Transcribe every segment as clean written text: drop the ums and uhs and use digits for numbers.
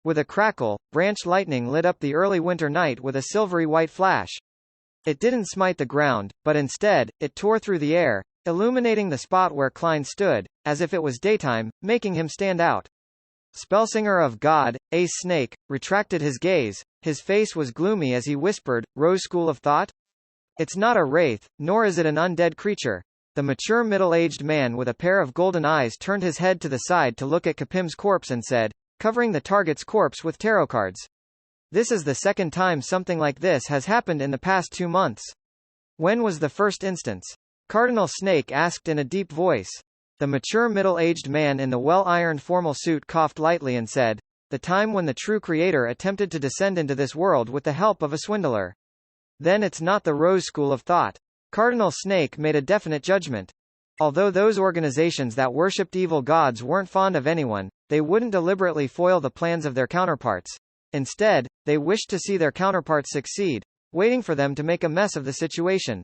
With a crackle, branch lightning lit up the early winter night with a silvery white flash. It didn't smite the ground, but instead, it tore through the air, illuminating the spot where Klein stood, as if it was daytime, making him stand out. Spellsinger of God, Ace Snake, retracted his gaze. His face was gloomy as he whispered, Rose School of Thought? It's not a wraith, nor is it an undead creature. The mature middle-aged man with a pair of golden eyes turned his head to the side to look at Kapim's corpse and said, covering the target's corpse with tarot cards. This is the second time something like this has happened in the past 2 months. When was the first instance? Cardinal Snake asked in a deep voice. The mature middle-aged man in the well-ironed formal suit coughed lightly and said, the time when the true creator attempted to descend into this world with the help of a swindler. Then it's not the Rose School of Thought. Cardinal Snake made a definite judgment. Although those organizations that worshipped evil gods weren't fond of anyone, they wouldn't deliberately foil the plans of their counterparts. Instead, they wished to see their counterparts succeed, waiting for them to make a mess of the situation.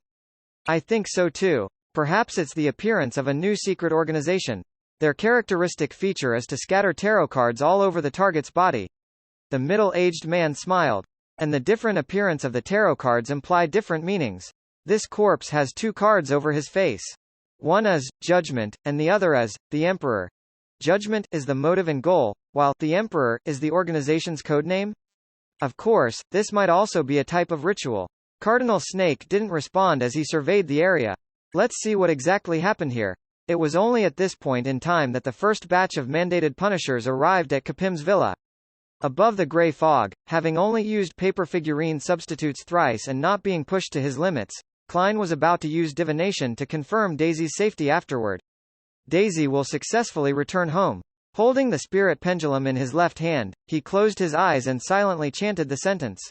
I think so too. Perhaps it's the appearance of a new secret organization. Their characteristic feature is to scatter tarot cards all over the target's body. The middle-aged man smiled. And the different appearance of the tarot cards imply different meanings. This corpse has 2 cards over his face. One is Judgment, and the other is the Emperor. Judgment is the motive and goal, while the Emperor is the organization's codename. Of course, this might also be a type of ritual. Cardinal Snake didn't respond as he surveyed the area. Let's see what exactly happened here. It was only at this point in time that the first batch of mandated punishers arrived at Kapim's villa. Above the grey fog, having only used paper figurine substitutes thrice and not being pushed to his limits, Klein was about to use divination to confirm Daisy's safety afterward. Daisy will successfully return home. Holding the spirit pendulum in his left hand, he closed his eyes and silently chanted the sentence.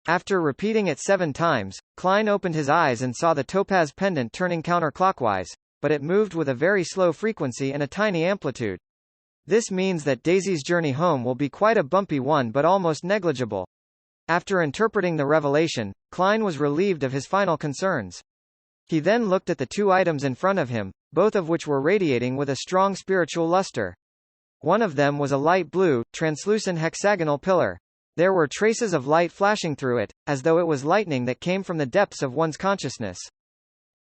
After repeating it 7 times, Klein opened his eyes and saw the topaz pendant turning counterclockwise, but it moved with a very slow frequency and a tiny amplitude. This means that Daisy's journey home will be quite a bumpy one but almost negligible. After interpreting the revelation, Klein was relieved of his final concerns. He then looked at the 2 items in front of him, both of which were radiating with a strong spiritual luster. One of them was a light blue, translucent hexagonal pillar. There were traces of light flashing through it, as though it was lightning that came from the depths of one's consciousness.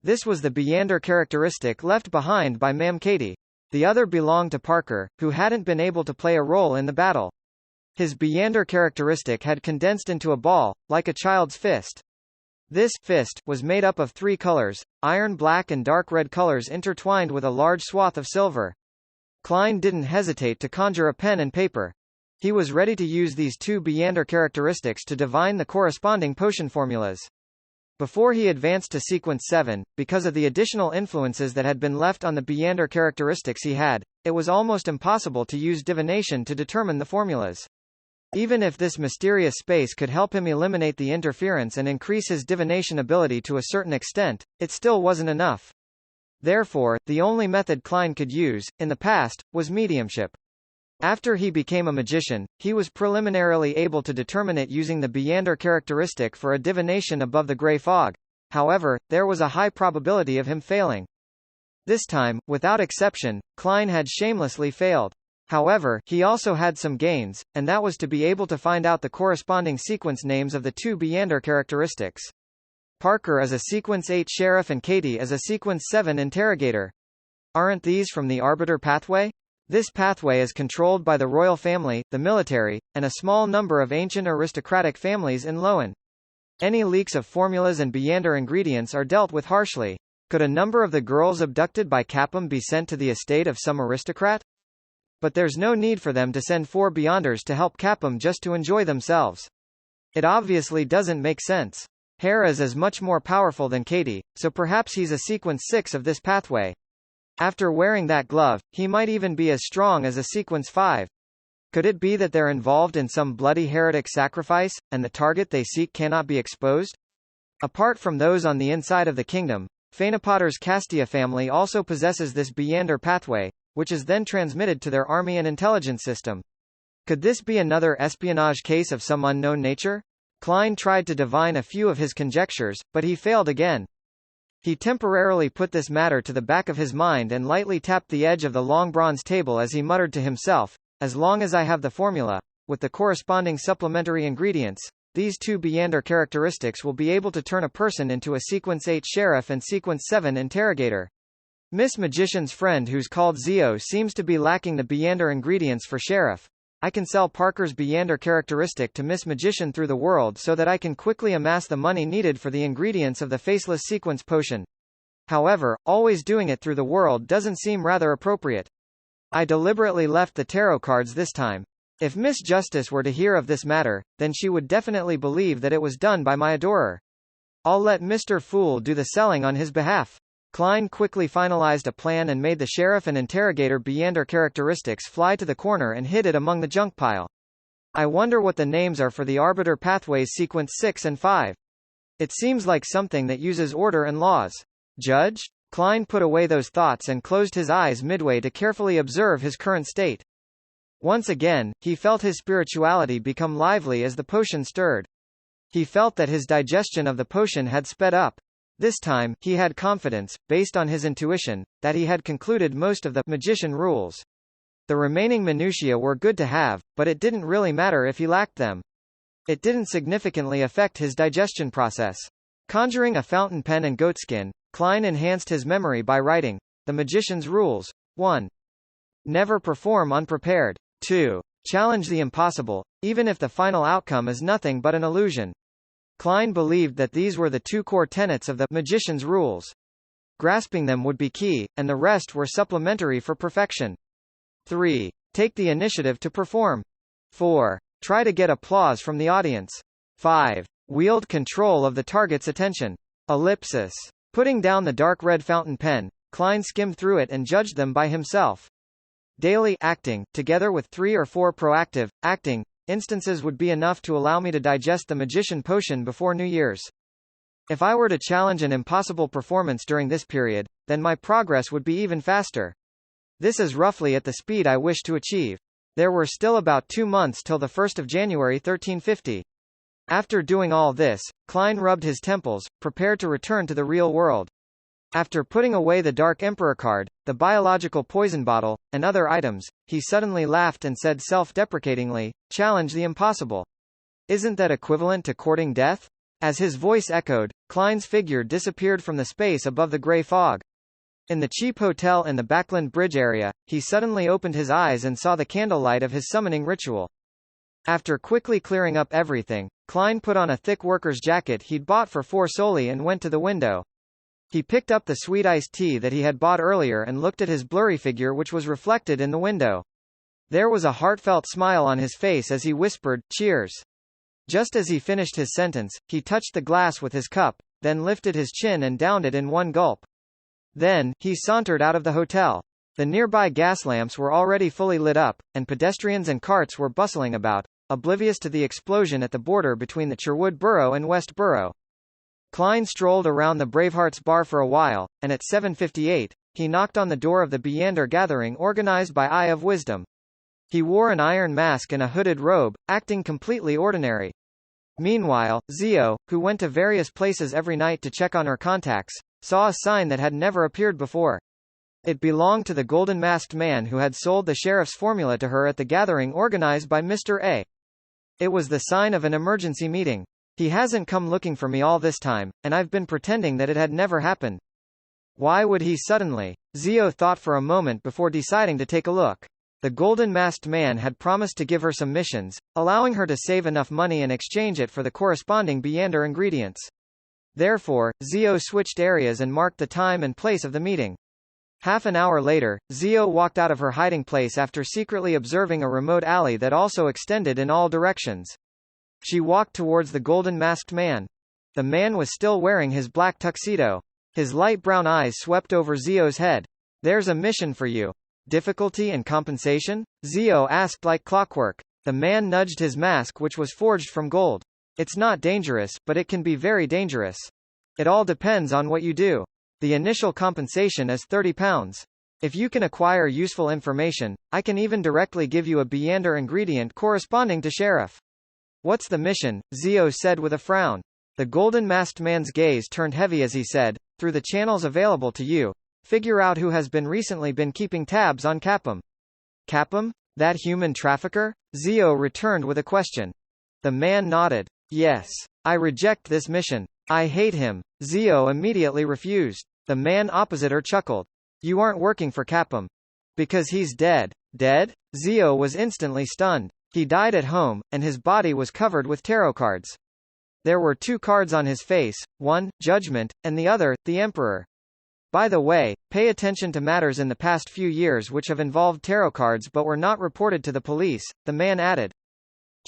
This was the Beyander characteristic left behind by Ma'am Katie. The other belonged to Parker, who hadn't been able to play a role in the battle. His Beyander characteristic had condensed into a ball, like a child's fist. This fist was made up of 3 colors, iron black and dark red colors intertwined with a large swath of silver. Klein didn't hesitate to conjure a pen and paper. He was ready to use these 2 Beyander characteristics to divine the corresponding potion formulas. Before he advanced to sequence 7, because of the additional influences that had been left on the Beyander characteristics he had, it was almost impossible to use divination to determine the formulas. Even if this mysterious space could help him eliminate the interference and increase his divination ability to a certain extent, it still wasn't enough. Therefore, the only method Klein could use, in the past, was mediumship. After he became a magician, he was preliminarily able to determine it using the Beyander characteristic for a divination above the grey fog. However, there was a high probability of him failing. This time, without exception, Klein had shamelessly failed. However, he also had some gains, and that was to be able to find out the corresponding sequence names of the 2 Beyander characteristics. Parker is a sequence 8 sheriff and Katie is a sequence 7 interrogator. Aren't these from the Arbiter pathway? This pathway is controlled by the royal family, the military, and a small number of ancient aristocratic families in Lowen. Any leaks of formulas and Beyander ingredients are dealt with harshly. Could a number of the girls abducted by Kapim be sent to the estate of some aristocrat? But there's no need for them to send 4 Beyonders to help Kapim just to enjoy themselves. It obviously doesn't make sense. Harris is much more powerful than Katie, so perhaps he's a sequence 6 of this pathway. After wearing that glove, he might even be as strong as a sequence 5. Could it be that they're involved in some bloody heretic sacrifice, and the target they seek cannot be exposed? Apart from those on the inside of the kingdom, Phaenopotter's Castia family also possesses this Beyander pathway, which is then transmitted to their army and intelligence system. Could this be another espionage case of some unknown nature? Klein tried to divine a few of his conjectures, but he failed again. He temporarily put this matter to the back of his mind and lightly tapped the edge of the long bronze table as he muttered to himself, as long as I have the formula, with the corresponding supplementary ingredients. These two Beyonder characteristics will be able to turn a person into a Sequence 8 sheriff and Sequence 7 interrogator. Miss Magician's friend who's called Zio seems to be lacking the Beyonder ingredients for sheriff. I can sell Parker's Beyonder characteristic to Miss Magician through the world so that I can quickly amass the money needed for the ingredients of the Faceless Sequence potion. However, always doing it through the world doesn't seem rather appropriate. I deliberately left the tarot cards this time. If Miss Justice were to hear of this matter, then she would definitely believe that it was done by my adorer. I'll let Mr. Fool do the selling on his behalf. Klein quickly finalized a plan and made the sheriff and interrogator Beyonder characteristics fly to the corner and hid it among the junk pile. I wonder what the names are for the Arbiter Pathways Sequence 6 and 5. It seems like something that uses order and laws. Judge? Klein put away those thoughts and closed his eyes midway to carefully observe his current state. Once again, he felt his spirituality become lively as the potion stirred. He felt that his digestion of the potion had sped up. This time, he had confidence, based on his intuition, that he had concluded most of the magician rules. The remaining minutiae were good to have, but it didn't really matter if he lacked them. It didn't significantly affect his digestion process. Conjuring a fountain pen and goatskin, Klein enhanced his memory by writing the magician's rules. 1. Never perform unprepared. 2. Challenge the impossible, even if the final outcome is nothing but an illusion. Klein believed that these were the two core tenets of the magician's rules. Grasping them would be key, and the rest were supplementary for perfection. 3. Take the initiative to perform. 4. Try to get applause from the audience. 5. Wield control of the target's attention. Ellipsis. Putting down the dark red fountain pen, Klein skimmed through it and judged them by himself. Daily acting, together with 3 or 4 proactive acting instances would be enough to allow me to digest the magician potion before New Year's. If I were to challenge an impossible performance during this period, then my progress would be even faster. This is roughly at the speed I wish to achieve. There were still about 2 months till the 1st of January 1350. After doing all this, Klein rubbed his temples, prepared to return to the real world. After putting away the Dark Emperor card, the biological poison bottle, and other items, he suddenly laughed and said self-deprecatingly, "Challenge the impossible. Isn't that equivalent to courting death?" As his voice echoed, Klein's figure disappeared from the space above the gray fog. In the cheap hotel in the Backland Bridge area, he suddenly opened his eyes and saw the candlelight of his summoning ritual. After quickly clearing up everything, Klein put on a thick worker's jacket he'd bought for 4 soldi and went to the window. He picked up the sweet iced tea that he had bought earlier and looked at his blurry figure which was reflected in the window. There was a heartfelt smile on his face as he whispered, "Cheers." Just as he finished his sentence, he touched the glass with his cup, then lifted his chin and downed it in one gulp. Then, he sauntered out of the hotel. The nearby gas lamps were already fully lit up, and pedestrians and carts were bustling about, oblivious to the explosion at the border between the Sherwood Borough and West Borough. Klein strolled around the Bravehearts bar for a while, and at 7:58, he knocked on the door of the Beyonder gathering organized by Eye of Wisdom. He wore an iron mask and a hooded robe, acting completely ordinary. Meanwhile, Zio, who went to various places every night to check on her contacts, saw a sign that had never appeared before. It belonged to the golden masked man who had sold the sheriff's formula to her at the gathering organized by Mr. A. It was the sign of an emergency meeting. He hasn't come looking for me all this time, and I've been pretending that it had never happened. Why would he suddenly? Zio thought for a moment before deciding to take a look. The golden masked man had promised to give her some missions, allowing her to save enough money and exchange it for the corresponding Beyonder ingredients. Therefore, Zio switched areas and marked the time and place of the meeting. Half an hour later, Zio walked out of her hiding place after secretly observing a remote alley that also extended in all directions. She walked towards the golden masked man. The man was still wearing his black tuxedo. His light brown eyes swept over Zio's head. "There's a mission for you." "Difficulty and compensation?" Zio asked like clockwork. The man nudged his mask which was forged from gold. "It's not dangerous, but it can be very dangerous. It all depends on what you do. The initial compensation is £30. If you can acquire useful information, I can even directly give you a Beyonder ingredient corresponding to sheriff." "What's the mission?" Zio said with a frown. The golden masked man's gaze turned heavy as he said, "Through the channels available to you, figure out who has recently been keeping tabs on Capum." "Capum?" That human trafficker? Zio returned with a question. The man nodded. Yes. I reject this mission. I hate him. Zio immediately refused. The man opposite her chuckled. You aren't working for Capum. Because he's dead. Dead? Zio was instantly stunned. He died at home, and his body was covered with tarot cards. There were 2 cards on his face, one, Judgment, and the other, the Emperor. By the way, pay attention to matters in the past few years which have involved tarot cards but were not reported to the police, the man added.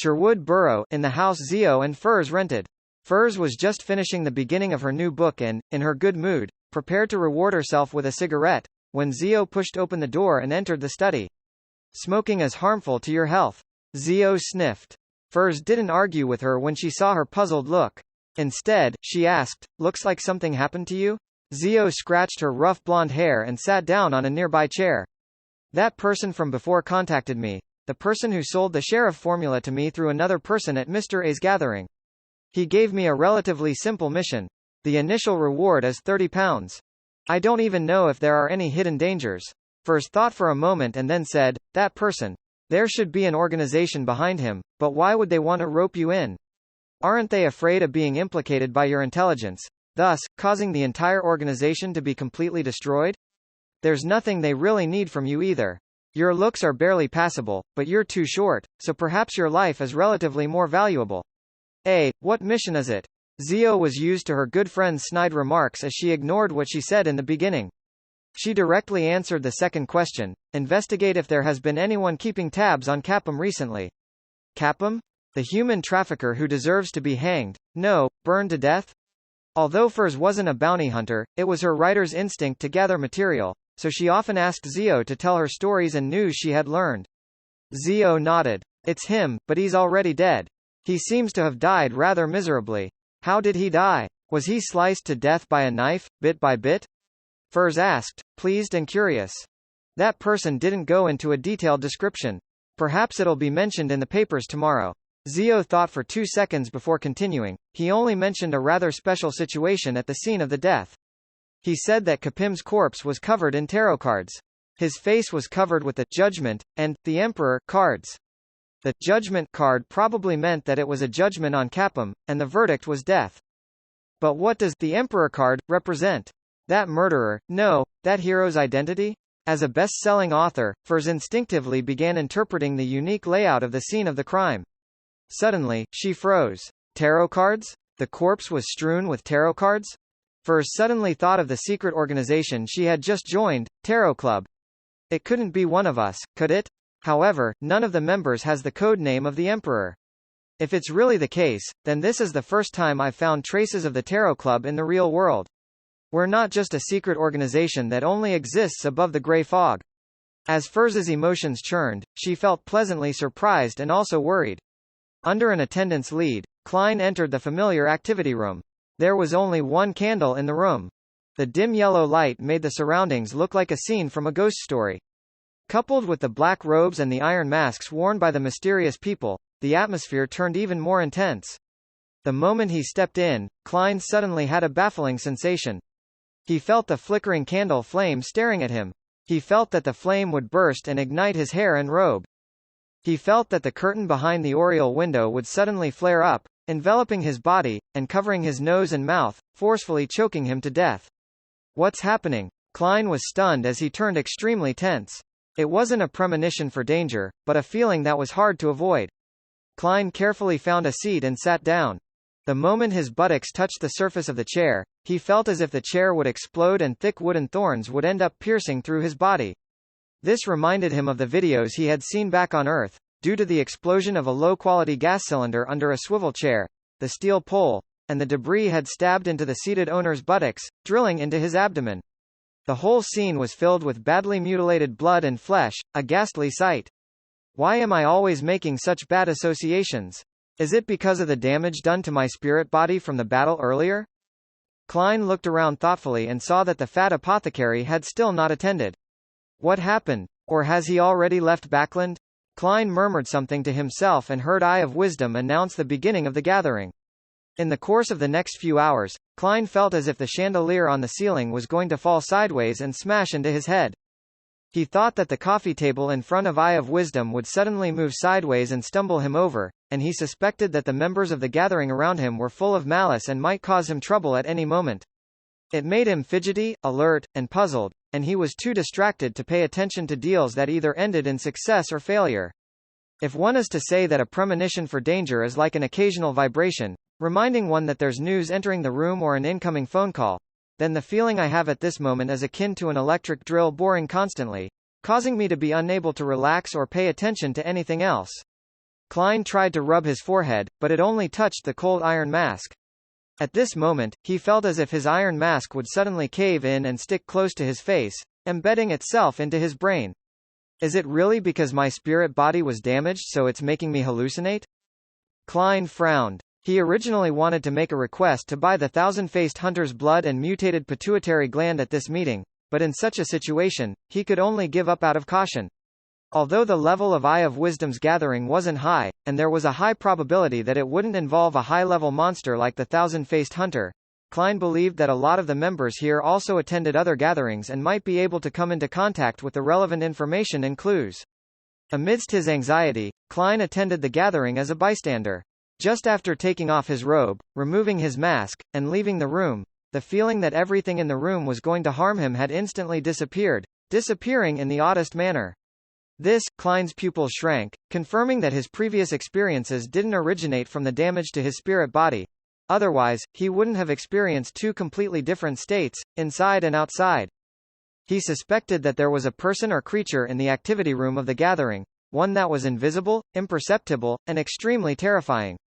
Sherwood Borough, in the house Zio and Furs rented. Furs was just finishing the beginning of her new book and, in her good mood, prepared to reward herself with a cigarette, when Zio pushed open the door and entered the study. Smoking is harmful to your health. Zio sniffed. Furs didn't argue with her when she saw her puzzled look. Instead, she asked, looks like something happened to you? Zio scratched her rough blonde hair and sat down on a nearby chair. That person from before contacted me. The person who sold the sheriff formula to me through another person at Mr. A's gathering. He gave me a relatively simple mission. The initial reward is £30. I don't even know if there are any hidden dangers. Furs thought for a moment and then said, that person. There should be an organization behind him, but why would they want to rope you in? Aren't they afraid of being implicated by your intelligence, thus, causing the entire organization to be completely destroyed? There's nothing they really need from you either. Your looks are barely passable, but you're too short, so perhaps your life is relatively more valuable. What mission is it? Zio was used to her good friend's snide remarks as she ignored what she said in the beginning. She directly answered the second question, investigate if there has been anyone keeping tabs on Capum recently. Capum? The human trafficker who deserves to be hanged, no, burned to death? Although Furs wasn't a bounty hunter, it was her writer's instinct to gather material, so she often asked Zio to tell her stories and news she had learned. Zio nodded. It's him, but he's already dead. He seems to have died rather miserably. How did he die? Was he sliced to death by a knife, bit by bit? Furs asked, pleased and curious. That person didn't go into a detailed description. Perhaps it'll be mentioned in the papers tomorrow. Zio thought for 2 seconds before continuing. He only mentioned a rather special situation at the scene of the death. He said that Capim's corpse was covered in tarot cards. His face was covered with the Judgment and the Emperor cards. The Judgment card probably meant that it was a judgment on Capum, and the verdict was death. But what does the Emperor card represent? That murderer, no, that hero's identity? As a best-selling author, Furs instinctively began interpreting the unique layout of the scene of the crime. Suddenly, she froze. Tarot cards? The corpse was strewn with tarot cards? Furs suddenly thought of the secret organization she had just joined, Tarot Club. It couldn't be one of us, could it? However, none of the members has the code name of the Emperor. If it's really the case, then this is the first time I've found traces of the Tarot Club in the real world. We're not just a secret organization that only exists above the gray fog. As Furs's emotions churned, she felt pleasantly surprised and also worried. Under an attendant's lead, Klein entered the familiar activity room. There was only one candle in the room. The dim yellow light made the surroundings look like a scene from a ghost story. Coupled with the black robes and the iron masks worn by the mysterious people, the atmosphere turned even more intense. The moment he stepped in, Klein suddenly had a baffling sensation. He felt the flickering candle flame staring at him. He felt that the flame would burst and ignite his hair and robe. He felt that the curtain behind the oriel window would suddenly flare up, enveloping his body, and covering his nose and mouth, forcefully choking him to death. What's happening? Klein was stunned as he turned extremely tense. It wasn't a premonition for danger, but a feeling that was hard to avoid. Klein carefully found a seat and sat down. The moment his buttocks touched the surface of the chair, he felt as if the chair would explode and thick wooden thorns would end up piercing through his body. This reminded him of the videos he had seen back on Earth. Due to the explosion of a low-quality gas cylinder under a swivel chair, the steel pole, and the debris had stabbed into the seated owner's buttocks, drilling into his abdomen. The whole scene was filled with badly mutilated blood and flesh, a ghastly sight. Why am I always making such bad associations? Is it because of the damage done to my spirit body from the battle earlier? Klein looked around thoughtfully and saw that the fat apothecary had still not attended. What happened? Or has he already left Backland? Klein murmured something to himself and heard Eye of Wisdom announce the beginning of the gathering. In the course of the next few hours, Klein felt as if the chandelier on the ceiling was going to fall sideways and smash into his head. He thought that the coffee table in front of Eye of Wisdom would suddenly move sideways and stumble him over, and he suspected that the members of the gathering around him were full of malice and might cause him trouble at any moment. It made him fidgety, alert, and puzzled, and he was too distracted to pay attention to deals that either ended in success or failure. If one is to say that a premonition for danger is like an occasional vibration, reminding one that there's news entering the room or an incoming phone call, then the feeling I have at this moment is akin to an electric drill boring constantly, causing me to be unable to relax or pay attention to anything else. Klein tried to rub his forehead, but it only touched the cold iron mask. At this moment, he felt as if his iron mask would suddenly cave in and stick close to his face, embedding itself into his brain. Is it really because my spirit body was damaged so it's making me hallucinate? Klein frowned. He originally wanted to make a request to buy the thousand-faced hunter's blood and mutated pituitary gland at this meeting, but in such a situation, he could only give up out of caution. Although the level of Eye of Wisdom's gathering wasn't high, and there was a high probability that it wouldn't involve a high-level monster like the thousand-faced hunter, Klein believed that a lot of the members here also attended other gatherings and might be able to come into contact with the relevant information and clues. Amidst his anxiety, Klein attended the gathering as a bystander. Just after taking off his robe, removing his mask, and leaving the room, the feeling that everything in the room was going to harm him had instantly disappearing in the oddest manner. Klein's pupil shrank, confirming that his previous experiences didn't originate from the damage to his spirit body. Otherwise, he wouldn't have experienced two completely different states, inside and outside. He suspected that there was a person or creature in the activity room of the gathering, one that was invisible, imperceptible, and extremely terrifying.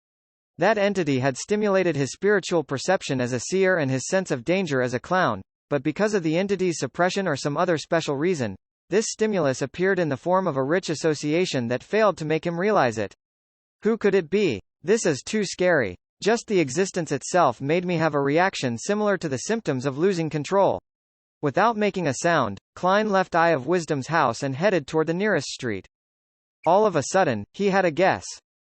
That entity had stimulated his spiritual perception as a seer and his sense of danger as a clown, but because of the entity's suppression or some other special reason, this stimulus appeared in the form of a rich association that failed to make him realize it. Who could it be? This is too scary. Just the existence itself made me have a reaction similar to the symptoms of losing control. Without making a sound, Klein left Eye of Wisdom's house and headed toward the nearest street. All of a sudden, he had a guess.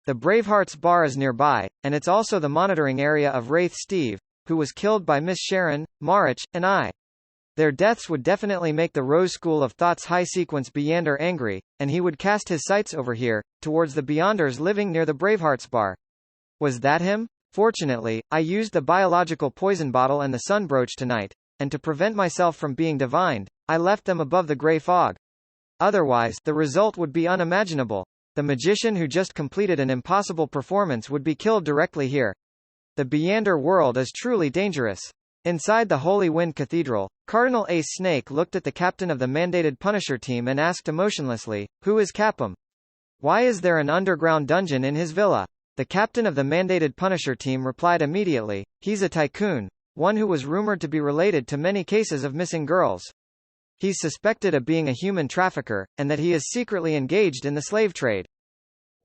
The Bravehearts bar is nearby, and it's also the monitoring area of Wraith Steve, who was killed by Miss Sharon, Marich, and I. Their deaths would definitely make the Rose School of Thought's high-sequence Beyonder angry, and he would cast his sights over here, towards the Beyonders living near the Bravehearts bar. Was that him? Fortunately, I used the biological poison bottle and the sun brooch tonight, and to prevent myself from being divined, I left them above the grey fog. Otherwise, the result would be unimaginable. The magician who just completed an impossible performance would be killed directly here. The Beyonder world is truly dangerous. Inside the Holy Wind Cathedral, Cardinal Ace Snake looked at the captain of the mandated Punisher team and asked emotionlessly, "Who is Capum? Why is there an underground dungeon in his villa?" The captain of the mandated Punisher team replied immediately, "He's a tycoon, one who was rumored to be related to many cases of missing girls. He's suspected of being a human trafficker, and that he is secretly engaged in the slave trade.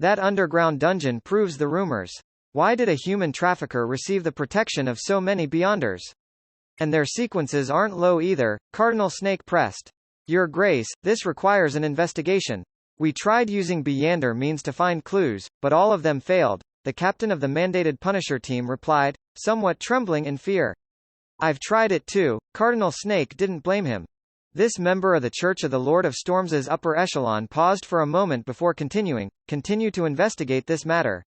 That underground dungeon proves the rumors. Why did a human trafficker receive the protection of so many Beyonders? And their sequences aren't low either," Cardinal Snake pressed. "Your Grace, this requires an investigation. We tried using Beyonder means to find clues, but all of them failed," the captain of the mandated Punisher team replied, somewhat trembling in fear. "I've tried it too," Cardinal Snake didn't blame him. This member of the Church of the Lord of Storms' upper echelon paused for a moment before continue to investigate this matter.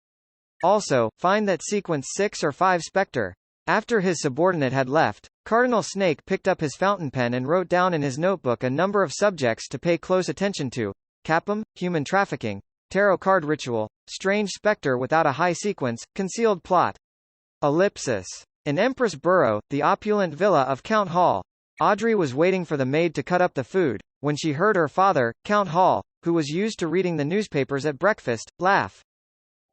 "Also, find that sequence 6 or 5 Spectre." After his subordinate had left, Cardinal Snake picked up his fountain pen and wrote down in his notebook a number of subjects to pay close attention to: Capum, human trafficking, tarot card ritual, strange spectre without a high sequence, concealed plot. Ellipsis. In Empress Borough, the opulent villa of Count Hall. Audrey was waiting for the maid to cut up the food, when she heard her father, Count Hall, who was used to reading the newspapers at breakfast, laugh.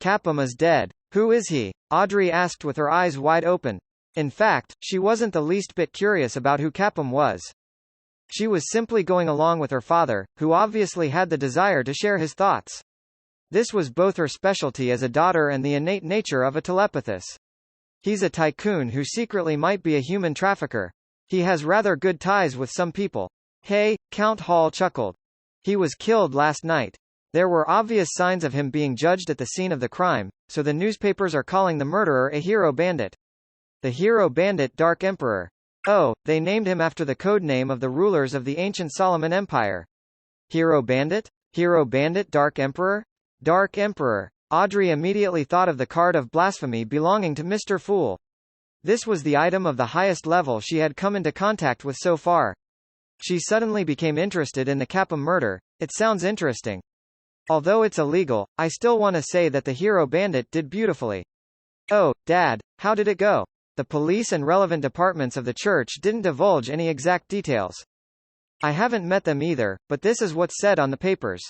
"Capum is dead. Who is he?" Audrey asked with her eyes wide open. In fact, she wasn't the least bit curious about who Capum was. She was simply going along with her father, who obviously had the desire to share his thoughts. This was both her specialty as a daughter and the innate nature of a telepathist. "He's a tycoon who secretly might be a human trafficker. He has rather good ties with some people." "Hey," Count Hall chuckled. "He was killed last night. There were obvious signs of him being judged at the scene of the crime, so the newspapers are calling the murderer a hero bandit." "The hero bandit Dark Emperor. Oh, they named him after the code name of the rulers of the ancient Solomon Empire." Hero Bandit? Hero Bandit Dark Emperor? Dark Emperor. Audrey immediately thought of the card of blasphemy belonging to Mr. Fool. This was the item of the highest level she had come into contact with so far. She suddenly became interested in the Capum murder. It sounds interesting. Although it's illegal, I still want to say that the Hero Bandit did beautifully. Oh, Dad, how did it go? The police and relevant departments of the church didn't divulge any exact details. I haven't met them either, but this is what's said on the papers.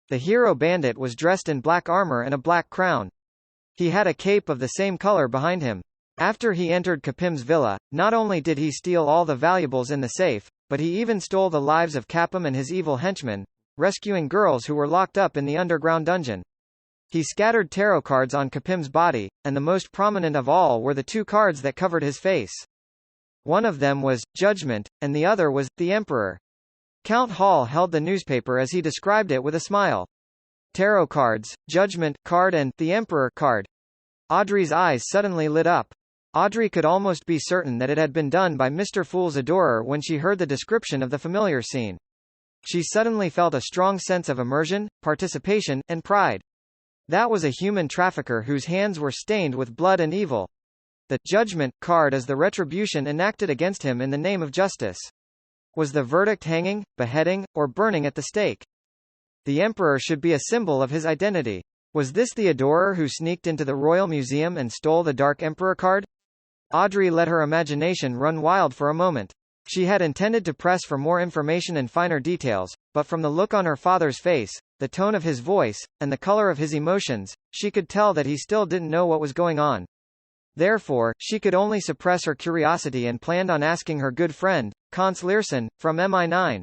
The Hero Bandit was dressed in black armor and a black crown. He had a cape of the same color behind him. After he entered Capim's villa, not only did he steal all the valuables in the safe, but he even stole the lives of Capim and his evil henchmen, rescuing girls who were locked up in the underground dungeon. He scattered tarot cards on Capim's body, and the most prominent of all were the two cards that covered his face. One of them was Judgment, and the other was the Emperor. Count Hall held the newspaper as he described it with a smile. Tarot cards, Judgment card and the Emperor card. Audrey's eyes suddenly lit up. Audrey could almost be certain that it had been done by Mr. Fool's adorer when she heard the description of the familiar scene. She suddenly felt a strong sense of immersion, participation, and pride. That was a human trafficker whose hands were stained with blood and evil. The Judgment card is the retribution enacted against him in the name of justice. Was the verdict hanging, beheading, or burning at the stake? The Emperor should be a symbol of his identity. Was this the adorer who sneaked into the Royal Museum and stole the Dark Emperor card? Audrey let her imagination run wild for a moment. She had intended to press for more information and finer details, but from the look on her father's face, the tone of his voice, and the color of his emotions, she could tell that he still didn't know what was going on. Therefore, she could only suppress her curiosity and planned on asking her good friend, Kants Learson, from MI9.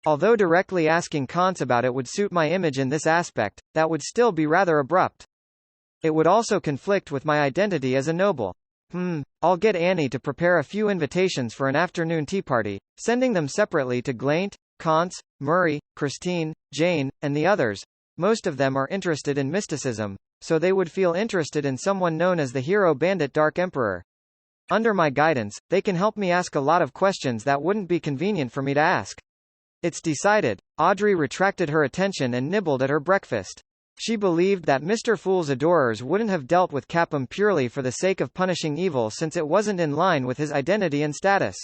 Although directly asking Kants about it would suit my image in this aspect, that would still be rather abrupt. It would also conflict with my identity as a noble. I'll get Annie to prepare a few invitations for an afternoon tea party, sending them separately to Glaint, Kants, Murray, Christine, Jane, and the others. Most of them are interested in mysticism, so they would feel interested in someone known as the Hero Bandit Dark Emperor. Under my guidance, they can help me ask a lot of questions that wouldn't be convenient for me to ask. It's decided. Audrey retracted her attention and nibbled at her breakfast. She believed that Mr. Fool's adorers wouldn't have dealt with Capum purely for the sake of punishing evil since it wasn't in line with his identity and status.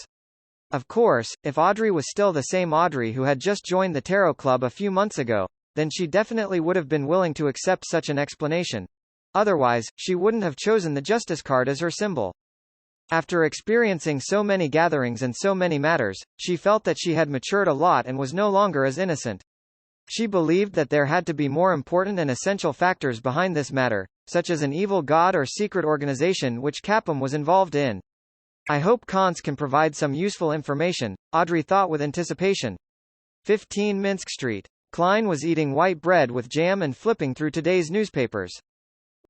Of course, if Audrey was still the same Audrey who had just joined the Tarot Club a few months ago, then she definitely would have been willing to accept such an explanation. Otherwise, she wouldn't have chosen the Justice card as her symbol. After experiencing so many gatherings and so many matters, she felt that she had matured a lot and was no longer as innocent. She believed that there had to be more important and essential factors behind this matter, such as an evil god or secret organization which Capum was involved in. I hope Kants can provide some useful information, Audrey thought with anticipation. 15 Minsk Street. Klein was eating white bread with jam and flipping through today's newspapers.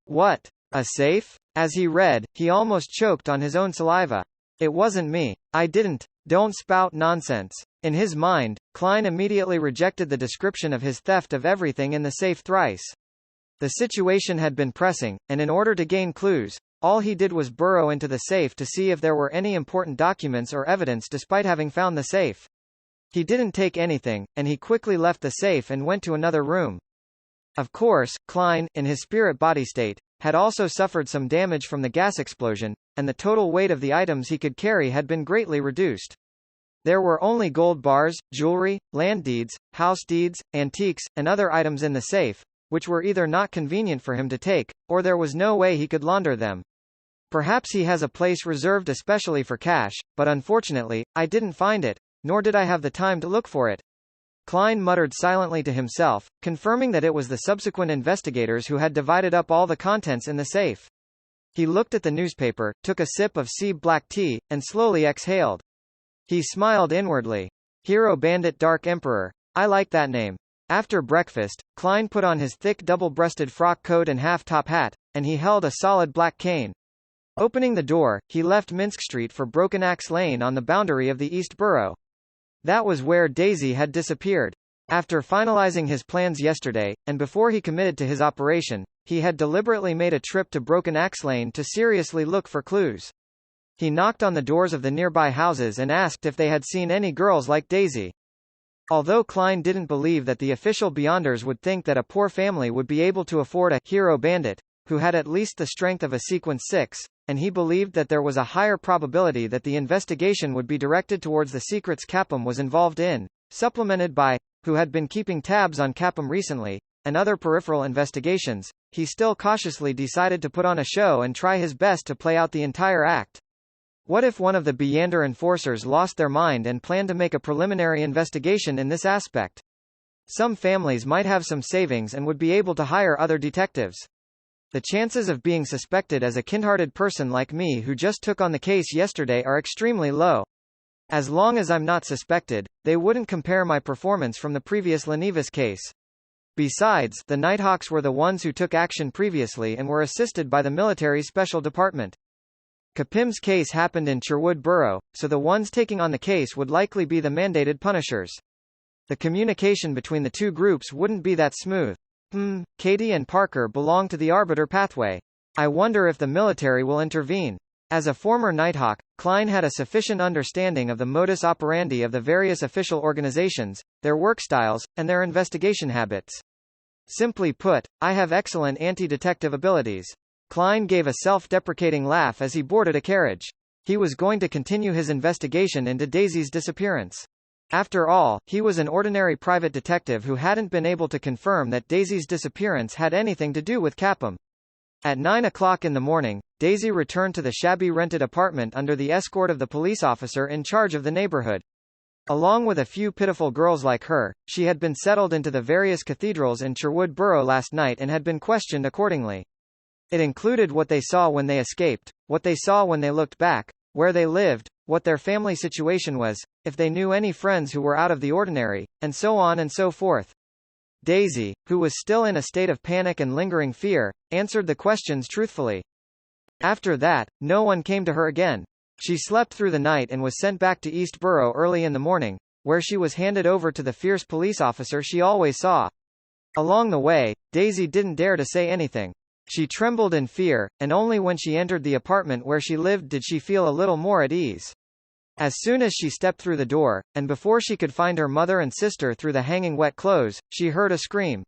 What? A safe? As he read, he almost choked on his own saliva. It wasn't me. I didn't. Don't spout nonsense. In his mind, Klein immediately rejected the description of his theft of everything in the safe thrice. The situation had been pressing, and in order to gain clues, all he did was burrow into the safe to see if there were any important documents or evidence despite having found the safe. He didn't take anything, and he quickly left the safe and went to another room. Of course, Klein, in his spirit body state, had also suffered some damage from the gas explosion, and the total weight of the items he could carry had been greatly reduced. There were only gold bars, jewelry, land deeds, house deeds, antiques, and other items in the safe, which were either not convenient for him to take, or there was no way he could launder them. Perhaps he has a place reserved especially for cash, but unfortunately, I didn't find it, nor did I have the time to look for it. Klein muttered silently to himself, confirming that it was the subsequent investigators who had divided up all the contents in the safe. He looked at the newspaper, took a sip of sea black tea, and slowly exhaled. He smiled inwardly. Hero Bandit Dark Emperor. I like that name. After breakfast, Klein put on his thick double-breasted frock coat and half-top hat, and he held a solid black cane. Opening the door, he left Minsk Street for Broken Axe Lane on the boundary of the East Borough. That was where Daisy had disappeared. After finalizing his plans yesterday, and before he committed to his operation, he had deliberately made a trip to Broken Axe Lane to seriously look for clues. He knocked on the doors of the nearby houses and asked if they had seen any girls like Daisy. Although Klein didn't believe that the official Beyonders would think that a poor family would be able to afford a hero bandit, who had at least the strength of a Sequence 6, and he believed that there was a higher probability that the investigation would be directed towards the secrets Capum was involved in, supplemented by, who had been keeping tabs on Capum recently, and other peripheral investigations, he still cautiously decided to put on a show and try his best to play out the entire act. What if one of the Beyonder enforcers lost their mind and planned to make a preliminary investigation in this aspect? Some families might have some savings and would be able to hire other detectives. The chances of being suspected as a kindhearted person like me who just took on the case yesterday are extremely low. As long as I'm not suspected, they wouldn't compare my performance from the previous Lenivas case. Besides, the Nighthawks were the ones who took action previously and were assisted by the military special department. Capim's case happened in Sherwood Borough, so the ones taking on the case would likely be the mandated punishers. The communication between the two groups wouldn't be that smooth. Katie and Parker belong to the Arbiter pathway. I wonder if the military will intervene. As a former Nighthawk, Klein had a sufficient understanding of the modus operandi of the various official organizations, their work styles, and their investigation habits. Simply put, I have excellent anti-detective abilities. Klein gave a self-deprecating laugh as he boarded a carriage. He was going to continue his investigation into Daisy's disappearance. After all, he was an ordinary private detective who hadn't been able to confirm that Daisy's disappearance had anything to do with Capum. At 9 o'clock in the morning, Daisy returned to the shabby rented apartment under the escort of the police officer in charge of the neighborhood. Along with a few pitiful girls like her, she had been settled into the various cathedrals in Sherwood Borough last night and had been questioned accordingly. It included what they saw when they escaped, what they saw when they looked back, where they lived, what their family situation was, if they knew any friends who were out of the ordinary, and so on and so forth. Daisy, who was still in a state of panic and lingering fear, answered the questions truthfully. After that, no one came to her again. She slept through the night and was sent back to East Borough early in the morning, where she was handed over to the fierce police officer she always saw. Along the way, Daisy didn't dare to say anything. She trembled in fear, and only when she entered the apartment where she lived did she feel a little more at ease. As soon as she stepped through the door, and before she could find her mother and sister through the hanging wet clothes, she heard a scream.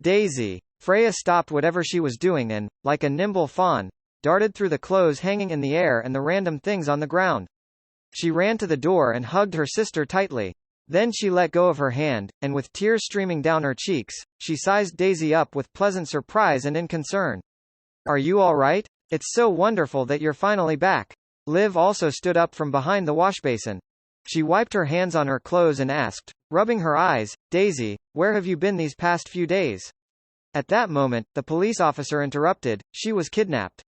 Daisy! Freya stopped whatever she was doing and, like a nimble fawn, darted through the clothes hanging in the air and the random things on the ground. She ran to the door and hugged her sister tightly. Then she let go of her hand, and with tears streaming down her cheeks, she sized Daisy up with pleasant surprise and in concern. Are you all right? It's so wonderful that you're finally back. Liv also stood up from behind the washbasin. She wiped her hands on her clothes and asked, rubbing her eyes, Daisy, where have you been these past few days? At that moment, the police officer interrupted, she was kidnapped.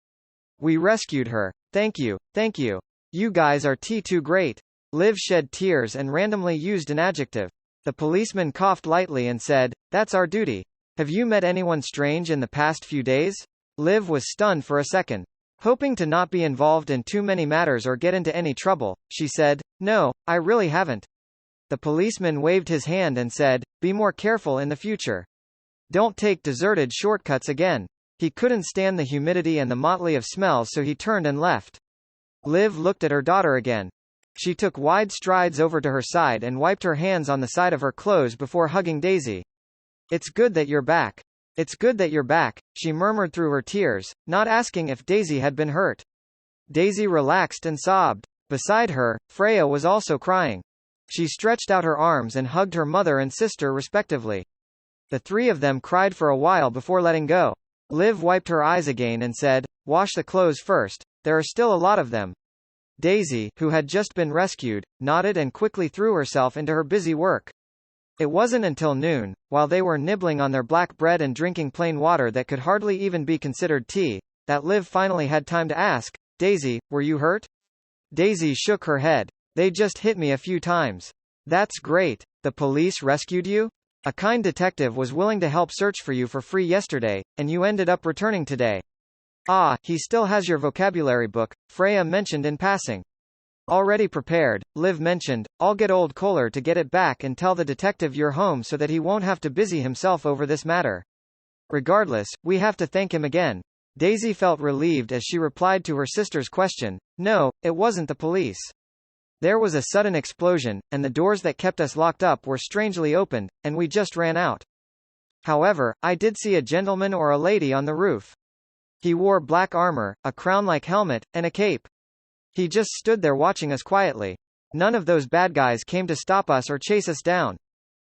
We rescued her. Thank you, thank you. You guys are too great. Liv shed tears and randomly used an adjective. The policeman coughed lightly and said, that's our duty. Have you met anyone strange in the past few days? Liv was stunned for a second. Hoping to not be involved in too many matters or get into any trouble, she said, no, I really haven't. The policeman waved his hand and said, be more careful in the future. Don't take deserted shortcuts again. He couldn't stand the humidity and the motley of smells, so he turned and left. Liv looked at her daughter again. She took wide strides over to her side and wiped her hands on the side of her clothes before hugging Daisy. It's good that you're back. It's good that you're back, she murmured through her tears, not asking if Daisy had been hurt. Daisy relaxed and sobbed. Beside her, Freya was also crying. She stretched out her arms and hugged her mother and sister respectively. The three of them cried for a while before letting go. Liv wiped her eyes again and said, wash the clothes first, there are still a lot of them. Daisy, who had just been rescued, nodded and quickly threw herself into her busy work. It wasn't until noon, while they were nibbling on their black bread and drinking plain water that could hardly even be considered tea, that Liv finally had time to ask, Daisy, were you hurt? Daisy shook her head. They just hit me a few times. That's great. The police rescued you? A kind detective was willing to help search for you for free yesterday, and you ended up returning today. Ah, he still has your vocabulary book, Freya mentioned in passing. Already prepared, Liv mentioned, I'll get old Kohler to get it back and tell the detective you're home so that he won't have to busy himself over this matter. Regardless, we have to thank him again. Daisy felt relieved as she replied to her sister's question, no, it wasn't the police. There was a sudden explosion, and the doors that kept us locked up were strangely opened, and we just ran out. However, I did see a gentleman or a lady on the roof. He wore black armor, a crown-like helmet, and a cape. He just stood there watching us quietly. None of those bad guys came to stop us or chase us down.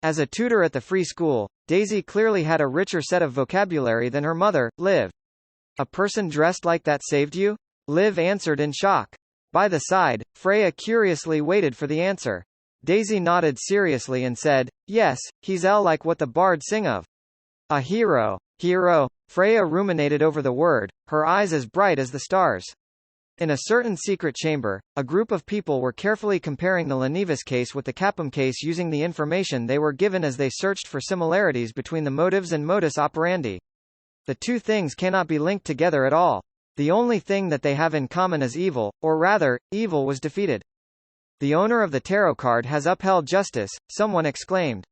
As a tutor at the free school, Daisy clearly had a richer set of vocabulary than her mother, Liv. A person dressed like that saved you? Liv answered in shock. By the side, Freya curiously waited for the answer. Daisy nodded seriously and said, yes, he's like what the bards sing of. A hero. Hero. Freya ruminated over the word, her eyes as bright as the stars. In a certain secret chamber, a group of people were carefully comparing the Lenivus case with the Capum case using the information they were given as they searched for similarities between the motives and modus operandi. The two things cannot be linked together at all. The only thing that they have in common is evil, or rather, evil was defeated. The owner of the tarot card has upheld justice, someone exclaimed.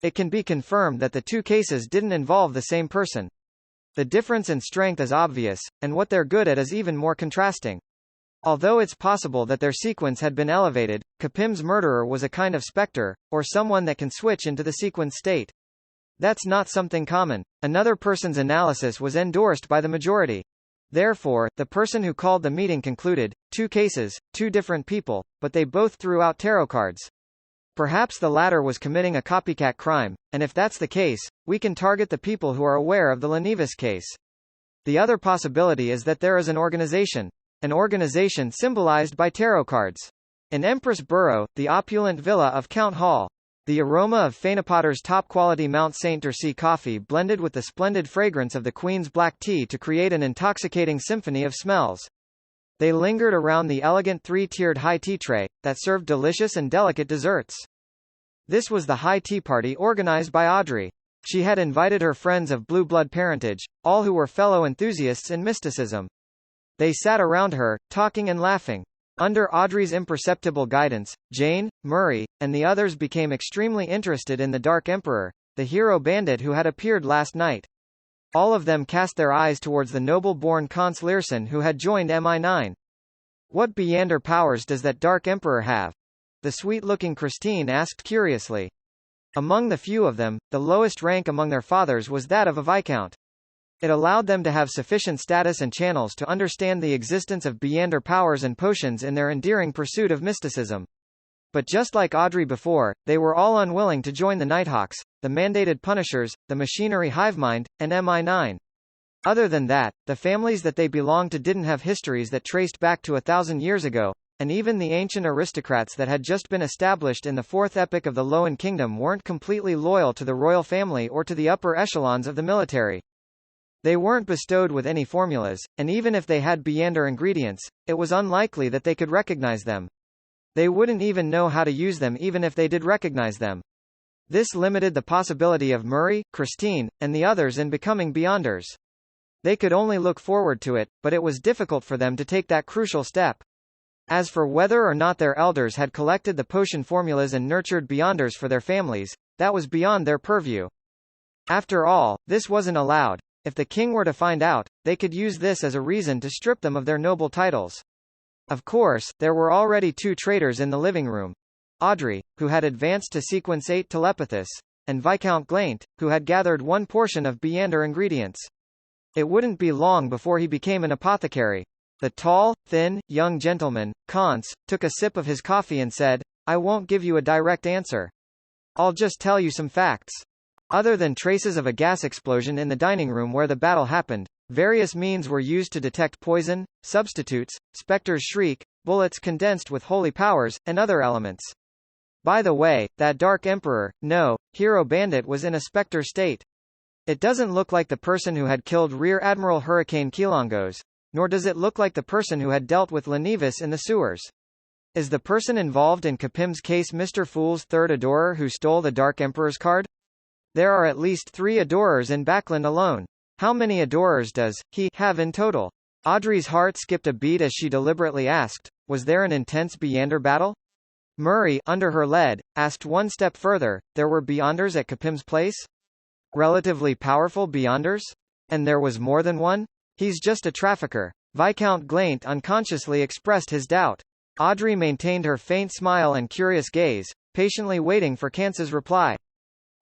It can be confirmed that the two cases didn't involve the same person. The difference in strength is obvious, and what they're good at is even more contrasting. Although it's possible that their sequence had been elevated, Capim's murderer was a kind of specter, or someone that can switch into the sequence state. That's not something common. Another person's analysis was endorsed by the majority. Therefore, the person who called the meeting concluded, two cases, two different people, but they both threw out tarot cards. Perhaps the latter was committing a copycat crime, and if that's the case, we can target the people who are aware of the Lenivus case. The other possibility is that there is an organization symbolized by tarot cards. In Empress Borough, the opulent villa of Count Hall. The aroma of Fainapotter's top-quality Mount St. Dercy coffee blended with the splendid fragrance of the Queen's black tea to create an intoxicating symphony of smells. They lingered around the elegant three-tiered high tea tray, that served delicious and delicate desserts. This was the high tea party organized by Audrey. She had invited her friends of blue blood parentage, all who were fellow enthusiasts in mysticism. They sat around her, talking and laughing. Under Audrey's imperceptible guidance, Jane, Murray, and the others became extremely interested in the Dark Emperor, the hero bandit who had appeared last night. All of them cast their eyes towards the noble-born Conce Learson who had joined MI9. What Beyonder powers does that Dark Emperor have? The sweet-looking Christine asked curiously. Among the few of them, the lowest rank among their fathers was that of a Viscount. It allowed them to have sufficient status and channels to understand the existence of Beyonder powers and potions in their endearing pursuit of mysticism. But just like Audrey before, they were all unwilling to join the Nighthawks, the mandated Punishers, the Machinery Hivemind, and MI9. Other than that, the families that they belonged to didn't have histories that traced back to 1,000 years ago, and even the ancient aristocrats that had just been established in the fourth epoch of the Lowen Kingdom weren't completely loyal to the royal family or to the upper echelons of the military. They weren't bestowed with any formulas, and even if they had Beyonder ingredients, it was unlikely that they could recognize them. They wouldn't even know how to use them even if they did recognize them. This limited the possibility of Murray, Christine, and the others in becoming Beyonders. They could only look forward to it, but it was difficult for them to take that crucial step. As for whether or not their elders had collected the potion formulas and nurtured Beyonders for their families, that was beyond their purview. After all, this wasn't allowed. If the king were to find out, they could use this as a reason to strip them of their noble titles. Of course, there were already two traitors in the living room. Audrey, who had advanced to Sequence 8 Telepathus, and Viscount Glaint, who had gathered one portion of Beyonder ingredients. It wouldn't be long before he became an apothecary. The tall, thin, young gentleman, Conce, took a sip of his coffee and said, I won't give you a direct answer. I'll just tell you some facts. Other than traces of a gas explosion in the dining room where the battle happened, various means were used to detect poison, substitutes, Spectre's shriek, bullets condensed with holy powers, and other elements. By the way, that Dark Emperor, no, hero bandit was in a Spectre state. It doesn't look like the person who had killed Rear Admiral Hurricane Kilongos, nor does it look like the person who had dealt with Lenivus in the sewers. Is the person involved in Capim's case Mr. Fool's third adorer who stole the Dark Emperor's card? There are at least 3 adorers in Backland alone. How many adorers does he have in total? Audrey's heart skipped a beat as she deliberately asked, was there an intense Beyonder battle? Murray, under her lead, asked one step further, there were Beyonders at Capim's place? Relatively powerful Beyonders? And there was more than one? He's just a trafficker. Viscount Glaint unconsciously expressed his doubt. Audrey maintained her faint smile and curious gaze, patiently waiting for Kantz's reply.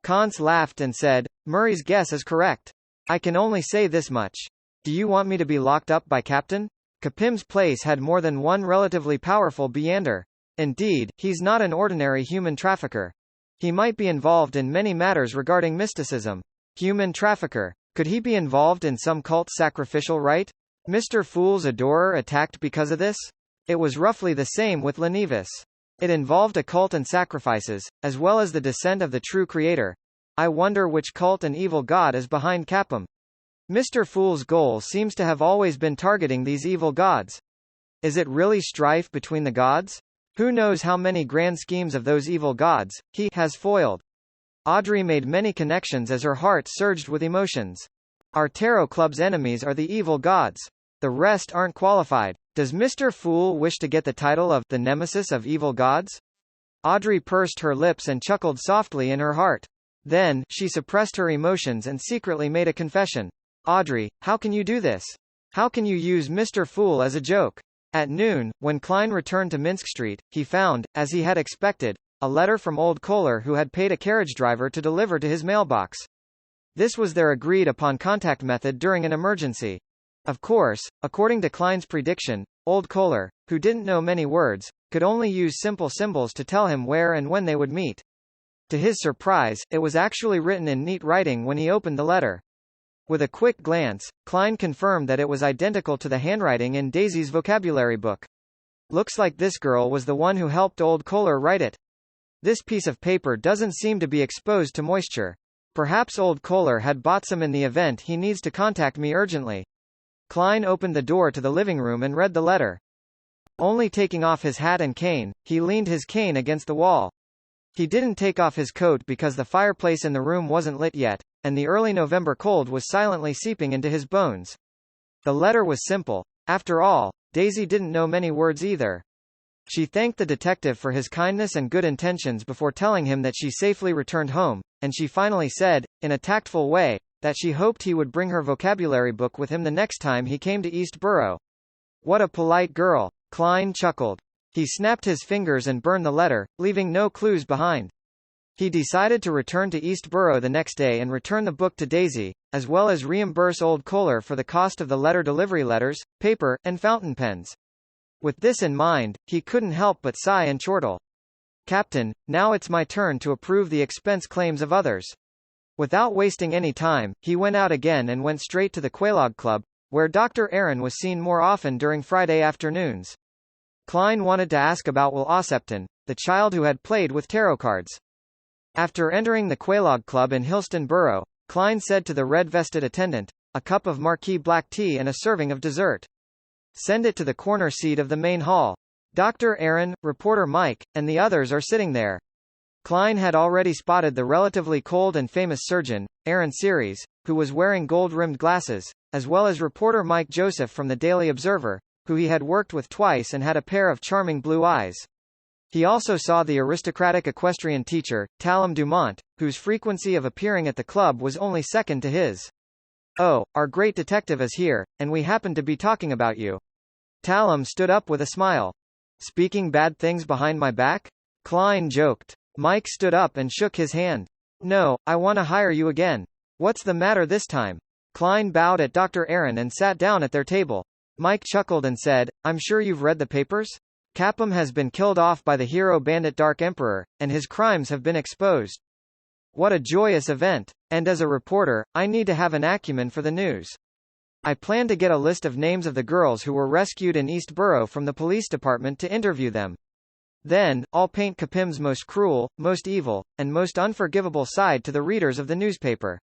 Kantz laughed and said, "Murray's guess is correct. I can only say this much. Do you want me to be locked up by Captain? Kapim's place had more than one relatively powerful Beyonder. Indeed, he's not an ordinary human trafficker. He might be involved in many matters regarding mysticism. Human trafficker. Could he be involved in some cult sacrificial rite? Mr. Fool's adorer attacked because of this? It was roughly the same with Lenivus. It involved a cult and sacrifices, as well as the descent of the true creator. I wonder which cult and evil god is behind Capim. Mr. Fool's goal seems to have always been targeting these evil gods. Is it really strife between the gods? Who knows how many grand schemes of those evil gods he has foiled? Audrey made many connections as her heart surged with emotions. Our tarot club's enemies are the evil gods. The rest aren't qualified. Does Mr. Fool wish to get the title of the nemesis of evil gods? Audrey pursed her lips and chuckled softly in her heart. Then, she suppressed her emotions and secretly made a confession. Audrey, how can you do this? How can you use Mr. Fool as a joke? At noon, when Klein returned to Minsk Street, he found, as he had expected, a letter from old Kohler who had paid a carriage driver to deliver to his mailbox. This was their agreed-upon contact method during an emergency. Of course, according to Klein's prediction, old Kohler, who didn't know many words, could only use simple symbols to tell him where and when they would meet. To his surprise, it was actually written in neat writing when he opened the letter. With a quick glance, Klein confirmed that it was identical to the handwriting in Daisy's vocabulary book. Looks like this girl was the one who helped old Kohler write it. This piece of paper doesn't seem to be exposed to moisture. Perhaps old Kohler had bought some in the event he needs to contact me urgently. Klein opened the door to the living room and read the letter. Only taking off his hat and cane, he leaned his cane against the wall. He didn't take off his coat because the fireplace in the room wasn't lit yet, and the early November cold was silently seeping into his bones. The letter was simple. After all, Daisy didn't know many words either. She thanked the detective for his kindness and good intentions before telling him that she safely returned home, and she finally said, in a tactful way, that she hoped he would bring her vocabulary book with him the next time he came to East Borough. What a polite girl, Klein chuckled. He snapped his fingers and burned the letter, leaving no clues behind. He decided to return to East Borough the next day and return the book to Daisy, as well as reimburse old Kohler for the cost of the letter delivery letters, paper, and fountain pens. With this in mind, he couldn't help but sigh and chortle. Captain, now it's my turn to approve the expense claims of others. Without wasting any time, he went out again and went straight to the Quelaag Club, where Dr. Aaron was seen more often during Friday afternoons. Klein wanted to ask about Will Ossepton, the child who had played with tarot cards. After entering the Quelaag Club in Hillston Borough, Klein said to the red-vested attendant, "A cup of Marquis black tea and a serving of dessert. Send it to the corner seat of the main hall. Dr. Aaron, reporter Mike, and the others are sitting there." Klein had already spotted the relatively cold and famous surgeon, Aaron Series, who was wearing gold-rimmed glasses, as well as reporter Mike Joseph from the Daily Observer, who he had worked with twice and had a pair of charming blue eyes. He also saw the aristocratic equestrian teacher, Talum Dumont, whose frequency of appearing at the club was only second to his. "Oh, our great detective is here, and we happen to be talking about you." Talum stood up with a smile. "Speaking bad things behind my back?" Klein joked. Mike stood up and shook his hand. "No, I want to hire you again. What's the matter this time?" Klein bowed at Dr. Aaron and sat down at their table. Mike chuckled and said, "I'm sure you've read the papers? Capim has been killed off by the hero bandit Dark Emperor, and his crimes have been exposed. What a joyous event! And as a reporter, I need to have an acumen for the news. I plan to get a list of names of the girls who were rescued in East Borough from the police department to interview them. Then, I'll paint Capim's most cruel, most evil, and most unforgivable side to the readers of the newspaper.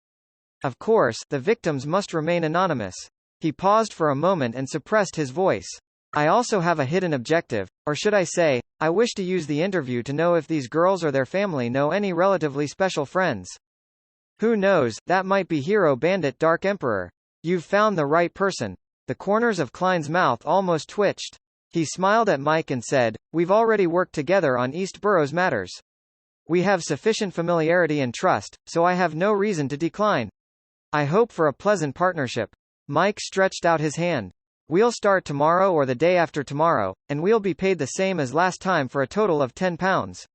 Of course, the victims must remain anonymous." He paused for a moment and suppressed his voice. "I also have a hidden objective, or should I say, I wish to use the interview to know if these girls or their family know any relatively special friends. Who knows, that might be hero bandit Dark Emperor. You've found the right person." The corners of Klein's mouth almost twitched. He smiled at Mike and said, "We've already worked together on East Borough's matters. We have sufficient familiarity and trust, so I have no reason to decline. I hope for a pleasant partnership." Mike stretched out his hand. We'll start tomorrow or the day after tomorrow, and we'll be paid the same as last time for a total of £10.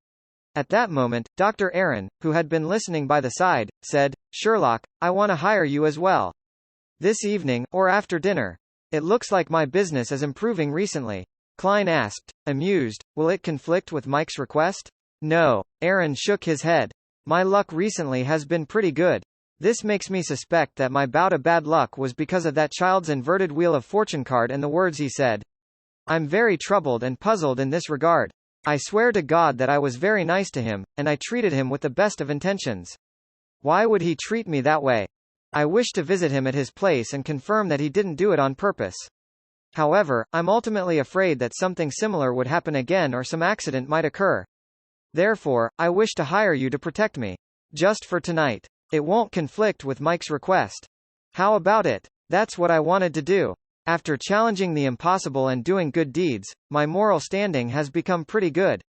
At that moment, Dr. Aaron, who had been listening by the side, said, Sherlock, I want to hire you as well. This evening, or after dinner. It looks like my business is improving recently. Klein asked, amused, will it conflict with Mike's request? No. Aaron shook his head. My luck recently has been pretty good. This makes me suspect that my bout of bad luck was because of that child's inverted Wheel of Fortune card and the words he said. I'm very troubled and puzzled in this regard. I swear to God that I was very nice to him, and I treated him with the best of intentions. Why would he treat me that way? I wish to visit him at his place and confirm that he didn't do it on purpose. However, I'm ultimately afraid that something similar would happen again or some accident might occur. Therefore, I wish to hire you to protect me. Just for tonight. It won't conflict with Mike's request. How about it? That's what I wanted to do. After challenging the impossible and doing good deeds, my moral standing has become pretty good.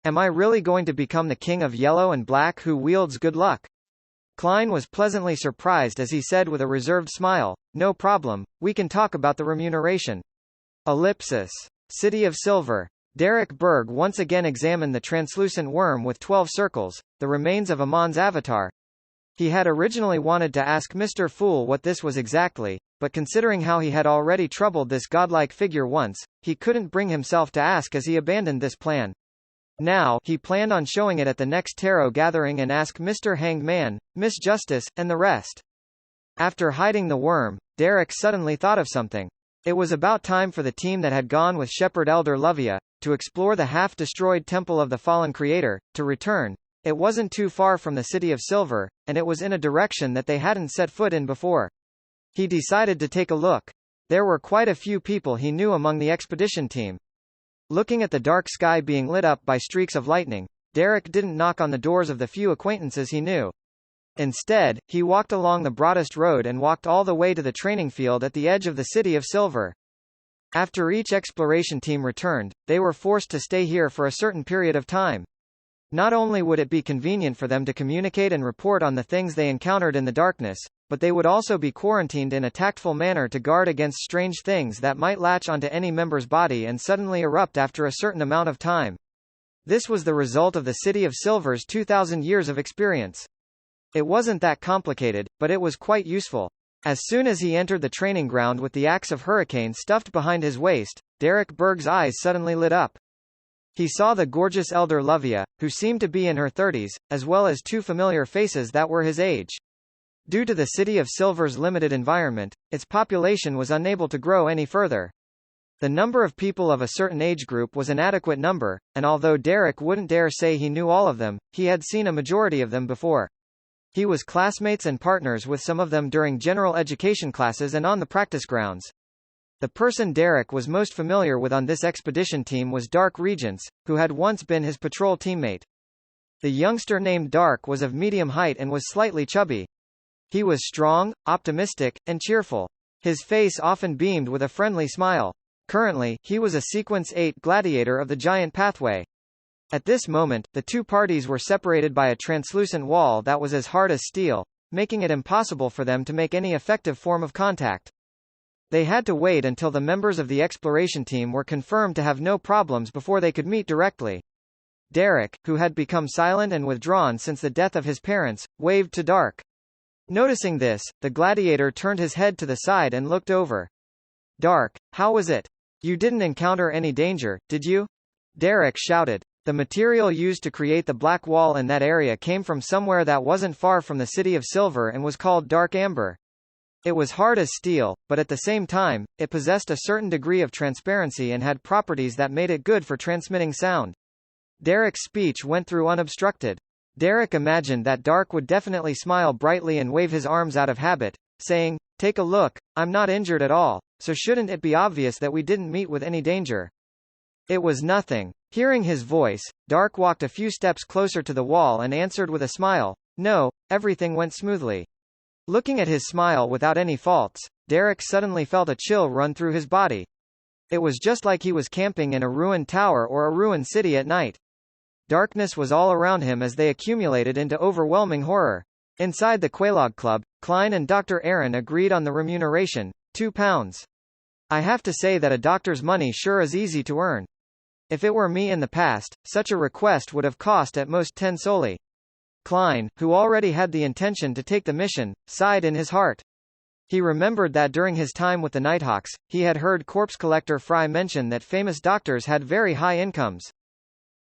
Am I really going to become the king of yellow and black who wields good luck? Klein was pleasantly surprised as he said with a reserved smile, no problem, we can talk about the remuneration. Ellipsis. City of Silver. Derek Berg once again examined the translucent worm with 12 circles, the remains of Amon's avatar. He had originally wanted to ask Mr. Fool what this was exactly, but considering how he had already troubled this godlike figure once, he couldn't bring himself to ask as he abandoned this plan. Now, he planned on showing it at the next tarot gathering and ask Mr. Hanged Man, Miss Justice, and the rest. After hiding the worm, Derek suddenly thought of something. It was about time for the team that had gone with Shepherd Elder Lovia, to explore the half-destroyed Temple of the Fallen Creator, to return. It wasn't too far from the City of Silver, and it was in a direction that they hadn't set foot in before. He decided to take a look. There were quite a few people he knew among the expedition team. Looking at the dark sky being lit up by streaks of lightning, Derek didn't knock on the doors of the few acquaintances he knew. Instead, he walked along the broadest road and walked all the way to the training field at the edge of the City of Silver. After each exploration team returned, they were forced to stay here for a certain period of time. Not only would it be convenient for them to communicate and report on the things they encountered in the darkness, but they would also be quarantined in a tactful manner to guard against strange things that might latch onto any member's body and suddenly erupt after a certain amount of time. This was the result of the City of Silver's 2,000 years of experience. It wasn't that complicated, but it was quite useful. As soon as he entered the training ground with the axe of Hurricane stuffed behind his waist, Derek Berg's eyes suddenly lit up. He saw the gorgeous Elder Lovia, who seemed to be in her 30s, as well as two familiar faces that were his age. Due to the City of Silver's limited environment, its population was unable to grow any further. The number of people of a certain age group was an adequate number, and although Derek wouldn't dare say he knew all of them, he had seen a majority of them before. He was classmates and partners with some of them during general education classes and on the practice grounds. The person Derek was most familiar with on this expedition team was Dark Regents, who had once been his patrol teammate. The youngster named Dark was of medium height and was slightly chubby. He was strong, optimistic, and cheerful. His face often beamed with a friendly smile. Currently, he was a Sequence 8 gladiator of the Giant Pathway. At this moment, the two parties were separated by a translucent wall that was as hard as steel, making it impossible for them to make any effective form of contact. They had to wait until the members of the exploration team were confirmed to have no problems before they could meet directly. Derek, who had become silent and withdrawn since the death of his parents, waved to Dark. Noticing this, the gladiator turned his head to the side and looked over. Dark, how was it? You didn't encounter any danger, did you? Derek shouted. The material used to create the black wall in that area came from somewhere that wasn't far from the City of Silver and was called Dark Amber. It was hard as steel, but at the same time, it possessed a certain degree of transparency and had properties that made it good for transmitting sound. Derek's speech went through unobstructed. Derek imagined that Dark would definitely smile brightly and wave his arms out of habit, saying, "Take a look, I'm not injured at all, so shouldn't it be obvious that we didn't meet with any danger?" It was nothing. Hearing his voice, Dark walked a few steps closer to the wall and answered with a smile, "No, everything went smoothly." Looking at his smile without any faults, Derek suddenly felt a chill run through his body. It was just like he was camping in a ruined tower or a ruined city at night. Darkness was all around him as they accumulated into overwhelming horror. Inside the Quelaag Club, Klein and Dr. Aaron agreed on the remuneration, £2. I have to say that a doctor's money sure is easy to earn. If it were me in the past, such a request would have cost at most 10 soldi. Klein, who already had the intention to take the mission, sighed in his heart. He remembered that during his time with the Nighthawks, he had heard corpse collector Fry mention that famous doctors had very high incomes.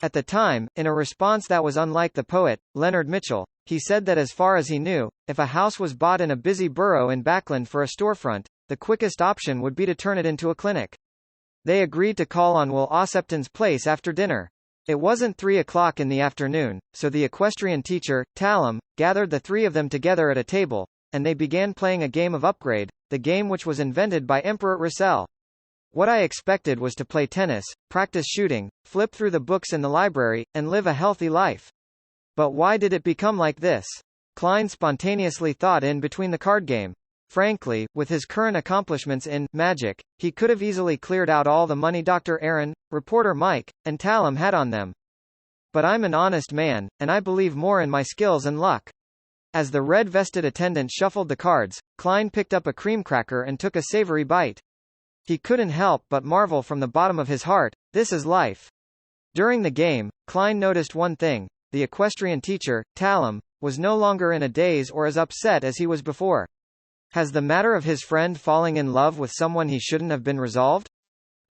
At the time, in a response that was unlike the poet, Leonard Mitchell, he said that as far as he knew, if a house was bought in a busy borough in Backland for a storefront, the quickest option would be to turn it into a clinic. They agreed to call on Will Ossipton's place after dinner. It wasn't 3 o'clock in the afternoon, so the equestrian teacher, Talum, gathered the three of them together at a table, and they began playing a game of Upgrade, the game which was invented by Emperor Russell. What I expected was to play tennis, practice shooting, flip through the books in the library, and live a healthy life. But why did it become like this? Klein spontaneously thought in between the card game. Frankly, with his current accomplishments in magic, he could have easily cleared out all the money Dr. Aaron, reporter Mike, and Talum had on them. But I'm an honest man, and I believe more in my skills and luck. As the red-vested attendant shuffled the cards, Klein picked up a cream cracker and took a savory bite. He couldn't help but marvel from the bottom of his heart, this is life. During the game, Klein noticed one thing: the equestrian teacher, Talum, was no longer in a daze or as upset as he was before. Has the matter of his friend falling in love with someone he shouldn't have been resolved?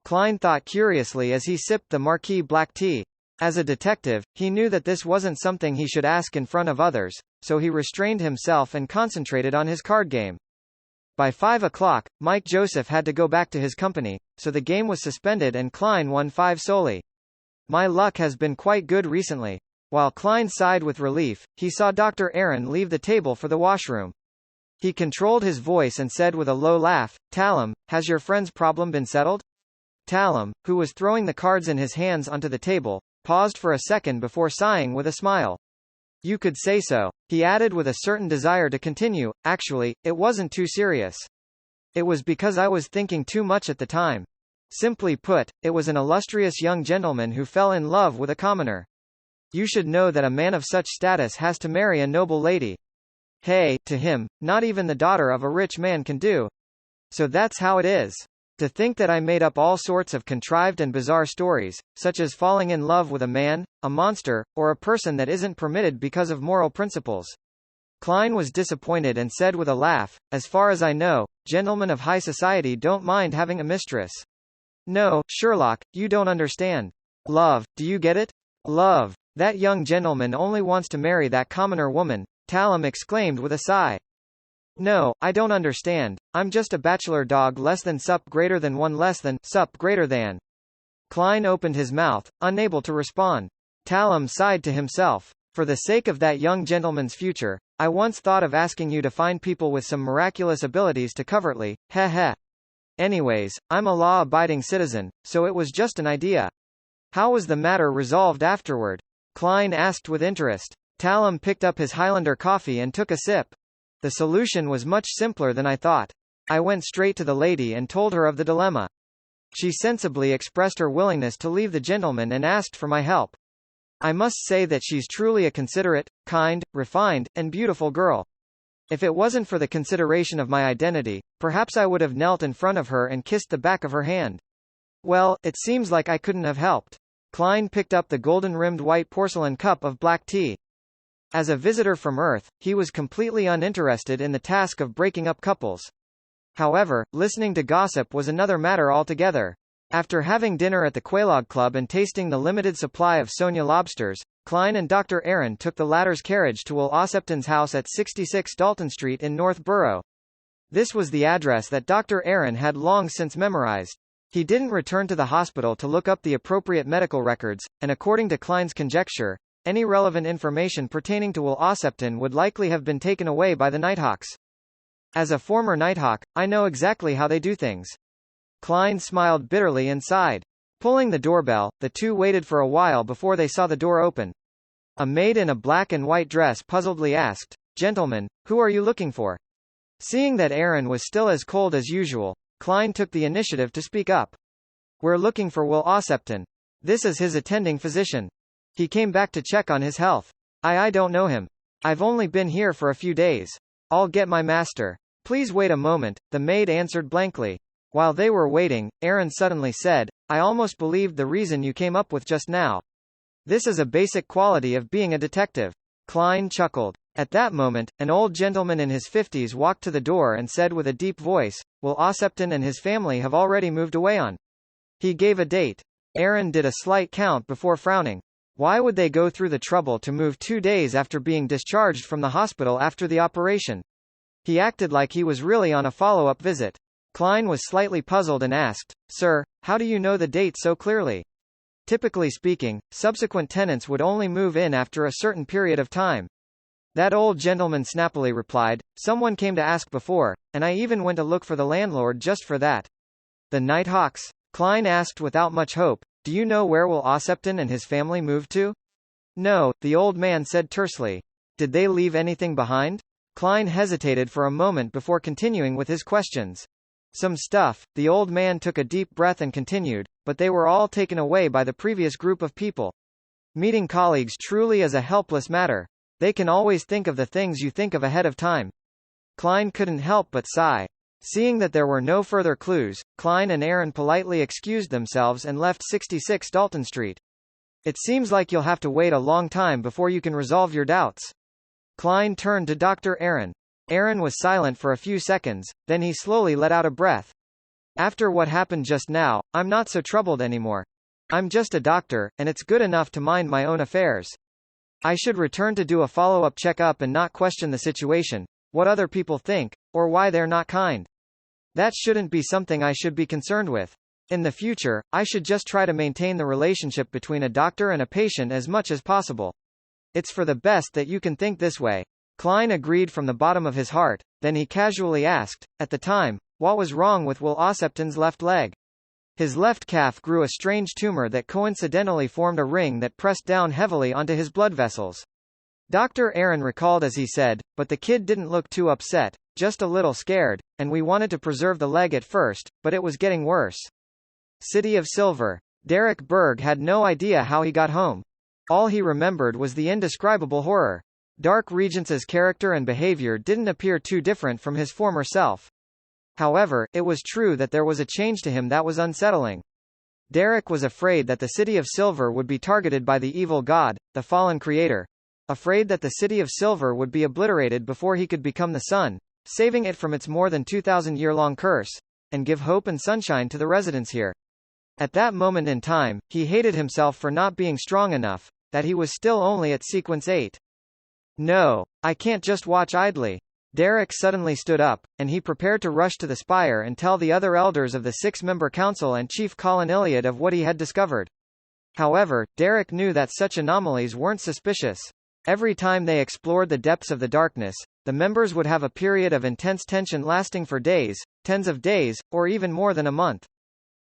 Klein thought curiously as he sipped the Marquis black tea. As a detective, he knew that this wasn't something he should ask in front of others, so he restrained himself and concentrated on his card game. By 5 o'clock, Mike Joseph had to go back to his company, so the game was suspended and Klein won 5 soldi. My luck has been quite good recently. While Klein sighed with relief, he saw Dr. Aaron leave the table for the washroom. He controlled his voice and said with a low laugh, Talum, has your friend's problem been settled? Talum, who was throwing the cards in his hands onto the table, paused for a second before sighing with a smile. You could say so, he added with a certain desire to continue. Actually, it wasn't too serious. It was because I was thinking too much at the time. Simply put, it was an illustrious young gentleman who fell in love with a commoner. You should know that a man of such status has to marry a noble lady. Hey, to him, not even the daughter of a rich man can do. So that's how it is. To think that I made up all sorts of contrived and bizarre stories, such as falling in love with a man, a monster, or a person that isn't permitted because of moral principles. Klein was disappointed and said with a laugh, as far as I know, gentlemen of high society don't mind having a mistress. No, Sherlock, you don't understand. Love, do you get it? Love. That young gentleman only wants to marry that commoner woman, Talum exclaimed with a sigh. No, I don't understand. I'm just a bachelor dog less than sup greater than one less than sup greater than. Klein opened his mouth, unable to respond. Talum sighed to himself. For the sake of that young gentleman's future, I once thought of asking you to find people with some miraculous abilities to covertly, heh. Anyways, I'm a law-abiding citizen, so it was just an idea. How was the matter resolved afterward? Klein asked with interest. Talum picked up his Highlander coffee and took a sip. The solution was much simpler than I thought. I went straight to the lady and told her of the dilemma. She sensibly expressed her willingness to leave the gentleman and asked for my help. I must say that she's truly a considerate, kind, refined, and beautiful girl. If it wasn't for the consideration of my identity, perhaps I would have knelt in front of her and kissed the back of her hand. Well, it seems like I couldn't have helped. Klein picked up the golden-rimmed white porcelain cup of black tea. As a visitor from Earth, he was completely uninterested in the task of breaking up couples. However, listening to gossip was another matter altogether. After having dinner at the Quelaag Club and tasting the limited supply of Sonia lobsters, Klein and Dr. Aaron took the latter's carriage to Will Ossipton's house at 66 Dalton Street in North Borough. This was the address that Dr. Aaron had long since memorized. He didn't return to the hospital to look up the appropriate medical records, and according to Klein's conjecture, any relevant information pertaining to Will Ossipton would likely have been taken away by the Nighthawks. As a former Nighthawk, I know exactly how they do things. Klein smiled bitterly and sighed. Pulling the doorbell, the two waited for a while before they saw the door open. A maid in a black and white dress puzzledly asked, "Gentlemen, who are you looking for?" Seeing that Aaron was still as cold as usual, Klein took the initiative to speak up. "We're looking for Will Ossipton. This is his attending physician. He came back to check on his health. I don't know him. I've only been here for a few days. I'll get my master." "Please wait a moment," the maid answered blankly. While they were waiting, Aaron suddenly said, "I almost believed the reason you came up with just now. This is a basic quality of being a detective." Klein chuckled. At that moment, an old gentleman in his 50s walked to the door and said with a deep voice, "Will Ossipton and his family have already moved away on?" He gave a date. Aaron did a slight count before frowning. Why would they go through the trouble to move 2 days after being discharged from the hospital after the operation? He acted like he was really on a follow-up visit. Klein was slightly puzzled and asked, "Sir, how do you know the date so clearly? Typically speaking, subsequent tenants would only move in after a certain period of time." That old gentleman snappily replied, "Someone came to ask before, and I even went to look for the landlord just for that." "The Nighthawks?" Klein asked without much hope. "Do you know where Will Ossipton and his family moved to?" "No," the old man said tersely. "Did they leave anything behind?" Klein hesitated for a moment before continuing with his questions. "Some stuff." The old man took a deep breath and continued, "but they were all taken away by the previous group of people. Meeting colleagues truly is a helpless matter. They can always think of the things you think of ahead of time." Klein couldn't help but sigh. Seeing that there were no further clues, Klein and Aaron politely excused themselves and left 66 Dalton Street. "It seems like you'll have to wait a long time before you can resolve your doubts." Klein turned to Dr. Aaron. Aaron was silent for a few seconds, then he slowly let out a breath. "After what happened just now, I'm not so troubled anymore. I'm just a doctor, and it's good enough to mind my own affairs. I should return to do a follow-up check-up and not question the situation, what other people think, or why they're not kind. That shouldn't be something I should be concerned with. In the future, I should just try to maintain the relationship between a doctor and a patient as much as possible. It's for the best that you can think this way." Klein agreed from the bottom of his heart, then he casually asked, "At the time, what was wrong with Will Ossipton's left leg?" "His left calf grew a strange tumor that coincidentally formed a ring that pressed down heavily onto his blood vessels." Dr. Aaron recalled as he said, "But the kid didn't look too upset, just a little scared, and we wanted to preserve the leg at first, but it was getting worse." City of Silver. Derek Berg had no idea how he got home. All he remembered was the indescribable horror. Dark Regence's character and behavior didn't appear too different from his former self. However, it was true that there was a change to him that was unsettling. Derek was afraid that the City of Silver would be targeted by the evil god, the fallen creator. Afraid that the City of Silver would be obliterated before he could become the sun, saving it from its more than 2,000-year-long curse, and give hope and sunshine to the residents here. At that moment in time, he hated himself for not being strong enough, that he was still only at sequence 8. "No, I can't just watch idly." Derek suddenly stood up, and he prepared to rush to the spire and tell the other elders of the 6-member council and Chief Colin Elliott of what he had discovered. However, Derek knew that such anomalies weren't suspicious. Every time they explored the depths of the darkness, the members would have a period of intense tension lasting for days, tens of days, or even more than a month.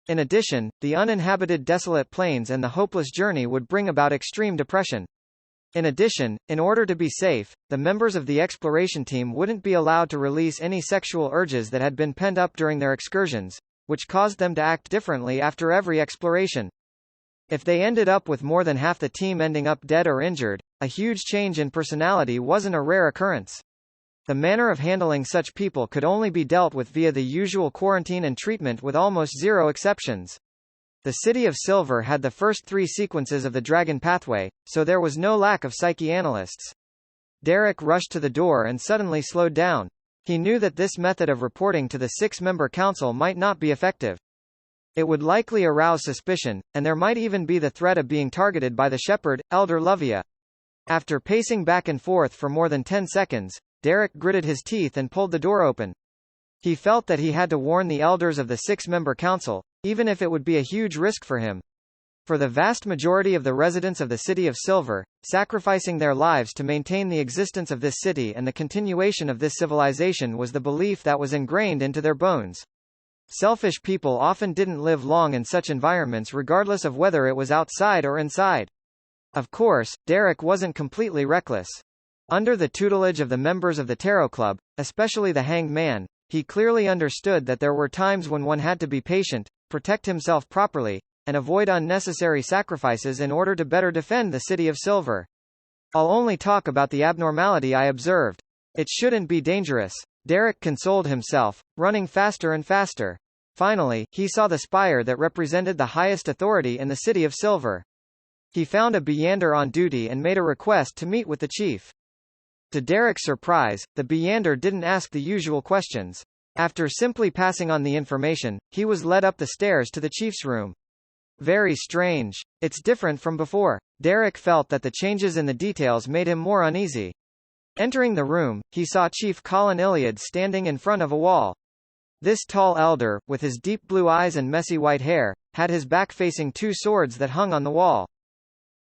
In addition, the uninhabited desolate plains and the hopeless journey would bring about extreme depression. In addition, in order to be safe, the members of the exploration team wouldn't be allowed to release any sexual urges that had been pent up during their excursions, which caused them to act differently after every exploration. If they ended up with more than half the team ending up dead or injured, a huge change in personality wasn't a rare occurrence. The manner of handling such people could only be dealt with via the usual quarantine and treatment with almost zero exceptions. The City of Silver had the first 3 sequences of the Dragon Pathway, so there was no lack of psychoanalysts. Derek rushed to the door and suddenly slowed down. He knew that this method of reporting to the 6-member council might not be effective. It would likely arouse suspicion, and there might even be the threat of being targeted by the shepherd, Elder Lovia. After pacing back and forth for more than 10 seconds, Derek gritted his teeth and pulled the door open. He felt that he had to warn the elders of the 6-member council, even if it would be a huge risk for him. For the vast majority of the residents of the City of Silver, sacrificing their lives to maintain the existence of this city and the continuation of this civilization was the belief that was ingrained into their bones. Selfish people often didn't live long in such environments regardless of whether it was outside or inside. Of course, Derek wasn't completely reckless. Under the tutelage of the members of the Tarot Club, especially the Hanged Man, he clearly understood that there were times when one had to be patient, protect himself properly, and avoid unnecessary sacrifices in order to better defend the City of Silver. "I'll only talk about the abnormality I observed. It shouldn't be dangerous." Derek consoled himself, running faster and faster. Finally, he saw the spire that represented the highest authority in the City of Silver. He found a Byander on duty and made a request to meet with the chief. To Derek's surprise, the Byander didn't ask the usual questions. After simply passing on the information, he was led up the stairs to the chief's room. Very strange. It's different from before. Derek felt that the changes in the details made him more uneasy. Entering the room, he saw Chief Colin Iliad standing in front of a wall. This tall elder, with his deep blue eyes and messy white hair, had his back facing two swords that hung on the wall.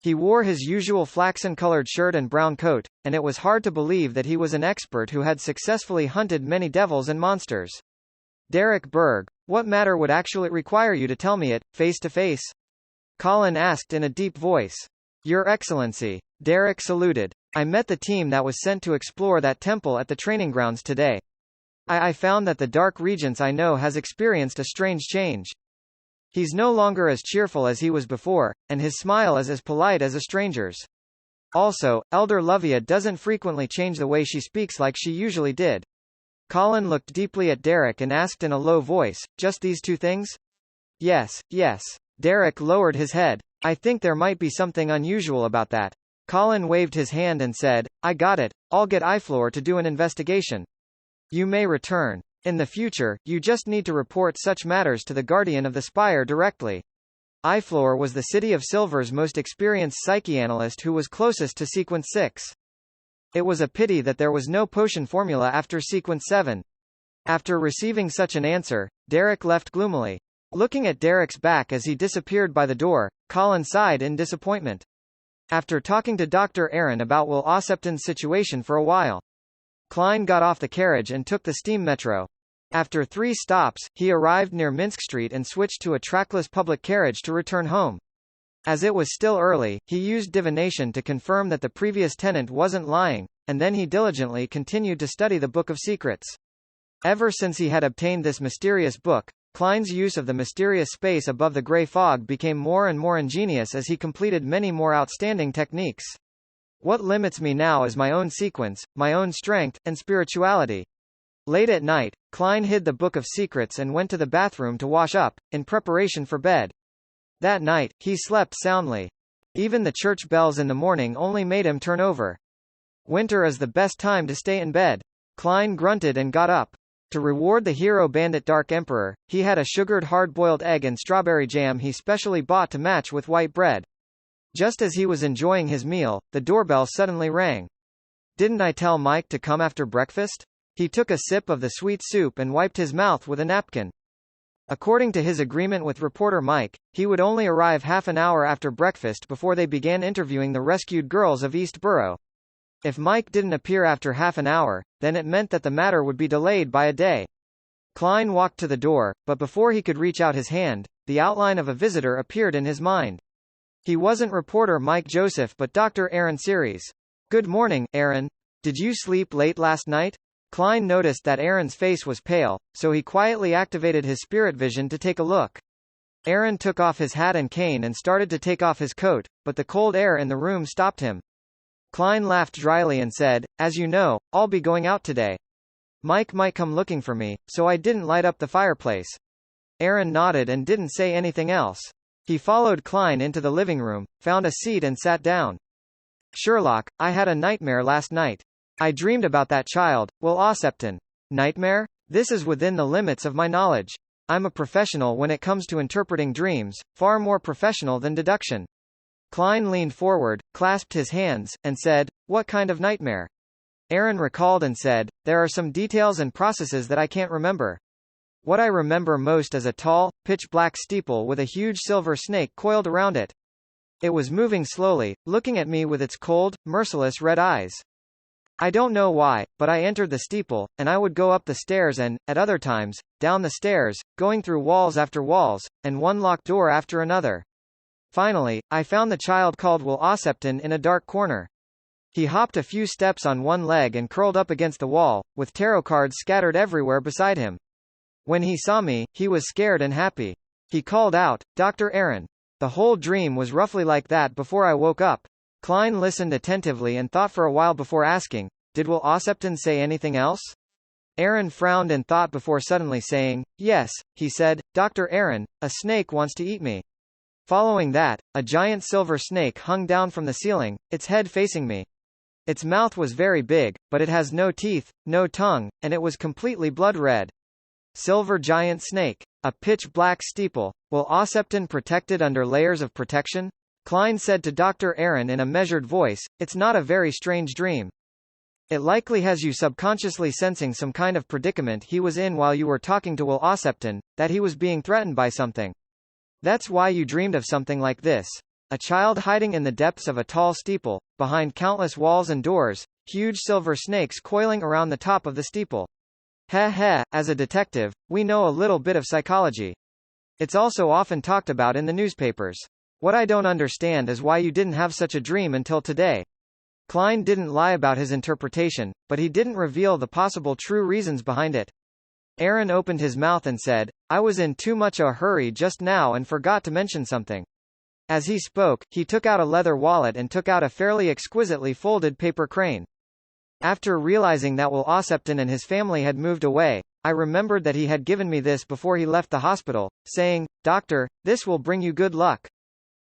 He wore his usual flaxen-colored shirt and brown coat, and it was hard to believe that he was an expert who had successfully hunted many devils and monsters. Derek Berg, what matter would actually require you to tell me it, face to face? Colin asked in a deep voice. Your Excellency. Derek saluted. I met the team that was sent to explore that temple at the training grounds today. I found that the Dark Regents I know has experienced a strange change. He's no longer as cheerful as he was before, and his smile is as polite as a stranger's. Also, Elder Lovia doesn't frequently change the way she speaks like she usually did. Colin looked deeply at Derek and asked in a low voice, just these two things? Yes, yes. Derek lowered his head. I think there might be something unusual about that. Colin waved his hand and said, I got it, I'll get Iflor to do an investigation. You may return. In the future, you just need to report such matters to the Guardian of the Spire directly. Iflor was the City of Silver's most experienced psychianalyst who was closest to Sequence 6. It was a pity that there was no potion formula after Sequence 7. After receiving such an answer, Derek left gloomily. Looking at Derek's back as he disappeared by the door, Colin sighed in disappointment. After talking to Dr. Aaron about Will Ossepton's situation for a while, Klein got off the carriage and took the steam metro. After 3 stops, he arrived near Minsk Street and switched to a trackless public carriage to return home. As it was still early, he used divination to confirm that the previous tenant wasn't lying, and then he diligently continued to study the Book of Secrets. Ever since he had obtained this mysterious book, Klein's use of the mysterious space above the grey fog became more and more ingenious as he completed many more outstanding techniques. What limits me now is my own sequence, my own strength, and spirituality. Late at night, Klein hid the Book of Secrets and went to the bathroom to wash up, in preparation for bed. That night, he slept soundly. Even the church bells in the morning only made him turn over. Winter is the best time to stay in bed. Klein grunted and got up. To reward the hero bandit Dark Emperor, he had a sugared hard-boiled egg and strawberry jam he specially bought to match with white bread. Just as he was enjoying his meal, the doorbell suddenly rang. Didn't I tell Mike to come after breakfast? He took a sip of the sweet soup and wiped his mouth with a napkin. According to his agreement with reporter Mike, he would only arrive half an hour after breakfast before they began interviewing the rescued girls of East Borough. If Mike didn't appear after half an hour, then it meant that the matter would be delayed by a day. Klein walked to the door, but before he could reach out his hand, the outline of a visitor appeared in his mind. He wasn't reporter Mike Joseph but Dr. Aaron Series. Good morning, Aaron. Did you sleep late last night? Klein noticed that Aaron's face was pale, so he quietly activated his spirit vision to take a look. Aaron took off his hat and cane and started to take off his coat, but the cold air in the room stopped him. Klein laughed dryly and said, As you know, I'll be going out today. Mike might come looking for me, so I didn't light up the fireplace. Aaron nodded and didn't say anything else. He followed Klein into the living room, found a seat and sat down. Sherlock, I had a nightmare last night. I dreamed about that child, Will Ossepton. Nightmare? This is within the limits of my knowledge. I'm a professional when it comes to interpreting dreams, far more professional than deduction. Klein leaned forward, clasped his hands, and said, What kind of nightmare? Aaron recalled and said, There are some details and processes that I can't remember. What I remember most is a tall, pitch-black steeple with a huge silver snake coiled around it. It was moving slowly, looking at me with its cold, merciless red eyes. I don't know why, but I entered the steeple, and I would go up the stairs and, at other times, down the stairs, going through walls after walls, and one locked door after another. Finally, I found the child called Will Ossepton in a dark corner. He hopped a few steps on one leg and curled up against the wall, with tarot cards scattered everywhere beside him. When he saw me, he was scared and happy. He called out, Dr. Aaron. The whole dream was roughly like that before I woke up. Klein listened attentively and thought for a while before asking, Did Will Ossepton say anything else? Aaron frowned and thought before suddenly saying, "Yes," he said, "Dr. Aaron, a snake wants to eat me." Following that, a giant silver snake hung down from the ceiling, its head facing me. Its mouth was very big, but it has no teeth, no tongue, and it was completely blood red. Silver giant snake. A pitch-black steeple. Will Ausepton protected under layers of protection? Klein said to Dr. Aaron in a measured voice, "It's not a very strange dream. It likely has you subconsciously sensing some kind of predicament he was in while you were talking to Will Ausepton, that he was being threatened by something. That's why you dreamed of something like this. A child hiding in the depths of a tall steeple, behind countless walls and doors, huge silver snakes coiling around the top of the steeple. Heh heh, as a detective, we know a little bit of psychology. It's also often talked about in the newspapers. What I don't understand is why you didn't have such a dream until today." Klein didn't lie about his interpretation, but he didn't reveal the possible true reasons behind it. Aaron opened his mouth and said, "I was in too much a hurry just now and forgot to mention something." As he spoke, he took out a leather wallet and took out a fairly exquisitely folded paper crane. "After realizing that Will Ausepton and his family had moved away, I remembered that he had given me this before he left the hospital, saying, 'Doctor, this will bring you good luck.'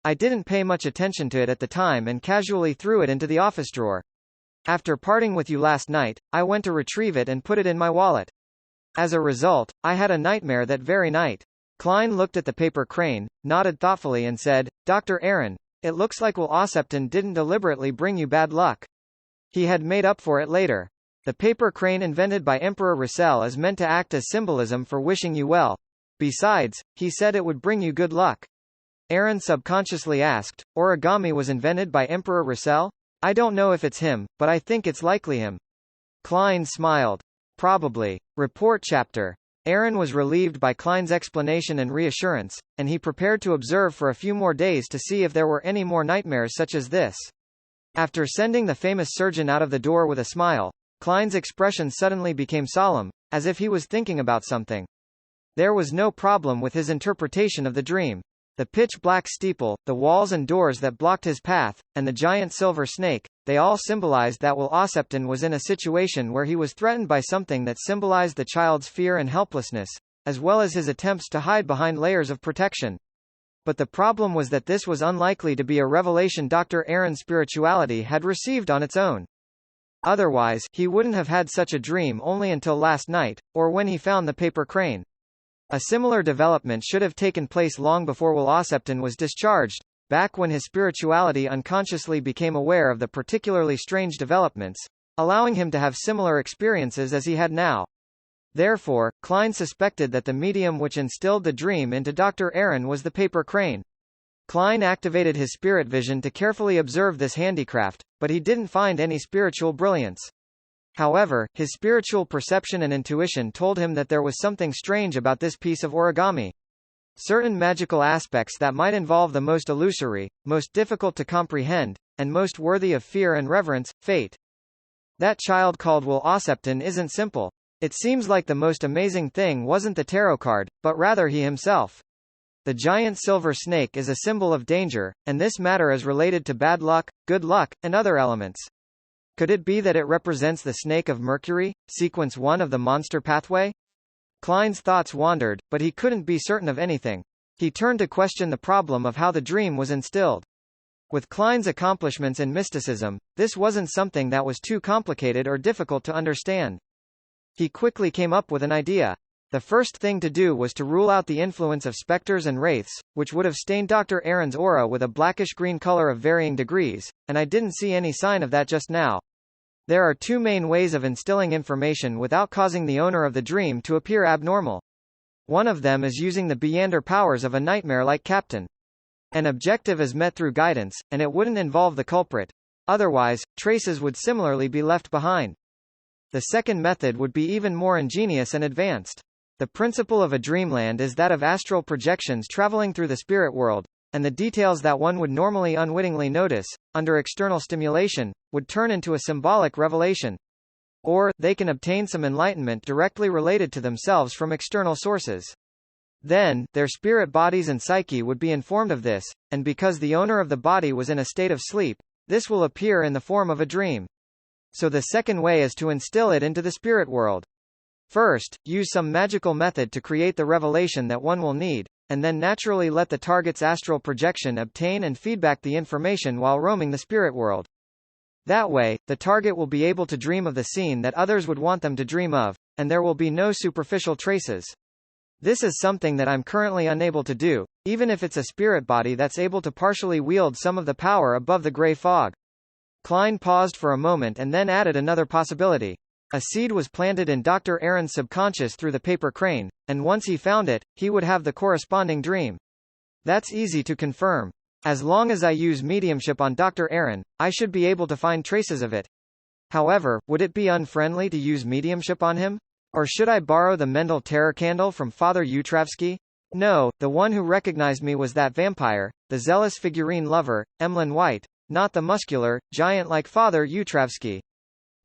I didn't pay much attention to it at the time and casually threw it into the office drawer. After parting with you last night, I went to retrieve it and put it in my wallet. As a result, I had a nightmare that very night." Klein looked at the paper crane, nodded thoughtfully and said, "Dr. Aaron, it looks like Will Ausepton didn't deliberately bring you bad luck. He had made up for it later. The paper crane invented by Emperor Russell is meant to act as symbolism for wishing you well. Besides, he said it would bring you good luck." Aaron subconsciously asked, "Origami was invented by Emperor Russell? I don't know if it's him, but I think it's likely him." Klein smiled. "Probably." Report chapter. Aaron was relieved by Klein's explanation and reassurance, and he prepared to observe for a few more days to see if there were any more nightmares such as this. After sending the famous surgeon out of the door with a smile, Klein's expression suddenly became solemn, as if he was thinking about something. There was no problem with his interpretation of the dream. The pitch-black steeple, the walls and doors that blocked his path, and the giant silver snake, they all symbolized that Will Ausepton was in a situation where he was threatened by something that symbolized the child's fear and helplessness, as well as his attempts to hide behind layers of protection. But the problem was that this was unlikely to be a revelation Dr. Aaron's spirituality had received on its own. Otherwise, he wouldn't have had such a dream only until last night, or when he found the paper crane. A similar development should have taken place long before Will Ausepton was discharged, back when his spirituality unconsciously became aware of the particularly strange developments, allowing him to have similar experiences as he had now. Therefore, Klein suspected that the medium which instilled the dream into Dr. Aaron was the paper crane. Klein activated his spirit vision to carefully observe this handicraft, but he didn't find any spiritual brilliance. However, his spiritual perception and intuition told him that there was something strange about this piece of origami. Certain magical aspects that might involve the most illusory, most difficult to comprehend, and most worthy of fear and reverence, fate. That child called Will Ausepton isn't simple. It seems like the most amazing thing wasn't the tarot card, but rather he himself. The giant silver snake is a symbol of danger, and this matter is related to bad luck, good luck, and other elements. Could it be that it represents the Snake of Mercury, sequence 1 of the monster pathway? Klein's thoughts wandered, but he couldn't be certain of anything. He turned to question the problem of how the dream was instilled. With Klein's accomplishments in mysticism, this wasn't something that was too complicated or difficult to understand. He quickly came up with an idea. The first thing to do was to rule out the influence of specters and wraiths, which would have stained Dr. Aaron's aura with a blackish-green color of varying degrees, and I didn't see any sign of that just now. There are two main ways of instilling information without causing the owner of the dream to appear abnormal. One of them is using the Beyonder powers of a nightmare-like captain. An objective is met through guidance, and it wouldn't involve the culprit. Otherwise, traces would similarly be left behind. The second method would be even more ingenious and advanced. The principle of a dreamland is that of astral projections traveling through the spirit world, and the details that one would normally unwittingly notice, under external stimulation, would turn into a symbolic revelation. Or, they can obtain some enlightenment directly related to themselves from external sources. Then, their spirit bodies and psyche would be informed of this, and because the owner of the body was in a state of sleep, this will appear in the form of a dream. So the second way is to instill it into the spirit world. First, use some magical method to create the revelation that one will need, and then naturally let the target's astral projection obtain and feedback the information while roaming the spirit world. That way, the target will be able to dream of the scene that others would want them to dream of, and there will be no superficial traces. This is something that I'm currently unable to do, even if it's a spirit body that's able to partially wield some of the power above the gray fog. Klein paused for a moment and then added another possibility. A seed was planted in Dr. Aaron's subconscious through the paper crane, and once he found it, he would have the corresponding dream. That's easy to confirm. As long as I use mediumship on Dr. Aaron, I should be able to find traces of it. However, would it be unfriendly to use mediumship on him? Or should I borrow the Mendel terror candle from Father Yutravsky? No, the one who recognized me was that vampire, the zealous figurine lover, Emlyn White, not the muscular, giant-like Father Yutravsky.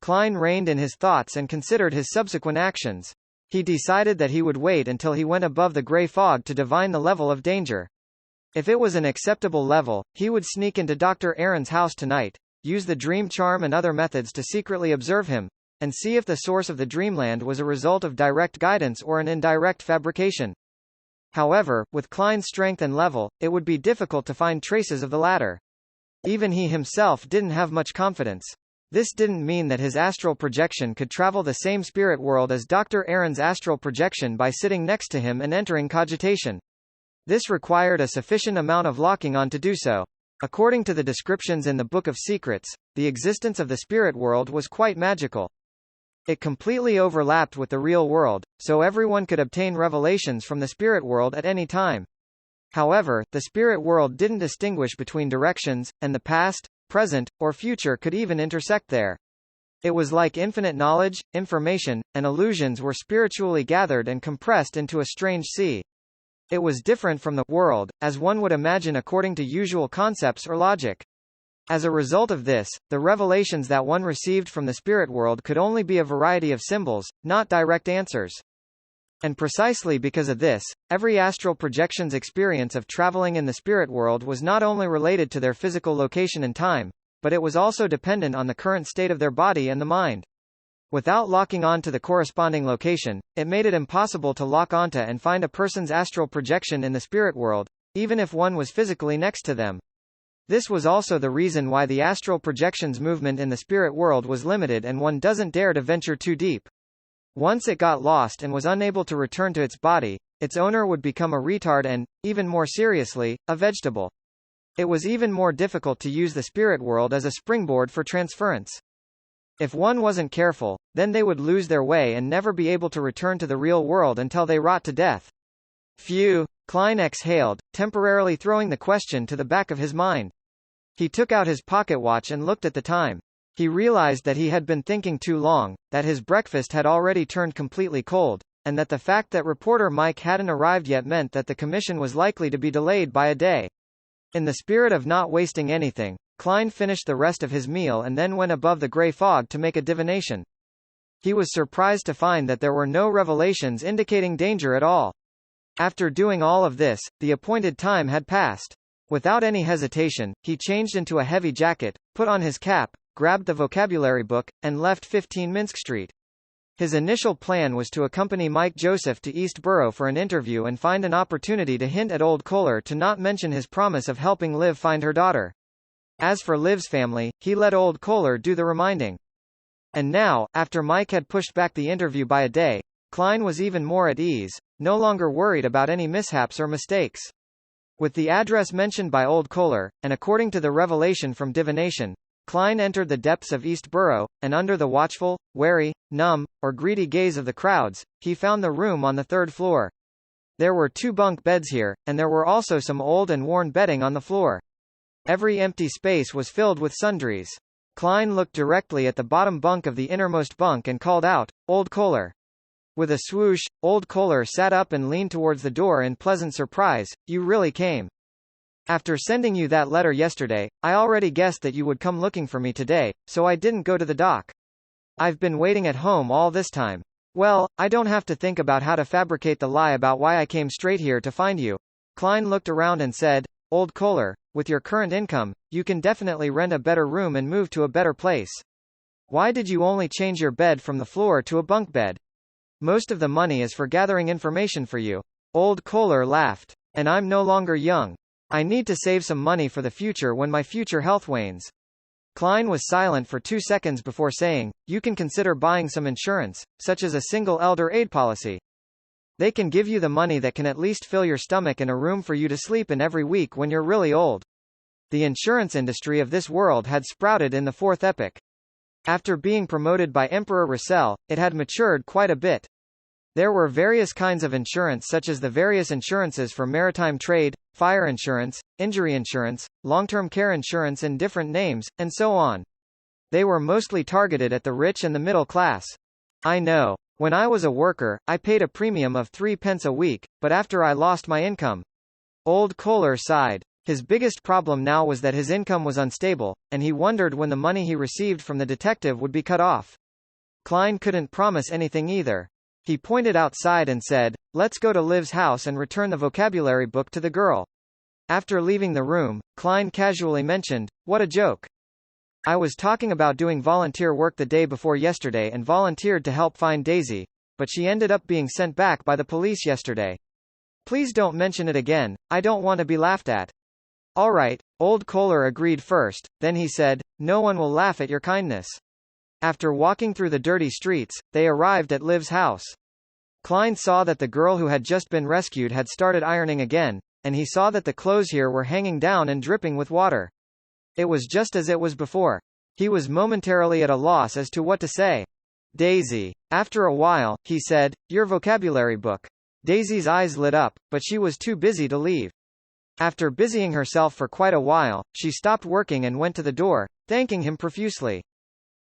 Klein reined in his thoughts and considered his subsequent actions. He decided that he would wait until he went above the gray fog to divine the level of danger. If it was an acceptable level, he would sneak into Dr. Aaron's house tonight, use the dream charm and other methods to secretly observe him, and see if the source of the dreamland was a result of direct guidance or an indirect fabrication. However, with Klein's strength and level, it would be difficult to find traces of the latter. Even he himself didn't have much confidence. This didn't mean that his astral projection could travel the same spirit world as Dr. Aaron's astral projection by sitting next to him and entering cogitation. This required a sufficient amount of locking on to do so. According to the descriptions in the Book of Secrets, the existence of the spirit world was quite magical. It completely overlapped with the real world, so everyone could obtain revelations from the spirit world at any time. However, the spirit world didn't distinguish between directions, and the past, present, or future could even intersect there. It was like infinite knowledge, information, and illusions were spiritually gathered and compressed into a strange sea. It was different from the world, as one would imagine according to usual concepts or logic. As a result of this, the revelations that one received from the spirit world could only be a variety of symbols, not direct answers. And precisely because of this, every astral projection's experience of traveling in the spirit world was not only related to their physical location and time, but it was also dependent on the current state of their body and the mind. Without locking on to the corresponding location, it made it impossible to lock onto and find a person's astral projection in the spirit world, even if one was physically next to them. This was also the reason why the astral projection's movement in the spirit world was limited and one doesn't dare to venture too deep. Once it got lost and was unable to return to its body, its owner would become a retard and, even more seriously, a vegetable. It was even more difficult to use the spirit world as a springboard for transference. If one wasn't careful, then they would lose their way and never be able to return to the real world until they rot to death. Phew, Klein exhaled, temporarily throwing the question to the back of his mind. He took out his pocket watch and looked at the time. He realized that he had been thinking too long, that his breakfast had already turned completely cold, and that the fact that reporter Mike hadn't arrived yet meant that the commission was likely to be delayed by a day. In the spirit of not wasting anything, Klein finished the rest of his meal and then went above the gray fog to make a divination. He was surprised to find that there were no revelations indicating danger at all. After doing all of this, the appointed time had passed. Without any hesitation, he changed into a heavy jacket, put on his cap, grabbed the vocabulary book, and left 15 Minsk Street. His initial plan was to accompany Mike Joseph to East Borough for an interview and find an opportunity to hint at Old Kohler to not mention his promise of helping Liv find her daughter. As for Liv's family, he let Old Kohler do the reminding. And now, after Mike had pushed back the interview by a day, Klein was even more at ease, no longer worried about any mishaps or mistakes. With the address mentioned by Old Kohler, and according to the revelation from divination, Klein entered the depths of East Borough, and under the watchful, wary, numb, or greedy gaze of the crowds, he found the room on the third floor. There were 2 bunk beds here, and there were also some old and worn bedding on the floor. Every empty space was filled with sundries. Klein looked directly at the bottom bunk of the innermost bunk and called out, "Old Kohler." With a swoosh, Old Kohler sat up and leaned towards the door in pleasant surprise. "You really came. After sending you that letter yesterday, I already guessed that you would come looking for me today, so I didn't go to the dock. I've been waiting at home all this time. Well, I don't have to think about how to fabricate the lie about why I came straight here to find you." Klein looked around and said, "Old Kohler, with your current income, you can definitely rent a better room and move to a better place. Why did you only change your bed from the floor to a bunk bed?" Most of the money is for gathering information for you. Old Kohler laughed. And I'm no longer young. I need to save some money for the future when my future health wanes. Klein was silent for 2 seconds before saying, you can consider buying some insurance, such as a single elder aid policy. They can give you the money that can at least fill your stomach and a room for you to sleep in every week when you're really old. The insurance industry of this world had sprouted in the fourth epoch. After being promoted by Emperor Russell, it had matured quite a bit. There were various kinds of insurance such as the various insurances for maritime trade, fire insurance, injury insurance, long-term care insurance in different names, and so on. They were mostly targeted at the rich and the middle class. I know. When I was a worker, I paid a premium of 3 pence a week, but after I lost my income. Old Kohler sighed. His biggest problem now was that his income was unstable, and he wondered when the money he received from the detective would be cut off. Klein couldn't promise anything either. He pointed outside and said, let's go to Liv's house and return the vocabulary book to the girl. After leaving the room, Klein casually mentioned, what a joke. I was talking about doing volunteer work the day before yesterday and volunteered to help find Daisy, but she ended up being sent back by the police yesterday. Please don't mention it again, I don't want to be laughed at. All right, Old Kohler agreed first, then he said, no one will laugh at your kindness. After walking through the dirty streets, they arrived at Liv's house. Klein saw that the girl who had just been rescued had started ironing again, and he saw that the clothes here were hanging down and dripping with water. It was just as it was before. He was momentarily at a loss as to what to say. Daisy. After a while, he said, your vocabulary book. Daisy's eyes lit up, but she was too busy to leave. After busying herself for quite a while, she stopped working and went to the door, thanking him profusely.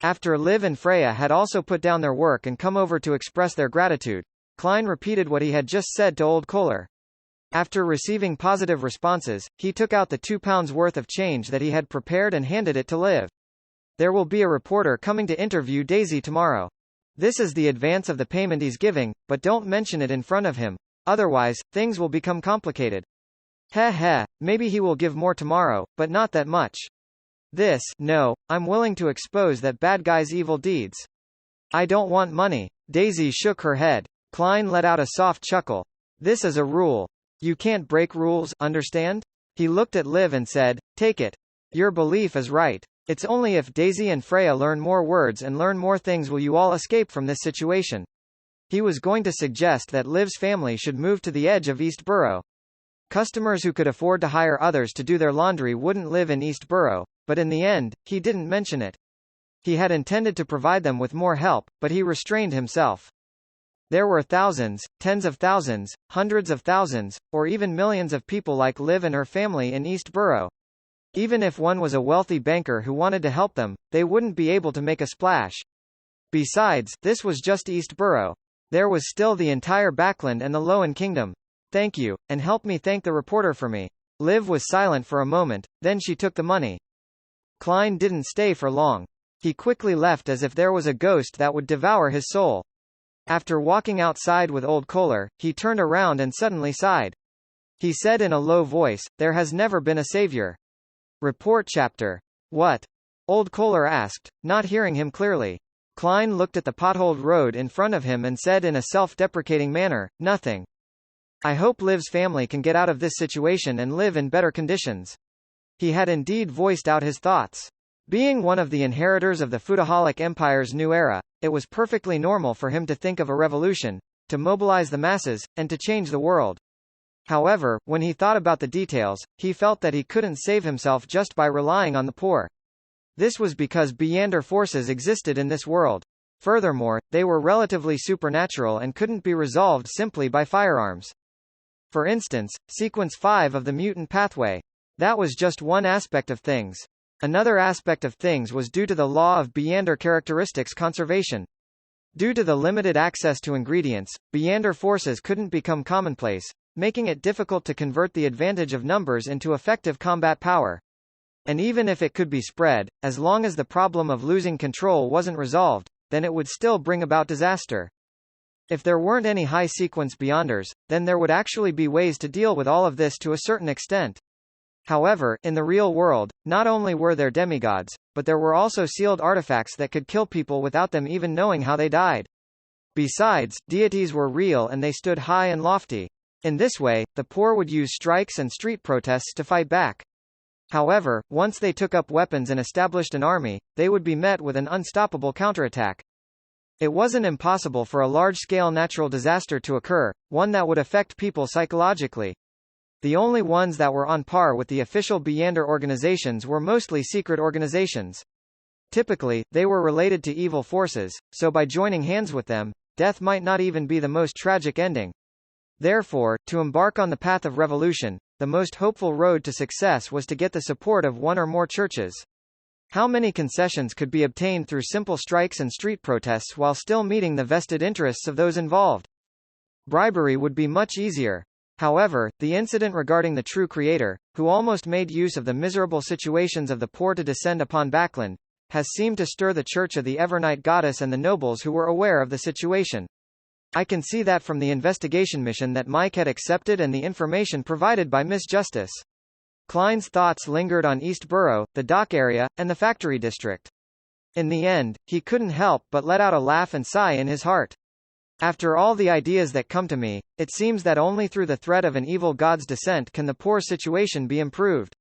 After Liv and Freya had also put down their work and come over to express their gratitude, Klein repeated what he had just said to Old Kohler. After receiving positive responses, he took out the £2 worth of change that he had prepared and handed it to Liv. There will be a reporter coming to interview Daisy tomorrow. This is the advance of the payment he's giving, but don't mention it in front of him. Otherwise, things will become complicated. Heh, maybe he will give more tomorrow, but not that much. No, I'm willing to expose that bad guy's evil deeds. I don't want money. Daisy shook her head. Klein let out a soft chuckle. This is a rule. You can't break rules, understand? He looked at Liv and said, take it. Your belief is right. It's only if Daisy and Freya learn more words and learn more things will you all escape from this situation. He was going to suggest that Liv's family should move to the edge of Eastborough. Customers who could afford to hire others to do their laundry wouldn't live in Eastborough, but in the end, he didn't mention it. He had intended to provide them with more help, but he restrained himself. There were thousands, tens of thousands, hundreds of thousands, or even millions of people like Liv and her family in Eastborough. Even if one was a wealthy banker who wanted to help them, they wouldn't be able to make a splash. Besides, this was just Eastborough. There was still the entire Backland and the Lowen Kingdom. Thank you, and help me thank the reporter for me. Liv was silent for a moment, then she took the money. Klein didn't stay for long. He quickly left as if there was a ghost that would devour his soul. After walking outside with Old Kohler, he turned around and suddenly sighed. He said in a low voice, there has never been a savior. Report chapter. What? Old Kohler asked, not hearing him clearly. Klein looked at the potholed road in front of him and said in a self-deprecating manner, nothing. I hope Liv's family can get out of this situation and live in better conditions. He had indeed voiced out his thoughts. Being one of the inheritors of the Futaholic Empire's new era, it was perfectly normal for him to think of a revolution, to mobilize the masses, and to change the world. However, when he thought about the details, he felt that he couldn't save himself just by relying on the poor. This was because Beyonder forces existed in this world. Furthermore, they were relatively supernatural and couldn't be resolved simply by firearms. For instance, Sequence 5 of the mutant pathway. That was just one aspect of things. Another aspect of things was due to the law of Beyonder characteristics conservation. Due to the limited access to ingredients, Beyonder forces couldn't become commonplace, making it difficult to convert the advantage of numbers into effective combat power. And even if it could be spread, as long as the problem of losing control wasn't resolved, then it would still bring about disaster. If there weren't any high-sequence Beyonders, then there would actually be ways to deal with all of this to a certain extent. However, in the real world, not only were there demigods, but there were also sealed artifacts that could kill people without them even knowing how they died. Besides, deities were real and they stood high and lofty. In this way, the poor would use strikes and street protests to fight back. However, once they took up weapons and established an army, they would be met with an unstoppable counterattack. It wasn't impossible for a large-scale natural disaster to occur, one that would affect people psychologically. The only ones that were on par with the official Beyonder organizations were mostly secret organizations. Typically, they were related to evil forces, so by joining hands with them, death might not even be the most tragic ending. Therefore, to embark on the path of revolution, the most hopeful road to success was to get the support of one or more churches. How many concessions could be obtained through simple strikes and street protests while still meeting the vested interests of those involved? Bribery would be much easier. However, the incident regarding the true creator, who almost made use of the miserable situations of the poor to descend upon Backland, has seemed to stir the Church of the Evernight Goddess and the nobles who were aware of the situation. I can see that from the investigation mission that Mike had accepted and the information provided by Miss Justice. Klein's thoughts lingered on East Borough, the dock area, and the factory district. In the end, he couldn't help but let out a laugh and sigh in his heart. After all the ideas that come to me, it seems that only through the threat of an evil god's descent can the poor situation be improved.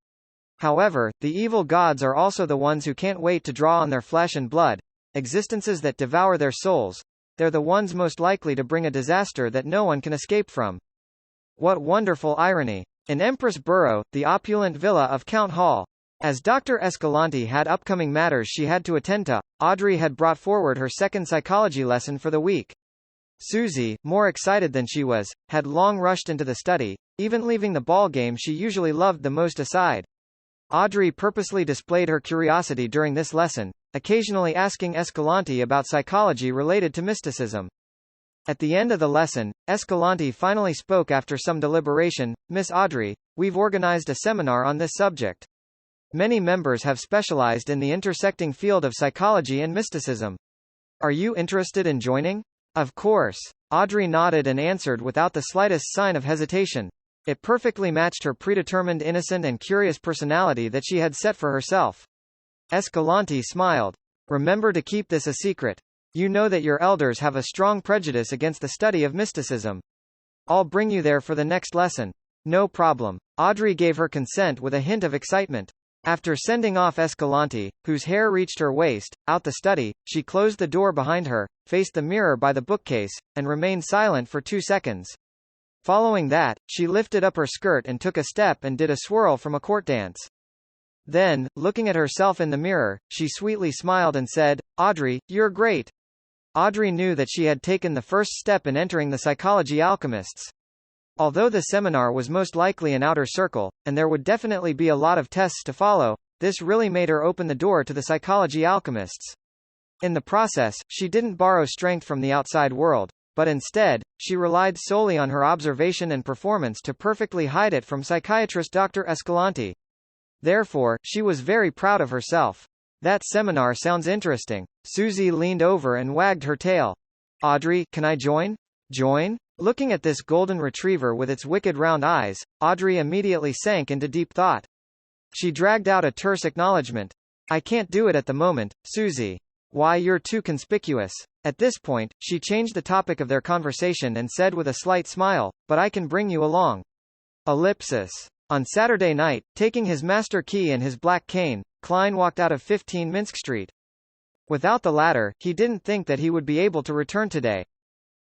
However, the evil gods are also the ones who can't wait to draw on their flesh and blood, existences that devour their souls. They're the ones most likely to bring a disaster that no one can escape from. What wonderful irony! In Empress Borough, the opulent villa of Count Hall. As Dr. Escalante had upcoming matters she had to attend to, Audrey had brought forward her second psychology lesson for the week. Susie, more excited than she was, had long rushed into the study, even leaving the ball game she usually loved the most aside. Audrey purposely displayed her curiosity during this lesson, occasionally asking Escalante about psychology related to mysticism. At the end of the lesson, Escalante finally spoke after some deliberation. "Miss Audrey, we've organized a seminar on this subject. Many members have specialized in the intersecting field of psychology and mysticism. Are you interested in joining?" "Of course." Audrey nodded and answered without the slightest sign of hesitation. It perfectly matched her predetermined innocent and curious personality that she had set for herself. Escalante smiled. "Remember to keep this a secret. You know that your elders have a strong prejudice against the study of mysticism. I'll bring you there for the next lesson." "No problem." Audrey gave her consent with a hint of excitement. After sending off Escalante, whose hair reached her waist, out the study, she closed the door behind her, faced the mirror by the bookcase, and remained silent for 2 seconds. Following that, she lifted up her skirt and took a step and did a swirl from a court dance. Then, looking at herself in the mirror, she sweetly smiled and said, "Audrey, you're great." Audrey knew that she had taken the first step in entering the Psychology Alchemists. Although the seminar was most likely an outer circle, and there would definitely be a lot of tests to follow, this really made her open the door to the Psychology Alchemists. In the process, she didn't borrow strength from the outside world, but instead, she relied solely on her observation and performance to perfectly hide it from psychiatrist Dr. Escalante. Therefore, she was very proud of herself. That seminar sounds interesting. Susie leaned over and wagged her tail. "Audrey, can I join?" "Join?" Looking at this golden retriever with its wicked round eyes, Audrey immediately sank into deep thought. She dragged out a terse acknowledgement. "I can't do it at the moment, Susie." "Why, you're too conspicuous." At this point, she changed the topic of their conversation and said with a slight smile, "But I can bring you along." Ellipsis. On Saturday night, taking his master key and his black cane, Klein walked out of 15 Minsk Street. Without the latter, he didn't think that he would be able to return today.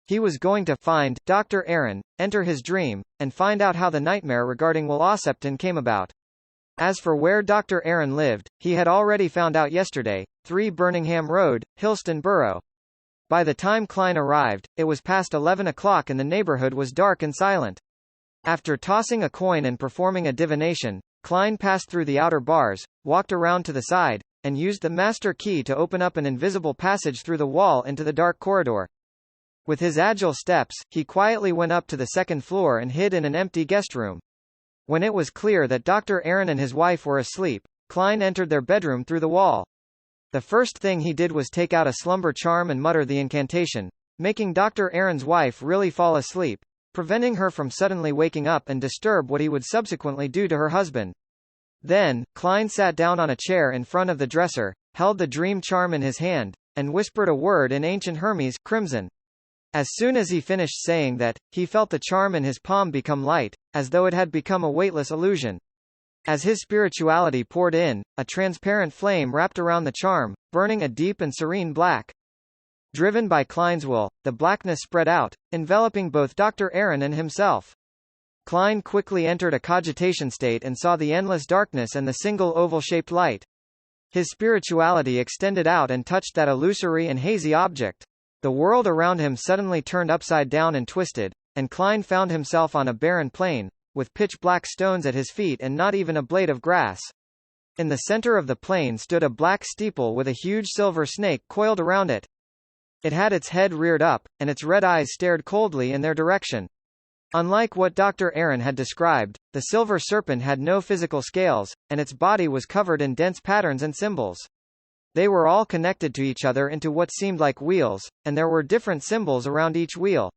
He was going to find Dr. Aaron, enter his dream, and find out how the nightmare regarding Will Ossipton came about. As for where Dr. Aaron lived, he had already found out yesterday, 3 Birmingham Road, Hillston Borough. By the time Klein arrived, it was past 11 o'clock and the neighborhood was dark and silent. After tossing a coin and performing a divination, Klein passed through the outer bars, walked around to the side, and used the master key to open up an invisible passage through the wall into the dark corridor. With his agile steps, he quietly went up to the second floor and hid in an empty guest room. When it was clear that Dr. Aaron and his wife were asleep, Klein entered their bedroom through the wall. The first thing he did was take out a slumber charm and mutter the incantation, making Dr. Aaron's wife really fall asleep, preventing her from suddenly waking up and disturb what he would subsequently do to her husband. Then, Klein sat down on a chair in front of the dresser, held the dream charm in his hand, and whispered a word in ancient Hermes, crimson. As soon as he finished saying that, he felt the charm in his palm become light, as though it had become a weightless illusion. As his spirituality poured in, a transparent flame wrapped around the charm, burning a deep and serene black. Driven by Klein's will, the blackness spread out, enveloping both Dr. Aaron and himself. Klein quickly entered a cogitation state and saw the endless darkness and the single oval-shaped light. His spirituality extended out and touched that illusory and hazy object. The world around him suddenly turned upside down and twisted, and Klein found himself on a barren plain, with pitch-black stones at his feet and not even a blade of grass. In the center of the plain stood a black steeple with a huge silver snake coiled around it. It had its head reared up, and its red eyes stared coldly in their direction. Unlike what Dr. Aaron had described, the silver serpent had no physical scales, and its body was covered in dense patterns and symbols. They were all connected to each other into what seemed like wheels, and there were different symbols around each wheel.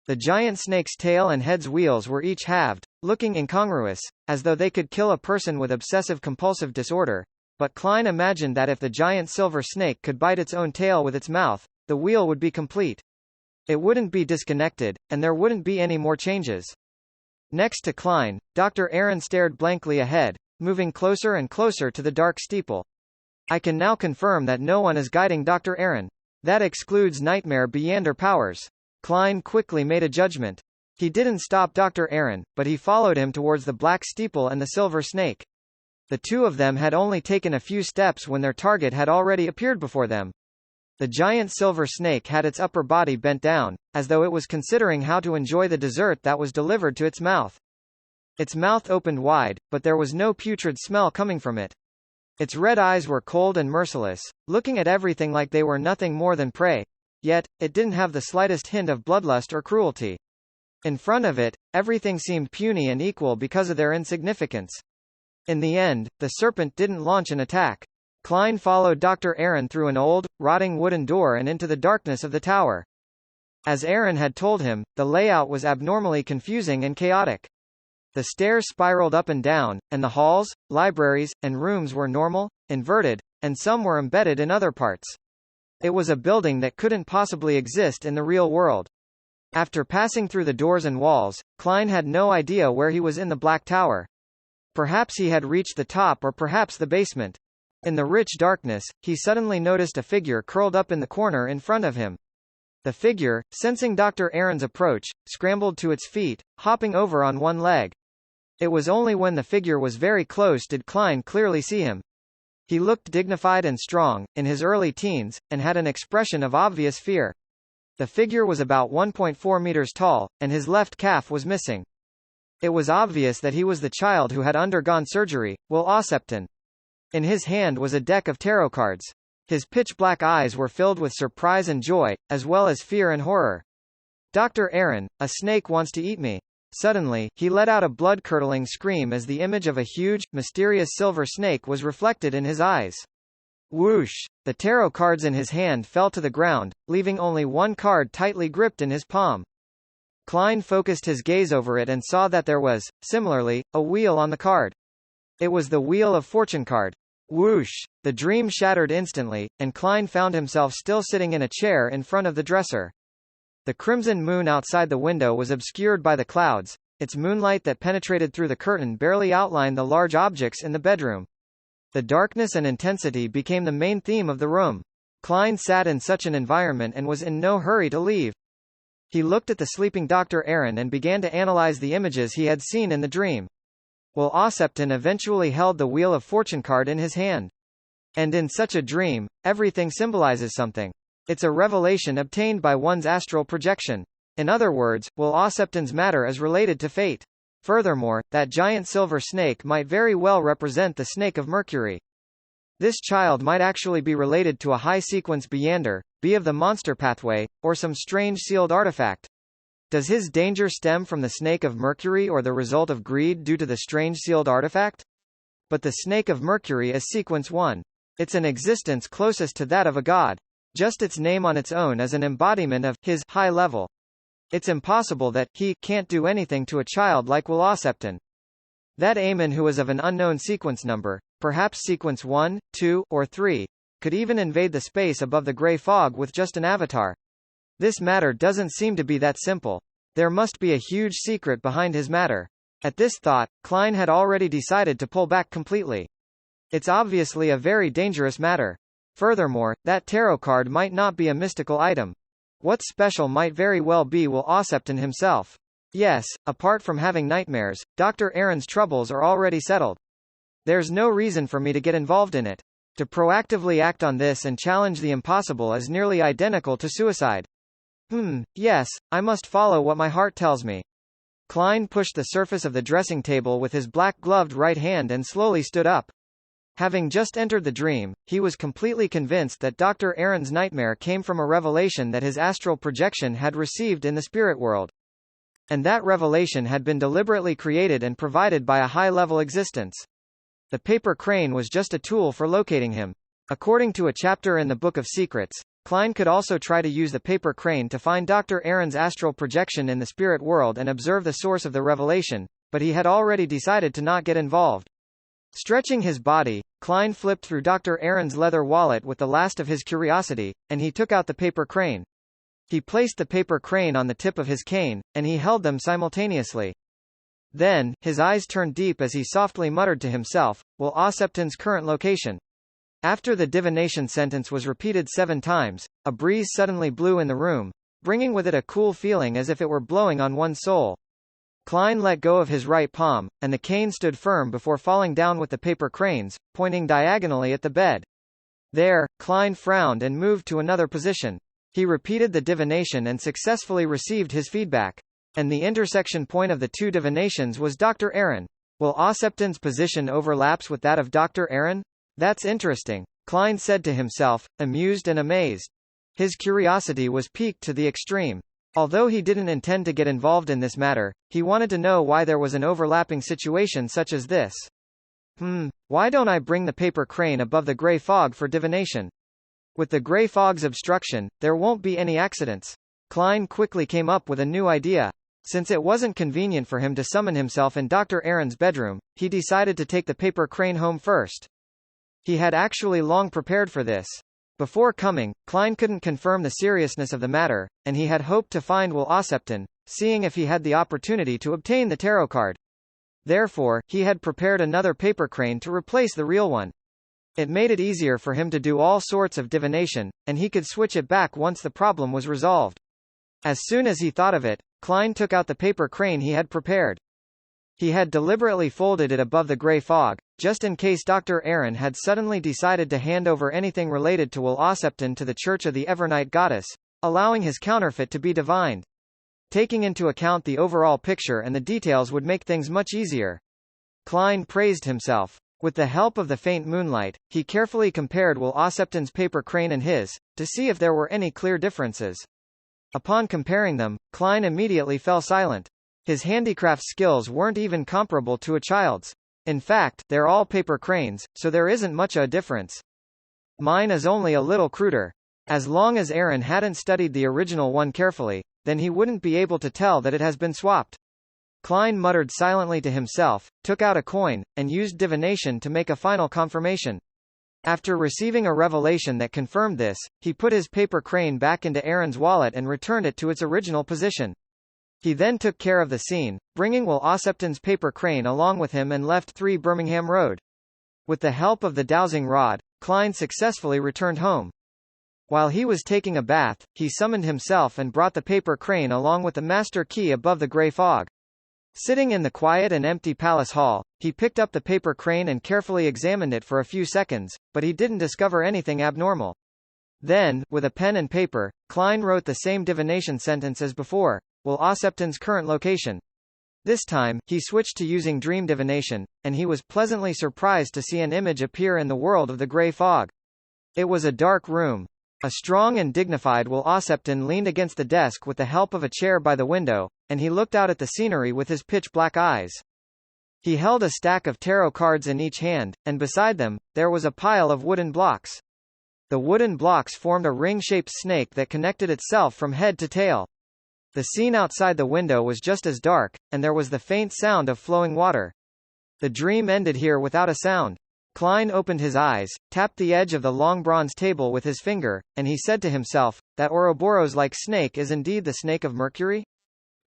The giant snake's tail and head's wheels were each halved, looking incongruous, as though they could kill a person with obsessive-compulsive disorder, but Klein imagined that if the giant silver snake could bite its own tail with its mouth, the wheel would be complete. It wouldn't be disconnected, and there wouldn't be any more changes. Next to Klein, Dr. Aaron stared blankly ahead, moving closer and closer to the dark steeple. I can now confirm that no one is guiding Dr. Aaron. That excludes Nightmare Beyonder powers. Klein quickly made a judgment. He didn't stop Dr. Aaron, but he followed him towards the black steeple and the silver snake. The two of them had only taken a few steps when their target had already appeared before them. The giant silver snake had its upper body bent down, as though it was considering how to enjoy the dessert that was delivered to its mouth. Its mouth opened wide, but there was no putrid smell coming from it. Its red eyes were cold and merciless, looking at everything like they were nothing more than prey. Yet, it didn't have the slightest hint of bloodlust or cruelty. In front of it, everything seemed puny and equal because of their insignificance. In the end, the serpent didn't launch an attack. Klein followed Dr. Aaron through an old, rotting wooden door and into the darkness of the tower. As Aaron had told him, the layout was abnormally confusing and chaotic. The stairs spiraled up and down, and the halls, libraries, and rooms were normal, inverted, and some were embedded in other parts. It was a building that couldn't possibly exist in the real world. After passing through the doors and walls, Klein had no idea where he was in the Black Tower. Perhaps he had reached the top or perhaps the basement. In the rich darkness, he suddenly noticed a figure curled up in the corner in front of him. The figure, sensing Dr. Aaron's approach, scrambled to its feet, hopping over on one leg. It was only when the figure was very close did Klein clearly see him. He looked dignified and strong, in his early teens, and had an expression of obvious fear. The figure was about 1.4 meters tall, and his left calf was missing. It was obvious that he was the child who had undergone surgery, Will Ossepton. In his hand was a deck of tarot cards. His pitch-black eyes were filled with surprise and joy, as well as fear and horror. Dr. Aaron, a snake wants to eat me. Suddenly, he let out a blood-curdling scream as the image of a huge, mysterious silver snake was reflected in his eyes. Whoosh! The tarot cards in his hand fell to the ground, leaving only one card tightly gripped in his palm. Klein focused his gaze over it and saw that there was, similarly, a wheel on the card. It was the Wheel of Fortune card. Whoosh! The dream shattered instantly, and Klein found himself still sitting in a chair in front of the dresser. The crimson moon outside the window was obscured by the clouds. Its moonlight that penetrated through the curtain barely outlined the large objects in the bedroom. The darkness and intensity became the main theme of the room. Klein sat in such an environment and was in no hurry to leave. He looked at the sleeping Dr. Aaron and began to analyze the images he had seen in the dream. Will Ossepton eventually held the Wheel of Fortune card in his hand. And in such a dream, everything symbolizes something. It's a revelation obtained by one's astral projection. In other words, Will Ossepton's matter is related to fate. Furthermore, that giant silver snake might very well represent the Snake of Mercury. This child might actually be related to a high-sequence Beyonder, be of the monster pathway, or some strange sealed artifact. Does his danger stem from the Snake of Mercury or the result of greed due to the strange sealed artifact? But the Snake of Mercury is sequence 1. It's an existence closest to that of a god. Just its name on its own is an embodiment of his high level. It's impossible that he can't do anything to a child like Will Ossepton. That Aemon who is of an unknown sequence number, perhaps sequence 1, 2, or 3, could even invade the space above the gray fog with just an avatar. This matter doesn't seem to be that simple. There must be a huge secret behind his matter. At this thought, Klein had already decided to pull back completely. It's obviously a very dangerous matter. Furthermore, that tarot card might not be a mystical item. What's special might very well be Will Ossepton himself. Yes, apart from having nightmares, Dr. Aaron's troubles are already settled. There's no reason for me to get involved in it. To proactively act on this and challenge the impossible is nearly identical to suicide. Yes, I must follow what my heart tells me. Klein pushed the surface of the dressing table with his black-gloved right hand and slowly stood up. Having just entered the dream, he was completely convinced that Dr. Aaron's nightmare came from a revelation that his astral projection had received in the spirit world. And that revelation had been deliberately created and provided by a high-level existence. The paper crane was just a tool for locating him. According to a chapter in the Book of Secrets, Klein could also try to use the paper crane to find Dr. Aaron's astral projection in the spirit world and observe the source of the revelation, but he had already decided to not get involved. Stretching his body, Klein flipped through Dr. Aaron's leather wallet with the last of his curiosity, and he took out the paper crane. He placed the paper crane on the tip of his cane, and he held them simultaneously. Then, his eyes turned deep as he softly muttered to himself, Will Ossepton's current location. After the divination sentence was repeated 7 times, a breeze suddenly blew in the room, bringing with it a cool feeling as if it were blowing on one's soul. Klein let go of his right palm, and the cane stood firm before falling down with the paper cranes, pointing diagonally at the bed. There, Klein frowned and moved to another position. He repeated the divination and successfully received his feedback. And the intersection point of the 2 divinations was Dr. Aaron. Will Ossepton's position overlaps with that of Dr. Aaron? That's interesting, Klein said to himself, amused and amazed. His curiosity was piqued to the extreme. Although he didn't intend to get involved in this matter, he wanted to know why there was an overlapping situation such as this. Why don't I bring the paper crane above the gray fog for divination? With the gray fog's obstruction, there won't be any accidents. Klein quickly came up with a new idea. Since it wasn't convenient for him to summon himself in Dr. Aaron's bedroom, he decided to take the paper crane home first. He had actually long prepared for this. Before coming, Klein couldn't confirm the seriousness of the matter, and he had hoped to find Will Ossepton, seeing if he had the opportunity to obtain the tarot card. Therefore, he had prepared another paper crane to replace the real one. It made it easier for him to do all sorts of divination, and he could switch it back once the problem was resolved. As soon as he thought of it, Klein took out the paper crane he had prepared. He had deliberately folded it above the gray fog, just in case Dr. Aaron had suddenly decided to hand over anything related to Will Ossepton to the Church of the Evernight Goddess, allowing his counterfeit to be divined. Taking into account the overall picture and the details would make things much easier. Klein praised himself. With the help of the faint moonlight, he carefully compared Will Ossepton's paper crane and his, to see if there were any clear differences. Upon comparing them, Klein immediately fell silent. His handicraft skills weren't even comparable to a child's. In fact, they're all paper cranes, so there isn't much a difference. Mine is only a little cruder. As long as Aaron hadn't studied the original one carefully, then he wouldn't be able to tell that it has been swapped. Klein muttered silently to himself, took out a coin, and used divination to make a final confirmation. After receiving a revelation that confirmed this, he put his paper crane back into Aaron's wallet and returned it to its original position. He then took care of the scene, bringing Will Ossepton's paper crane along with him and left 3 Birmingham Road. With the help of the dowsing rod, Klein successfully returned home. While he was taking a bath, he summoned himself and brought the paper crane along with the master key above the gray fog. Sitting in the quiet and empty palace hall, he picked up the paper crane and carefully examined it for a few seconds, but he didn't discover anything abnormal. Then, with a pen and paper, Klein wrote the same divination sentence as before, Will Ossepton's current location. This time, he switched to using dream divination, and he was pleasantly surprised to see an image appear in the world of the gray fog. It was a dark room. A strong and dignified Will Ossepton leaned against the desk with the help of a chair by the window, and he looked out at the scenery with his pitch-black eyes. He held a stack of tarot cards in each hand, and beside them, there was a pile of wooden blocks. The wooden blocks formed a ring-shaped snake that connected itself from head to tail. The scene outside the window was just as dark, and there was the faint sound of flowing water. The dream ended here without a sound. Klein opened his eyes, tapped the edge of the long bronze table with his finger, and he said to himself, that Ouroboros-like snake is indeed the snake of Mercury?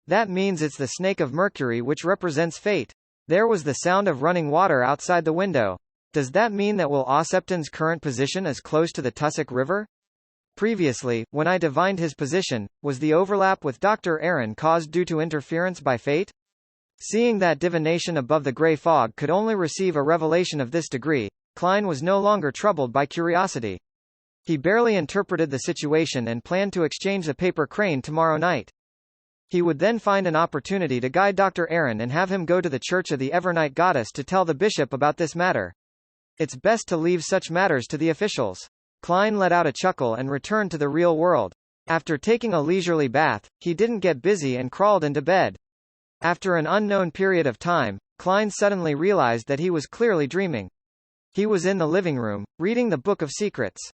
That means it's the snake of Mercury which represents fate. There was the sound of running water outside the window. Does that mean that Will Ossipton's current position is close to the Tussock River? Previously, when I divined his position, was the overlap with Dr. Aaron caused due to interference by fate? Seeing that divination above the grey fog could only receive a revelation of this degree, Klein was no longer troubled by curiosity. He barely interpreted the situation and planned to exchange the paper crane tomorrow night. He would then find an opportunity to guide Dr. Aaron and have him go to the Church of the Evernight Goddess to tell the bishop about this matter. It's best to leave such matters to the officials. Klein let out a chuckle and returned to the real world. After taking a leisurely bath, he didn't get busy and crawled into bed. After an unknown period of time, Klein suddenly realized that he was clearly dreaming. He was in the living room, reading the Book of Secrets.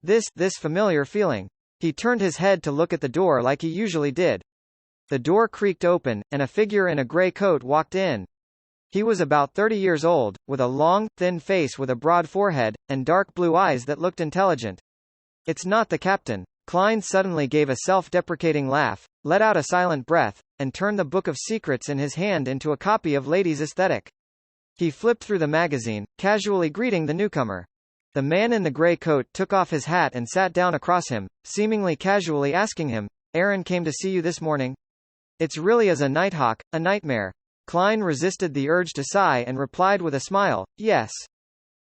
This familiar feeling. He turned his head to look at the door like he usually did. The door creaked open, and a figure in a grey coat walked in. He was about 30 years old, with a long, thin face with a broad forehead, and dark blue eyes that looked intelligent. It's not the captain. Klein suddenly gave a self-deprecating laugh, let out a silent breath, and turned the Book of Secrets in his hand into a copy of Ladies' Aesthetic. He flipped through the magazine, casually greeting the newcomer. The man in the grey coat took off his hat and sat down across him, seemingly casually asking him, "Aaron came to see you this morning?" "It's really as a nighthawk, a nightmare." Klein resisted the urge to sigh and replied with a smile, "Yes."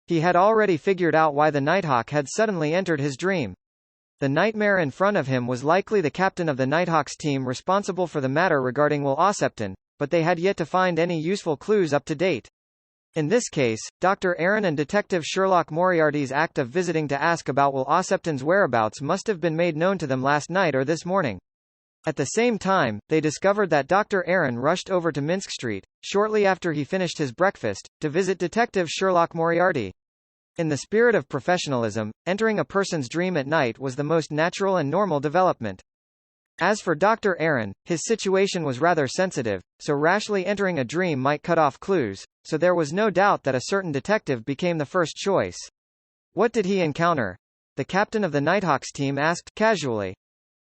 He had already figured out why the nighthawk had suddenly entered his dream. The nightmare in front of him was likely the captain of the Nighthawks team responsible for the matter regarding Will Ossipton, but they had yet to find any useful clues up to date. In this case, Dr. Aaron and Detective Sherlock Moriarty's act of visiting to ask about Will Ossipton's whereabouts must have been made known to them last night or this morning. At the same time, they discovered that Dr. Aaron rushed over to Minsk Street, shortly after he finished his breakfast, to visit Detective Sherlock Moriarty. In the spirit of professionalism, entering a person's dream at night was the most natural and normal development. As for Dr. Aaron, his situation was rather sensitive, so rashly entering a dream might cut off clues, so there was no doubt that a certain detective became the first choice. What did he encounter? The captain of the Nighthawks team asked, casually.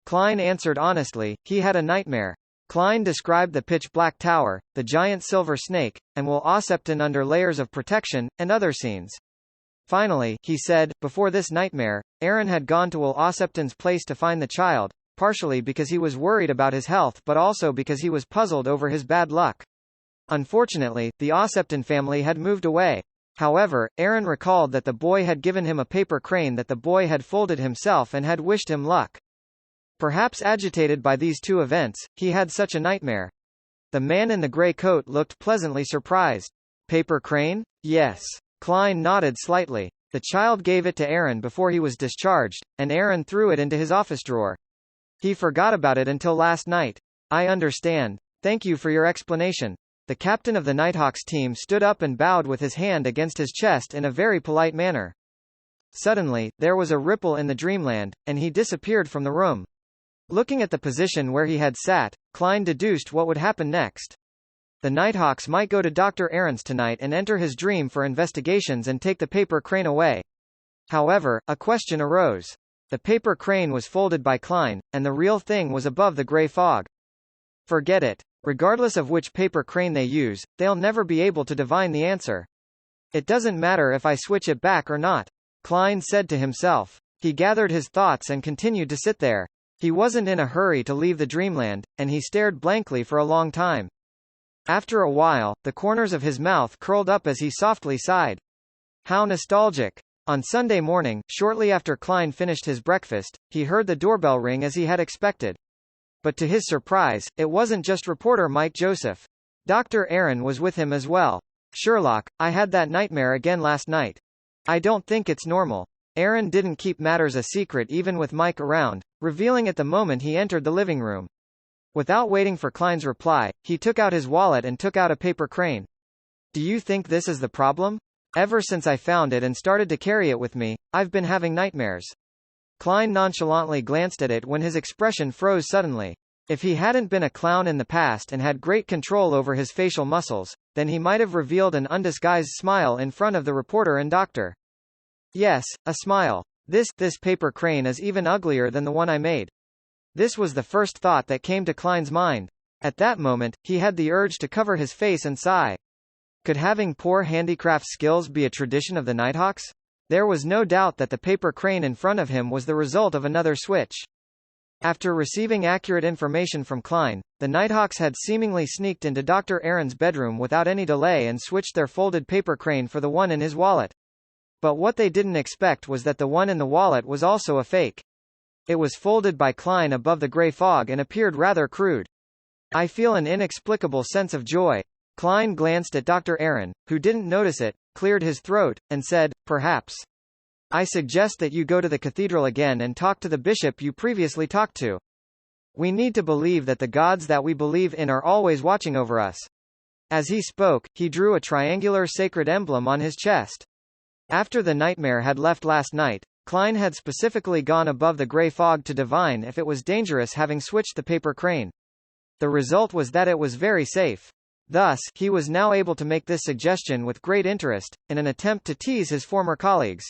Klein answered honestly, he had a nightmare. Klein described the pitch-black tower, the giant silver snake, and Will Ossipton under layers of protection, and other scenes. Finally, he said, before this nightmare, Aaron had gone to Will Ossipton's place to find the child, partially because he was worried about his health but also because he was puzzled over his bad luck. Unfortunately, the Ossipton family had moved away. However, Aaron recalled that the boy had given him a paper crane that the boy had folded himself and had wished him luck. Perhaps agitated by these two events, he had such a nightmare. The man in the grey coat looked pleasantly surprised. Paper crane? Yes. Klein nodded slightly. The child gave it to Aaron before he was discharged, and Aaron threw it into his office drawer. He forgot about it until last night. I understand. Thank you for your explanation. The captain of the Nighthawks team stood up and bowed with his hand against his chest in a very polite manner. Suddenly, there was a ripple in the dreamland, and he disappeared from the room. Looking at the position where he had sat, Klein deduced what would happen next. The Nighthawks might go to Dr. Aaron's tonight and enter his dream for investigations and take the paper crane away. However, a question arose. The paper crane was folded by Klein, and the real thing was above the grey fog. Forget it. Regardless of which paper crane they use, they'll never be able to divine the answer. It doesn't matter if I switch it back or not, Klein said to himself. He gathered his thoughts and continued to sit there. He wasn't in a hurry to leave the dreamland, and he stared blankly for a long time. After a while, the corners of his mouth curled up as he softly sighed. How nostalgic. On Sunday morning, shortly after Klein finished his breakfast, he heard the doorbell ring as he had expected. But to his surprise, it wasn't just reporter Mike Joseph. Dr. Aaron was with him as well. Sherlock, I had that nightmare again last night. I don't think it's normal. Aaron didn't keep matters a secret even with Mike around, revealing it the moment he entered the living room. Without waiting for Klein's reply, he took out his wallet and took out a paper crane. Do you think this is the problem? Ever since I found it and started to carry it with me, I've been having nightmares. Klein nonchalantly glanced at it when his expression froze suddenly. If he hadn't been a clown in the past and had great control over his facial muscles, then he might have revealed an undisguised smile in front of the reporter and doctor. Yes, a smile. This paper crane is even uglier than the one I made. This was the first thought that came to Klein's mind. At that moment, he had the urge to cover his face and sigh. Could having poor handicraft skills be a tradition of the Nighthawks? There was no doubt that the paper crane in front of him was the result of another switch. After receiving accurate information from Klein, the Nighthawks had seemingly sneaked into Dr. Aaron's bedroom without any delay and switched their folded paper crane for the one in his wallet. But what they didn't expect was that the one in the wallet was also a fake. It was folded by Klein above the gray fog and appeared rather crude. I feel an inexplicable sense of joy. Klein glanced at Dr. Aaron, who didn't notice it, cleared his throat, and said, perhaps. I suggest that you go to the cathedral again and talk to the bishop you previously talked to. We need to believe that the gods that we believe in are always watching over us. As he spoke, he drew a triangular sacred emblem on his chest. After the nightmare had left last night, Klein had specifically gone above the gray fog to divine if it was dangerous having switched the paper crane. The result was that it was very safe. Thus, he was now able to make this suggestion with great interest, in an attempt to tease his former colleagues.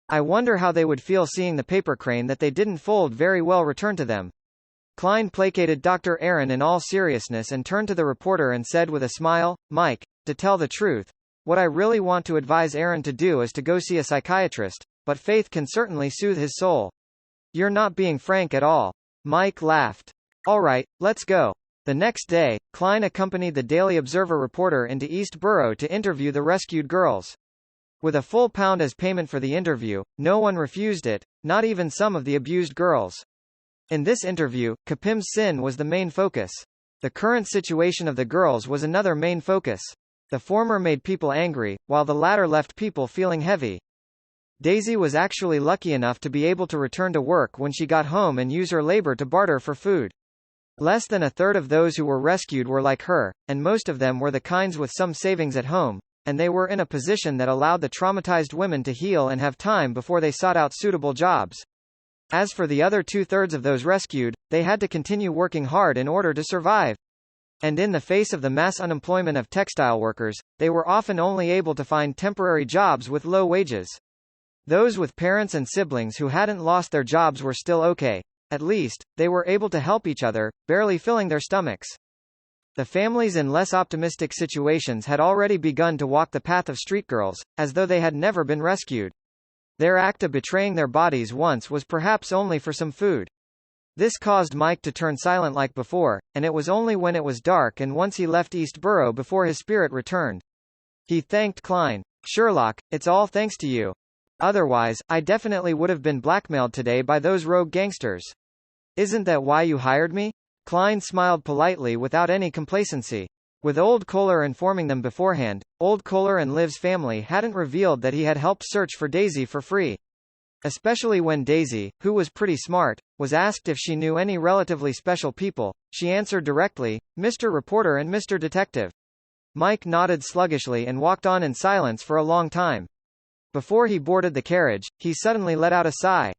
I wonder how they would feel seeing the paper crane that they didn't fold very well return to them. Klein placated Dr. Aaron in all seriousness and turned to the reporter and said with a smile, Mike, to tell the truth, what I really want to advise Aaron to do is to go see a psychiatrist, but faith can certainly soothe his soul. You're not being frank at all. Mike laughed. All right, let's go. The next day, Klein accompanied the Daily Observer reporter into East Borough to interview the rescued girls. With a full £1 as payment for the interview, no one refused it, not even some of the abused girls. In this interview, Kapim's sin was the main focus. The current situation of the girls was another main focus. The former made people angry, while the latter left people feeling heavy. Daisy was actually lucky enough to be able to return to work when she got home and use her labor to barter for food. Less than a third of those who were rescued were like her, and most of them were the kinds with some savings at home, and they were in a position that allowed the traumatized women to heal and have time before they sought out suitable jobs. As for the other two-thirds of those rescued, they had to continue working hard in order to survive. And in the face of the mass unemployment of textile workers, they were often only able to find temporary jobs with low wages. Those with parents and siblings who hadn't lost their jobs were still okay. At least, they were able to help each other, barely filling their stomachs. The families in less optimistic situations had already begun to walk the path of street girls, as though they had never been rescued. Their act of betraying their bodies once was perhaps only for some food. This caused Mike to turn silent like before, and it was only when it was dark and once he left East Borough before his spirit returned. He thanked Klein. Sherlock, it's all thanks to you. Otherwise, I definitely would have been blackmailed today by those rogue gangsters. Isn't that why you hired me? Klein smiled politely without any complacency. With Old Kohler informing them beforehand, Old Kohler and Liv's family hadn't revealed that he had helped search for Daisy for free. Especially when Daisy, who was pretty smart, was asked if she knew any relatively special people, she answered directly, Mr. Reporter and Mr. Detective. Mike nodded sluggishly and walked on in silence for a long time. Before he boarded the carriage, he suddenly let out a sigh.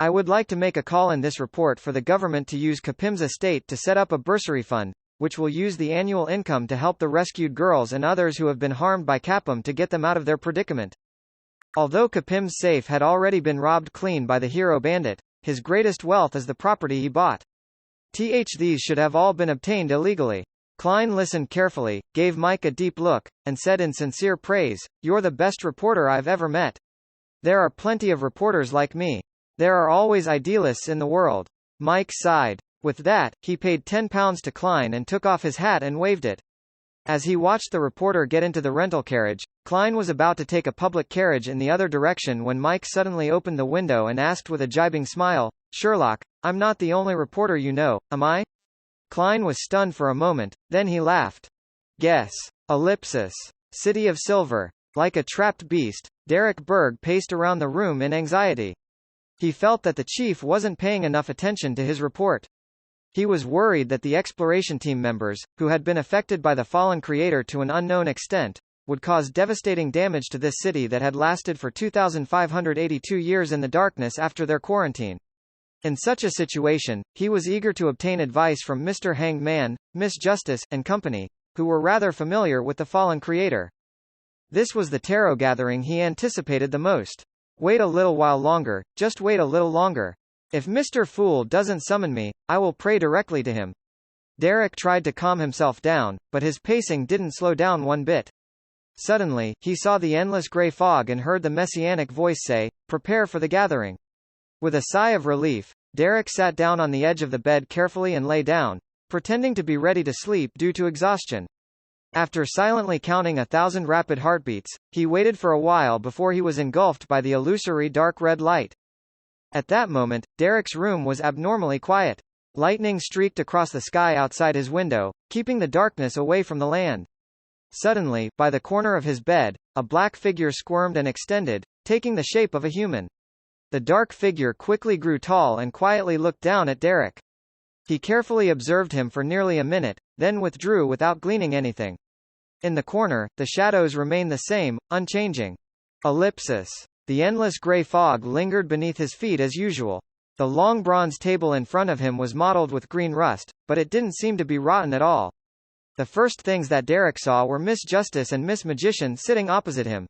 I would like to make a call in this report for the government to use Kapim's estate to set up a bursary fund, which will use the annual income to help the rescued girls and others who have been harmed by Kapim to get them out of their predicament. Although Kapim's safe had already been robbed clean by the hero bandit, his greatest wealth is the property he bought. These should have all been obtained illegally. Klein listened carefully, gave Mike a deep look, and said in sincere praise, You're the best reporter I've ever met. There are plenty of reporters like me. There are always idealists in the world. Mike sighed. With that, he paid £10 to Klein and took off his hat and waved it. As he watched the reporter get into the rental carriage, Klein was about to take a public carriage in the other direction when Mike suddenly opened the window and asked with a jibing smile, Sherlock, I'm not the only reporter you know, am I? Klein was stunned for a moment, then he laughed. Guess. Ellipsis. City of Silver. Like a trapped beast, Derek Berg paced around the room in anxiety. He felt that the chief wasn't paying enough attention to his report. He was worried that the exploration team members, who had been affected by the fallen creator to an unknown extent, would cause devastating damage to this city that had lasted for 2,582 years in the darkness after their quarantine. In such a situation, he was eager to obtain advice from Mr. Hanged Man, Miss Justice, and company, who were rather familiar with the fallen creator. This was the tarot gathering he anticipated the most. Wait a little while longer, just wait a little longer. If Mr. Fool doesn't summon me, I will pray directly to him. Derek tried to calm himself down, but his pacing didn't slow down one bit. Suddenly, he saw the endless gray fog and heard the messianic voice say, "Prepare for the gathering." With a sigh of relief, Derek sat down on the edge of the bed carefully and lay down, pretending to be ready to sleep due to exhaustion. After silently counting 1,000 rapid heartbeats, he waited for a while before he was engulfed by the illusory dark red light. At that moment, Derek's room was abnormally quiet. Lightning streaked across the sky outside his window, keeping the darkness away from the land. Suddenly, by the corner of his bed, a black figure squirmed and extended, taking the shape of a human. The dark figure quickly grew tall and quietly looked down at Derek. He carefully observed him for nearly a minute, then withdrew without gleaning anything. In the corner, the shadows remained the same, unchanging. Ellipsis. The endless gray fog lingered beneath his feet as usual. The long bronze table in front of him was mottled with green rust, but it didn't seem to be rotten at all. The first things that Derek saw were Miss Justice and Miss Magician sitting opposite him.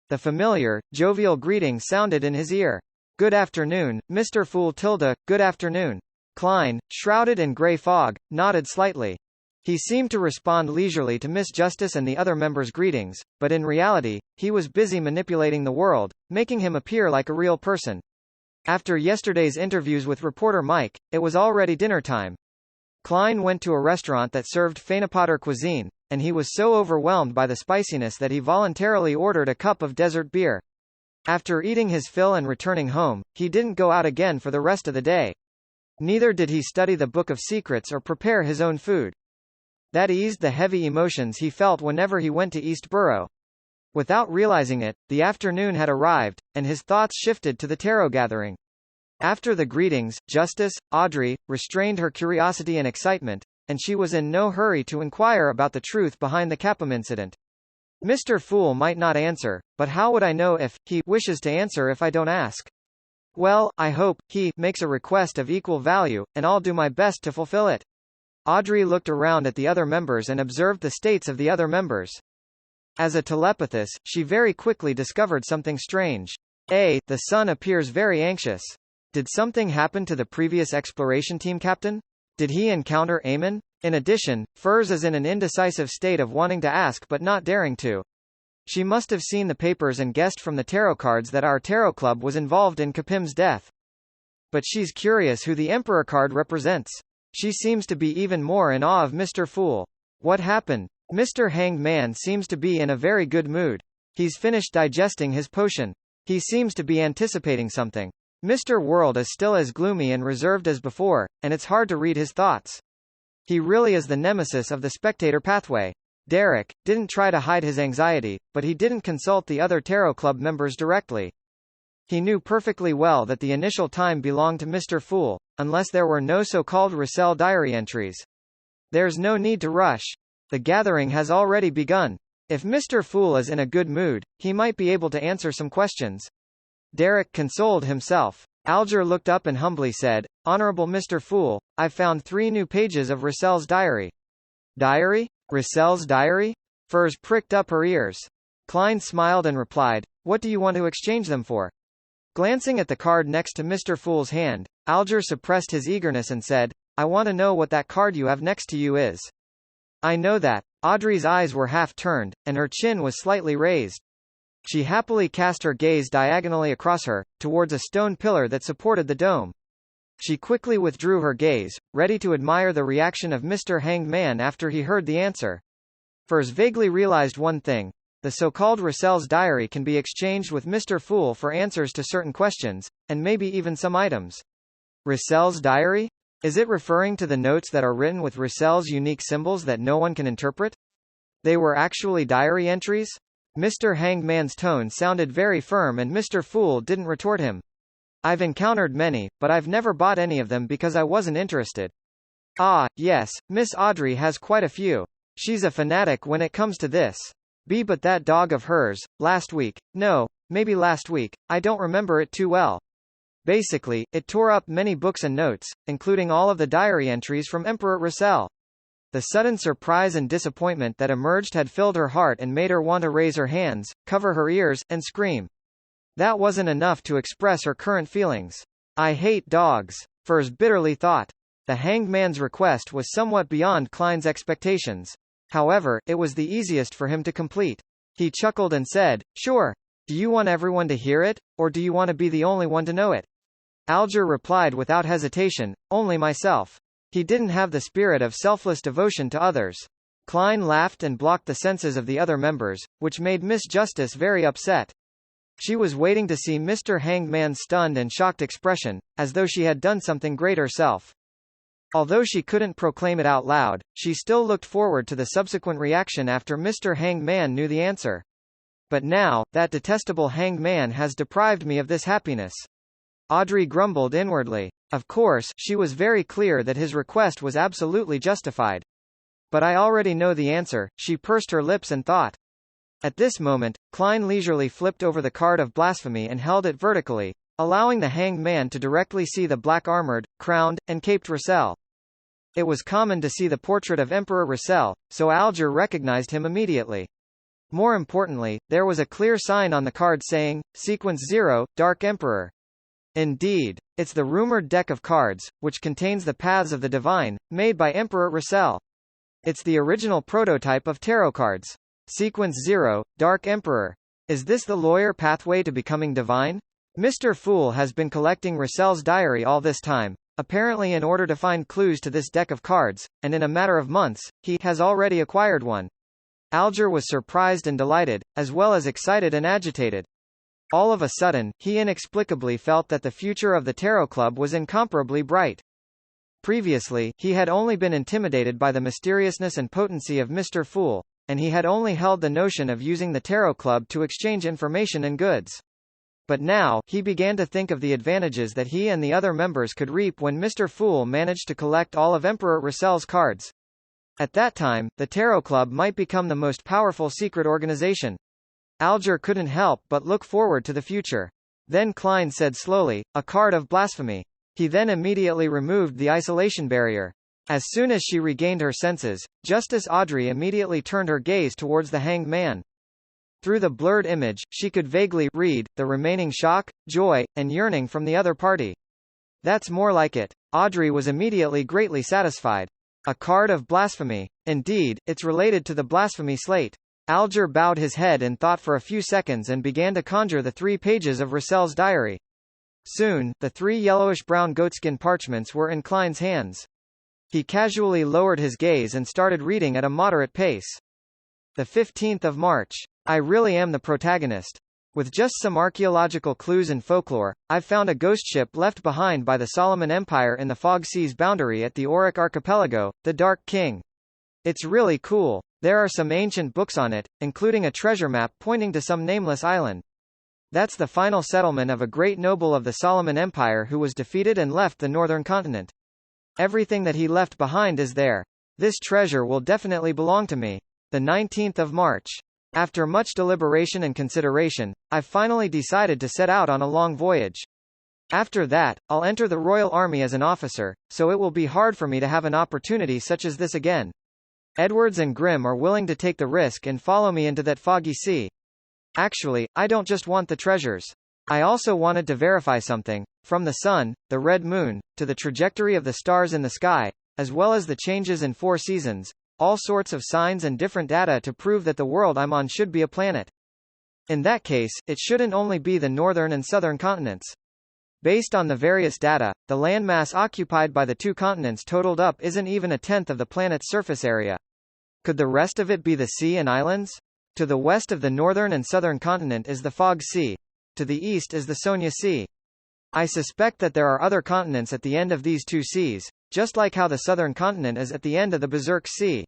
The familiar, jovial greeting sounded in his ear. "Good afternoon, Mr. Fool tilde, good afternoon." Klein, shrouded in gray fog, nodded slightly. He seemed to respond leisurely to Miss Justice and the other members' greetings, but in reality, he was busy manipulating the world, making him appear like a real person. After yesterday's interviews with reporter Mike, it was already dinner time. Klein went to a restaurant that served Fanapotter cuisine, and he was so overwhelmed by the spiciness that he voluntarily ordered a cup of desert beer. After eating his fill and returning home, he didn't go out again for the rest of the day. Neither did he study the Book of Secrets or prepare his own food. That eased the heavy emotions he felt whenever he went to East Borough. Without realizing it, the afternoon had arrived, and his thoughts shifted to the tarot gathering. After the greetings, Justice, Audrey, restrained her curiosity and excitement, and she was in no hurry to inquire about the truth behind the Capum incident. Mr. Fool might not answer, but how would I know if he wishes to answer if I don't ask? Well, I hope he makes a request of equal value, and I'll do my best to fulfill it. Audrey looked around at the other members and observed the states of the other members. As a telepathist, she very quickly discovered something strange. The sun appears very anxious. Did something happen to the previous exploration team captain? Did he encounter Eamon? In addition, Furs is in an indecisive state of wanting to ask but not daring to. She must have seen the papers and guessed from the tarot cards that our tarot club was involved in Capim's death. But she's curious who the Emperor card represents. She seems to be even more in awe of Mr. Fool. What happened? Mr. Hanged Man seems to be in a very good mood. He's finished digesting his potion. He seems to be anticipating something. Mr. World is still as gloomy and reserved as before, and it's hard to read his thoughts. He really is the nemesis of the spectator pathway. Derek didn't try to hide his anxiety, but he didn't consult the other Tarot Club members directly. He knew perfectly well that the initial time belonged to Mr. Fool, unless there were no so-called Russell diary entries. There's no need to rush. The gathering has already begun. If Mr. Fool is in a good mood, he might be able to answer some questions. Derek consoled himself. Alger looked up and humbly said, "Honorable Mr. Fool, I've found 3 new pages of Russell's diary." Diary? Russell's diary? Furs pricked up her ears. Klein smiled and replied, "What do you want to exchange them for?" Glancing at the card next to Mr. Fool's hand, Alger suppressed his eagerness and said, "I want to know what that card you have next to you is." "I know that." Audrey's eyes were half turned, and her chin was slightly raised. She happily cast her gaze diagonally across her, towards a stone pillar that supported the dome. She quickly withdrew her gaze, ready to admire the reaction of Mr. Hanged Man after he heard the answer. Furs vaguely realized one thing. The so-called Russell's diary can be exchanged with Mr. Fool for answers to certain questions, and maybe even some items. Russell's diary? Is it referring to the notes that are written with Russell's unique symbols that no one can interpret? They were actually diary entries? Mr. Hanged Man's tone sounded very firm and Mr. Fool didn't retort him. "I've encountered many, but I've never bought any of them because I wasn't interested." "Ah, yes, Miss Audrey has quite a few. She's a fanatic when it comes to this. But that dog of hers, last week, no, maybe last week, I don't remember it too well. Basically, it tore up many books and notes, including all of the diary entries from Emperor Russell." The sudden surprise and disappointment that emerged had filled her heart and made her want to raise her hands, cover her ears, and scream. That wasn't enough to express her current feelings. I hate dogs, Furs bitterly thought. The hanged man's request was somewhat beyond Klein's expectations. However, it was the easiest for him to complete. He chuckled and said, "Sure. Do you want everyone to hear it, or do you want to be the only one to know it?" Alger replied without hesitation, "Only myself." He didn't have the spirit of selfless devotion to others. Klein laughed and blocked the senses of the other members, which made Miss Justice very upset. She was waiting to see Mr. Hanged Man's stunned and shocked expression, as though she had done something great herself. Although she couldn't proclaim it out loud, she still looked forward to the subsequent reaction after Mr. Hanged Man knew the answer. But now, that detestable Hanged Man has deprived me of this happiness. Audrey grumbled inwardly. Of course, she was very clear that his request was absolutely justified. But I already know the answer, she pursed her lips and thought. At this moment, Klein leisurely flipped over the card of blasphemy and held it vertically, allowing the Hanged Man to directly see the black-armored, crowned, and caped Roussel. It was common to see the portrait of Emperor Roussel, so Alger recognized him immediately. More importantly, there was a clear sign on the card saying, Sequence 0, Dark Emperor. Indeed, it's the rumored deck of cards, which contains the Paths of the Divine, made by Emperor Roussel. It's the original prototype of tarot cards. Sequence 0, Dark Emperor. Is this the lawyer pathway to becoming divine? Mr. Fool has been collecting Roussel's diary all this time, apparently in order to find clues to this deck of cards, and in a matter of months, he has already acquired one. Alger was surprised and delighted, as well as excited and agitated. All of a sudden, he inexplicably felt that the future of the Tarot Club was incomparably bright. Previously, he had only been intimidated by the mysteriousness and potency of Mr. Fool, and he had only held the notion of using the Tarot Club to exchange information and goods. But now, he began to think of the advantages that he and the other members could reap when Mr. Fool managed to collect all of Emperor Roussel's cards. At that time, the Tarot Club might become the most powerful secret organization. Alger couldn't help but look forward to the future. Then Klein said slowly, "A card of blasphemy." He then immediately removed the isolation barrier. As soon as she regained her senses, Justice Audrey immediately turned her gaze towards the Hanged Man. Through the blurred image, she could vaguely read the remaining shock, joy, and yearning from the other party. That's more like it. Audrey was immediately greatly satisfied. A card of blasphemy. Indeed, it's related to the blasphemy slate. Alger bowed his head in thought for a few seconds and began to conjure the 3 pages of Roussel's diary. Soon, the 3 yellowish-brown goatskin parchments were in Klein's hands. He casually lowered his gaze and started reading at a moderate pace. The 15th of March. I really am the protagonist. With just some archaeological clues and folklore, I've found a ghost ship left behind by the Solomon Empire in the Fog Sea's boundary at the Auric Archipelago, the Dark King. It's really cool. There are some ancient books on it, including a treasure map pointing to some nameless island. That's the final settlement of a great noble of the Solomon Empire who was defeated and left the northern continent. Everything that he left behind is there. This treasure will definitely belong to me. The 19th of March. After much deliberation and consideration, I've finally decided to set out on a long voyage. After that, I'll enter the Royal Army as an officer, so it will be hard for me to have an opportunity such as this again. Edwards and Grimm are willing to take the risk and follow me into that foggy sea. Actually, I don't just want the treasures. I also wanted to verify something, from the sun, the red moon, to the trajectory of the stars in the sky, as well as the changes in 4 seasons, all sorts of signs and different data to prove that the world I'm on should be a planet. In that case, it shouldn't only be the northern and southern continents. Based on the various data, the landmass occupied by the 2 continents totaled up isn't even a tenth of the planet's surface area. Could the rest of it be the sea and islands? To the west of the northern and southern continent is the Fog Sea. To the east is the Sonia Sea. I suspect that there are other continents at the end of these 2 seas, just like how the southern continent is at the end of the Berserk Sea.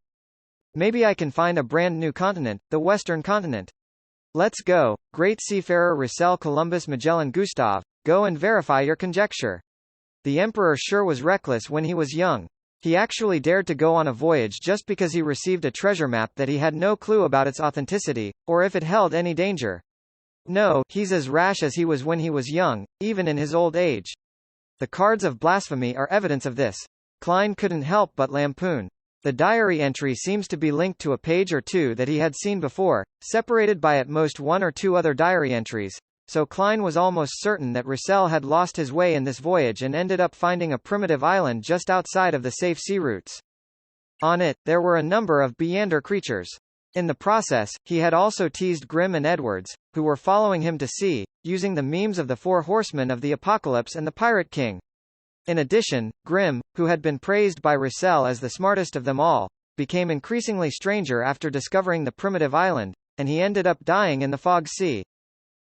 Maybe I can find a brand new continent, the western continent. Let's go, great seafarer Roussel Columbus Magellan Gustave, go and verify your conjecture. The emperor sure was reckless when he was young. He actually dared to go on a voyage just because he received a treasure map that he had no clue about its authenticity, or if it held any danger. No, he's as rash as he was when he was young, even in his old age. The cards of blasphemy are evidence of this. Klein couldn't help but lampoon. The diary entry seems to be linked to a page or 2 that he had seen before, separated by at most 1 or 2 other diary entries, so Klein was almost certain that Roussel had lost his way in this voyage and ended up finding a primitive island just outside of the safe sea routes. On it, there were a number of Beyonder creatures. In the process, he had also teased Grimm and Edwards, who were following him to sea, using the memes of the Four Horsemen of the Apocalypse and the Pirate King. In addition, Grimm, who had been praised by Roussel as the smartest of them all, became increasingly stranger after discovering the primitive island, and he ended up dying in the Fog Sea.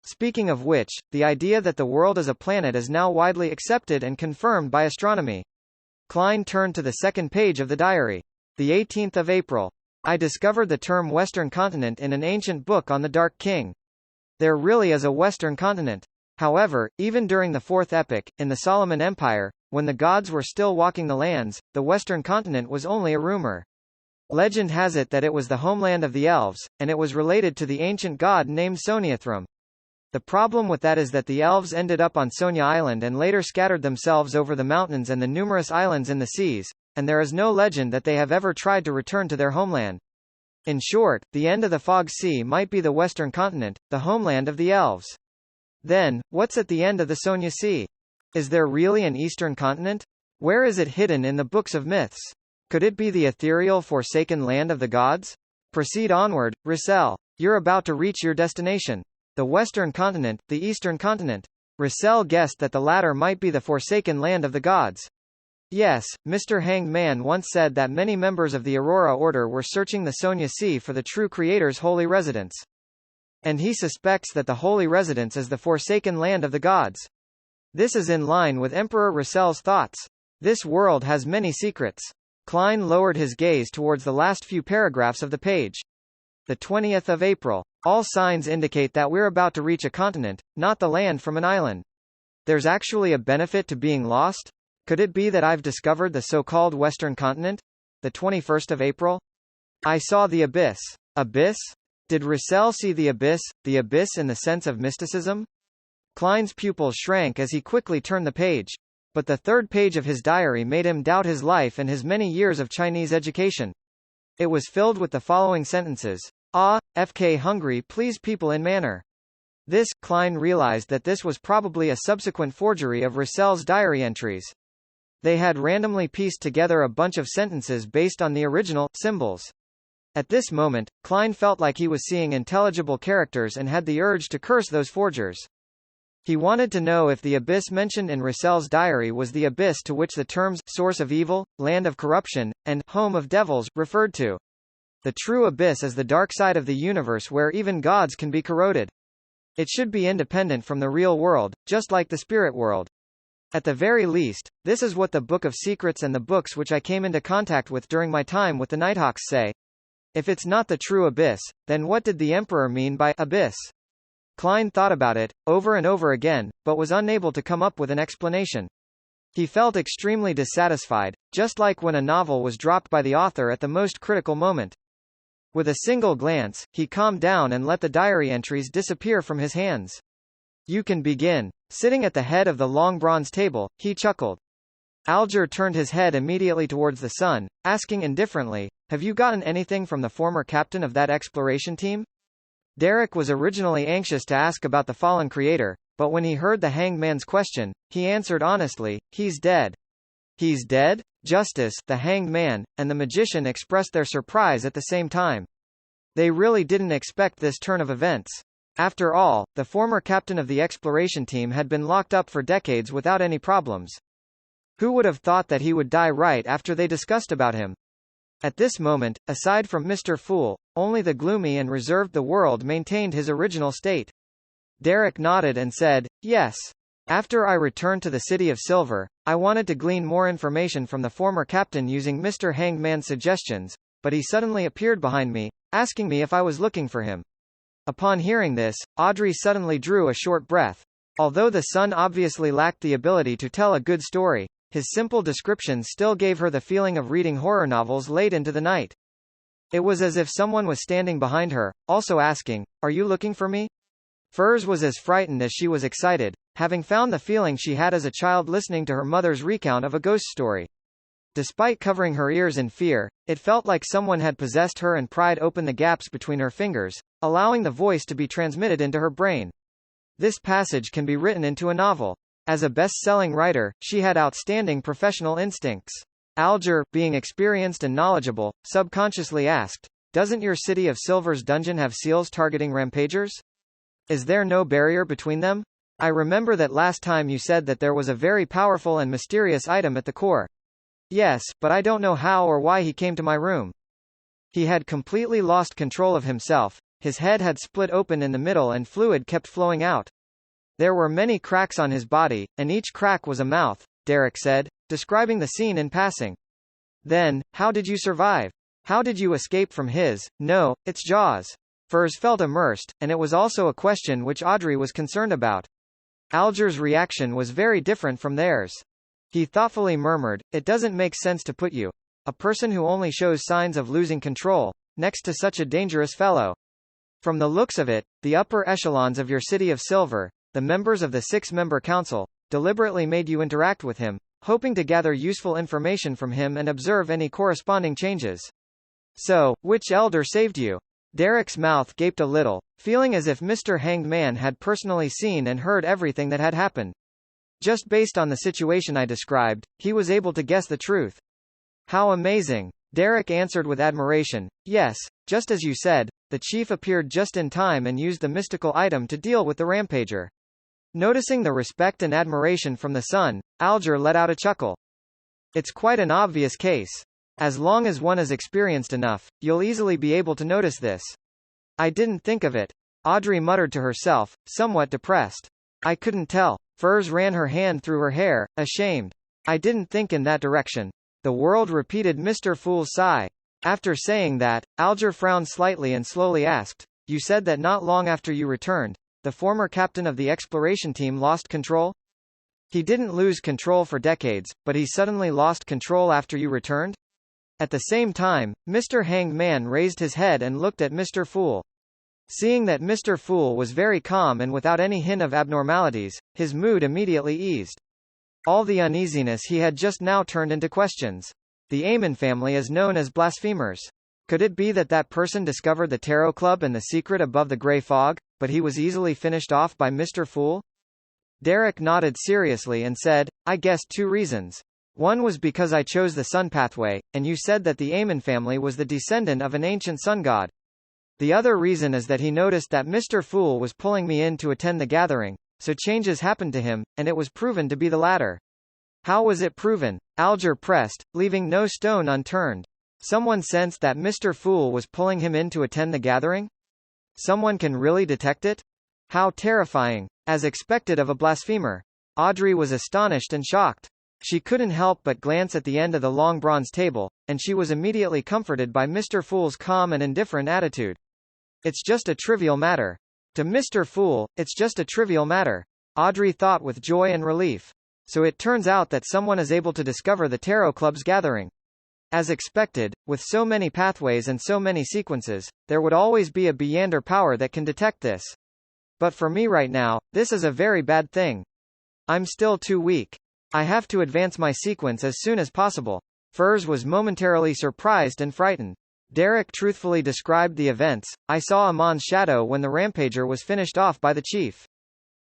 Speaking of which, the idea that the world is a planet is now widely accepted and confirmed by astronomy. Klein turned to the second page of the diary. The 18th of April. I discovered the term Western Continent in an ancient book on the Dark King. There really is a Western Continent. However, even during the Fourth Epoch, in the Solomon Empire, when the gods were still walking the lands, the Western Continent was only a rumor. Legend has it that it was the homeland of the elves, and it was related to the ancient god named Soniathrum. The problem with that is that the elves ended up on Sonia Island and later scattered themselves over the mountains and the numerous islands in the seas, and there is no legend that they have ever tried to return to their homeland. In short, the end of the Fog Sea might be the Western Continent, the homeland of the elves. Then, what's at the end of the Sonia Sea? Is there really an Eastern Continent? Where is it hidden in the books of myths? Could it be the ethereal forsaken land of the gods? Proceed onward, Roussel. You're about to reach your destination. The Western Continent, the Eastern Continent. Roussel guessed that the latter might be the forsaken land of the gods. Yes, Mr. Hanged Man once said that many members of the Aurora Order were searching the Sonia Sea for the true Creator's holy residence. And he suspects that the holy residence is the forsaken land of the gods. This is in line with Emperor Roussel's thoughts. This world has many secrets. Klein lowered his gaze towards the last few paragraphs of the page. The 20th of April. All signs indicate that we're about to reach a continent, not the land from an island. There's actually a benefit to being lost? Could it be that I've discovered the so-called Western Continent? The 21st of April? I saw the abyss. Abyss? Did Roussel see the abyss in the sense of mysticism? Klein's pupils shrank as he quickly turned the page. But the third page of his diary made him doubt his life and his many years of Chinese education. It was filled with the following sentences. FK hungry please people in manner. This, Klein realized that this was probably a subsequent forgery of Roussel's diary entries. They had randomly pieced together a bunch of sentences based on the original symbols. At this moment, Klein felt like he was seeing intelligible characters and had the urge to curse those forgers. He wanted to know if the abyss mentioned in Roussel's diary was the abyss to which the terms source of evil, land of corruption, and home of devils referred to. The true abyss is the dark side of the universe where even gods can be corroded. It should be independent from the real world, just like the spirit world. At the very least, this is what the Book of Secrets and the books which I came into contact with during my time with the Nighthawks say. If it's not the true abyss, then what did the Emperor mean by abyss? Klein thought about it, over and over again, but was unable to come up with an explanation. He felt extremely dissatisfied, just like when a novel was dropped by the author at the most critical moment. With a single glance, he calmed down and let the diary entries disappear from his hands. You can begin. Sitting at the head of the long bronze table, he chuckled. Alger turned his head immediately towards the sun, asking indifferently, have you gotten anything from the former captain of that exploration team? Derek was originally anxious to ask about the fallen creator, but when he heard the Hanged Man's question, he answered honestly, he's dead. He's dead? Justice, the Hanged Man, and the magician expressed their surprise at the same time. They really didn't expect this turn of events. After all, the former captain of the exploration team had been locked up for decades without any problems. Who would have thought that he would die right after they discussed about him? At this moment, aside from Mr. Fool, only the gloomy and reserved the world maintained his original state. Derek nodded and said, yes. After I returned to the City of Silver, I wanted to glean more information from the former captain using Mr. Hanged Man's suggestions, but he suddenly appeared behind me, asking me if I was looking for him. Upon hearing this, Audrey suddenly drew a short breath. Although the son obviously lacked the ability to tell a good story, his simple descriptions still gave her the feeling of reading horror novels late into the night. It was as if someone was standing behind her, also asking, are you looking for me? Furs was as frightened as she was excited, having found the feeling she had as a child listening to her mother's recount of a ghost story. Despite covering her ears in fear, it felt like someone had possessed her and pried open the gaps between her fingers, allowing the voice to be transmitted into her brain. This passage can be written into a novel. As a best-selling writer, she had outstanding professional instincts. Alger, being experienced and knowledgeable, subconsciously asked, "Doesn't your City of Silver's dungeon have seals targeting rampagers? Is there no barrier between them? I remember that last time you said that there was a very powerful and mysterious item at the core." "Yes, but I don't know how or why he came to my room." He had completely lost control of himself. His head had split open in the middle and fluid kept flowing out. There were many cracks on his body, and each crack was a mouth, Derek said, describing the scene in passing. "Then, how did you survive? How did you escape from his, no, it's jaws?" Furs felt immersed, and it was also a question which Audrey was concerned about. Alger's reaction was very different from theirs. He thoughtfully murmured, "It doesn't make sense to put you, a person who only shows signs of losing control, next to such a dangerous fellow. From the looks of it, the upper echelons of your City of Silver, the members of the 6-member council, deliberately made you interact with him, hoping to gather useful information from him and observe any corresponding changes. So, which elder saved you?" Derek's mouth gaped a little, feeling as if Mr. Hanged Man had personally seen and heard everything that had happened. Just based on the situation I described, he was able to guess the truth. "How amazing!" Derek answered with admiration. "Yes, just as you said, the chief appeared just in time and used the mystical item to deal with the rampager." Noticing the respect and admiration from the son, Alger let out a chuckle. "It's quite an obvious case. As long as one is experienced enough, you'll easily be able to notice this." "I didn't think of it," Audrey muttered to herself, somewhat depressed. "I couldn't tell." Furs ran her hand through her hair, ashamed. "I didn't think in that direction." The world repeated Mr. Fool's sigh. After saying that, Alger frowned slightly and slowly asked, "You said that not long after you returned, the former captain of the exploration team lost control?" "He didn't lose control for decades, but he suddenly lost control after you returned?" At the same time, Mr. Hanged Man raised his head and looked at Mr. Fool. Seeing that Mr. Fool was very calm and without any hint of abnormalities, his mood immediately eased. All the uneasiness he had just now turned into questions. The Aemon family is known as blasphemers. Could it be that that person discovered the Tarot Club and the secret above the grey fog, but he was easily finished off by Mr. Fool? Derek nodded seriously and said, "I guessed 2 reasons. One was because I chose the sun pathway, and you said that the Aemon family was the descendant of an ancient sun god. The other reason is that he noticed that Mr. Fool was pulling me in to attend the gathering, so changes happened to him, and it was proven to be the latter." "How was it proven?" Alger pressed, leaving no stone unturned. "Someone sensed that Mr. Fool was pulling him in to attend the gathering? Someone can really detect it? How terrifying!" As expected of a blasphemer, Audrey was astonished and shocked. She couldn't help but glance at the end of the long bronze table, and she was immediately comforted by Mr. Fool's calm and indifferent attitude. "It's just a trivial matter. To Mr. Fool, it's just a trivial matter," Audrey thought with joy and relief. So it turns out that someone is able to discover the Tarot Club's gathering. As expected, with so many pathways and so many sequences, there would always be a beyonder power that can detect this. But for me right now, this is a very bad thing. I'm still too weak. I have to advance my sequence as soon as possible. Furs was momentarily surprised and frightened. Derek truthfully described the events. "I saw Amon's shadow when the rampager was finished off by the chief.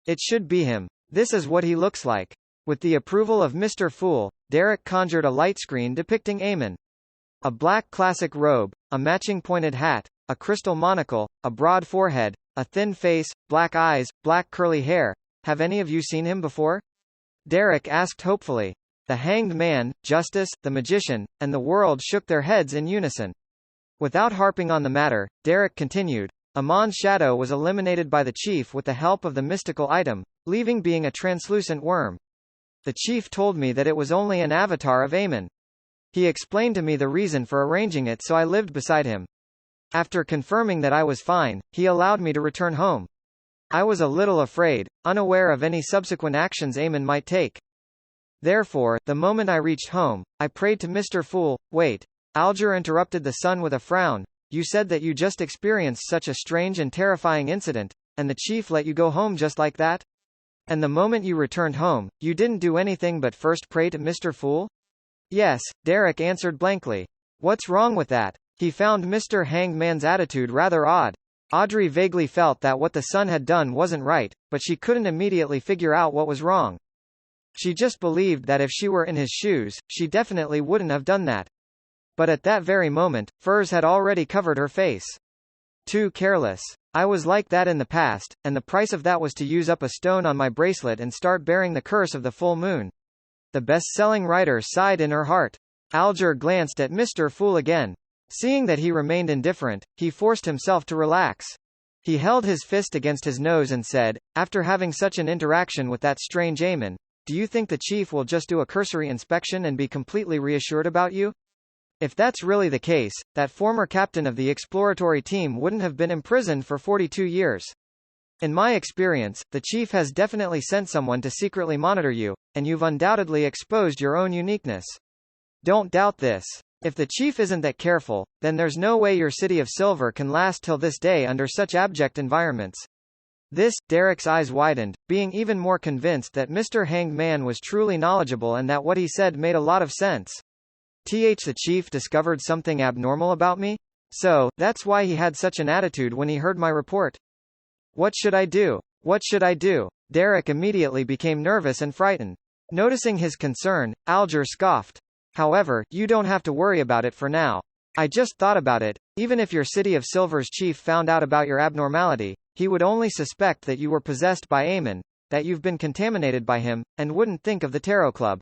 It should be him. This is what he looks like." With the approval of Mr. Fool, Derek conjured a light screen depicting Aemon. A black classic robe, a matching pointed hat, a crystal monocle, a broad forehead, a thin face, black eyes, black curly hair. Have any of you seen him before? Derek asked hopefully. The Hanged Man, Justice, the Magician, and the world shook their heads in unison. Without harping on the matter, Derek continued, "Amon's shadow was eliminated by the chief with the help of the mystical item, leaving being a translucent worm. The chief told me that it was only an avatar of Aemon. He explained to me the reason for arranging it, so I lived beside him. After confirming that I was fine, he allowed me to return home. I was a little afraid, unaware of any subsequent actions Aemon might take. Therefore, the moment I reached home, I prayed to Mr. Fool." "Wait." Alger interrupted the son with a frown. "You said that you just experienced such a strange and terrifying incident, and the chief let you go home just like that? And the moment you returned home, you didn't do anything but first pray to Mr. Fool?" "Yes," Derek answered blankly. "What's wrong with that?" He found Mr. Hanged Man's attitude rather odd. Audrey vaguely felt that what the son had done wasn't right, but she couldn't immediately figure out what was wrong. She just believed that if she were in his shoes, she definitely wouldn't have done that. But at that very moment, furs had already covered her face. Too careless. I was like that in the past, and the price of that was to use up a stone on my bracelet and start bearing the curse of the full moon. The best-selling writer sighed in her heart. Alger glanced at Mr. Fool again. Seeing that he remained indifferent, he forced himself to relax. He held his fist against his nose and said, after having such an interaction with that strange Aemon, do you think the chief will just do a cursory inspection and be completely reassured about you? If that's really the case, that former captain of the exploratory team wouldn't have been imprisoned for 42 years. In my experience, the chief has definitely sent someone to secretly monitor you, and you've undoubtedly exposed your own uniqueness. Don't doubt this. If the chief isn't that careful, then there's no way your city of silver can last till this day under such abject environments. Derek's eyes widened, being even more convinced that Mr. Hanged Man was truly knowledgeable and that what he said made a lot of sense. The chief discovered something abnormal about me? So, that's why he had such an attitude when he heard my report. What should I do? What should I do? Derek immediately became nervous and frightened. Noticing his concern, Alger scoffed. However, you don't have to worry about it for now. I just thought about it. Even if your City of Silver's chief found out about your abnormality, he would only suspect that you were possessed by Aemon, that you've been contaminated by him, and wouldn't think of the Tarot Club.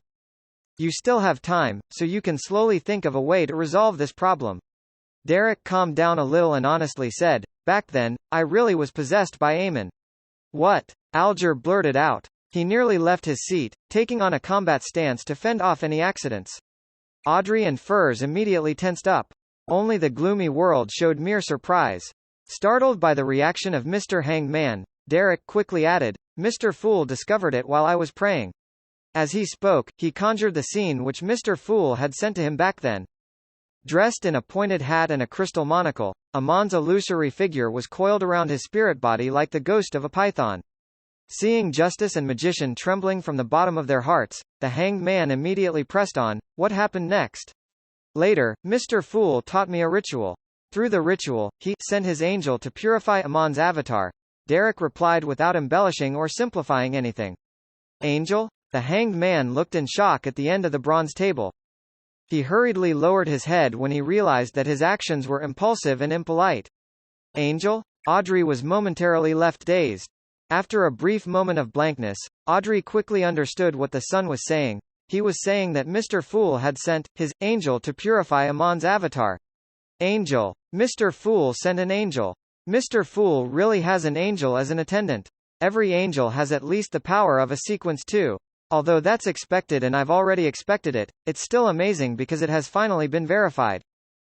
You still have time, so you can slowly think of a way to resolve this problem. Derek calmed down a little and honestly said, back then, I really was possessed by Aemon. What? Alger blurted out. He nearly left his seat, taking on a combat stance to fend off any accidents. Audrey and Furs immediately tensed up. Only the gloomy world showed mere surprise. Startled by the reaction of Mr. Hanged Man, Derek quickly added, Mr. Fool discovered it while I was praying. As he spoke, he conjured the scene which Mr. Fool had sent to him back then. Dressed in a pointed hat and a crystal monocle, Amon's illusory figure was coiled around his spirit body like the ghost of a python. Seeing Justice and Magician trembling from the bottom of their hearts, the Hanged Man immediately pressed on, what happened next? Later, Mr. Fool taught me a ritual. Through the ritual, he sent his angel to purify Amon's avatar. Derek replied without embellishing or simplifying anything. Angel? The Hanged Man looked in shock at the end of the bronze table. He hurriedly lowered his head when he realized that his actions were impulsive and impolite. Angel? Audrey was momentarily left dazed. After a brief moment of blankness, Audrey quickly understood what the son was saying. He was saying that Mr. Fool had sent his angel to purify Amon's avatar. Angel. Mr. Fool sent an angel. Mr. Fool really has an angel as an attendant. Every angel has at least the power of a sequence too. Although that's expected and I've already expected it, it's still amazing because it has finally been verified.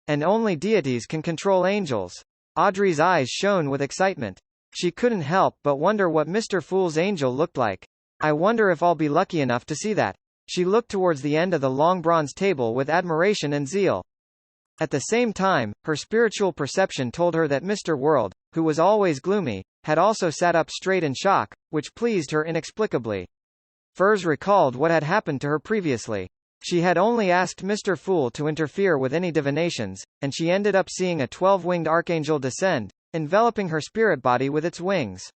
And only deities can control angels. Audrey's eyes shone with excitement. She couldn't help but wonder what Mr. Fool's angel looked like. I wonder if I'll be lucky enough to see that. She looked towards the end of the long bronze table with admiration and zeal. At the same time, her spiritual perception told her that Mr. World, who was always gloomy, had also sat up straight in shock, which pleased her inexplicably. Furs recalled what had happened to her previously. She had only asked Mr. Fool to interfere with any divinations, and she ended up seeing a 12-winged archangel descend, enveloping her spirit body with its wings.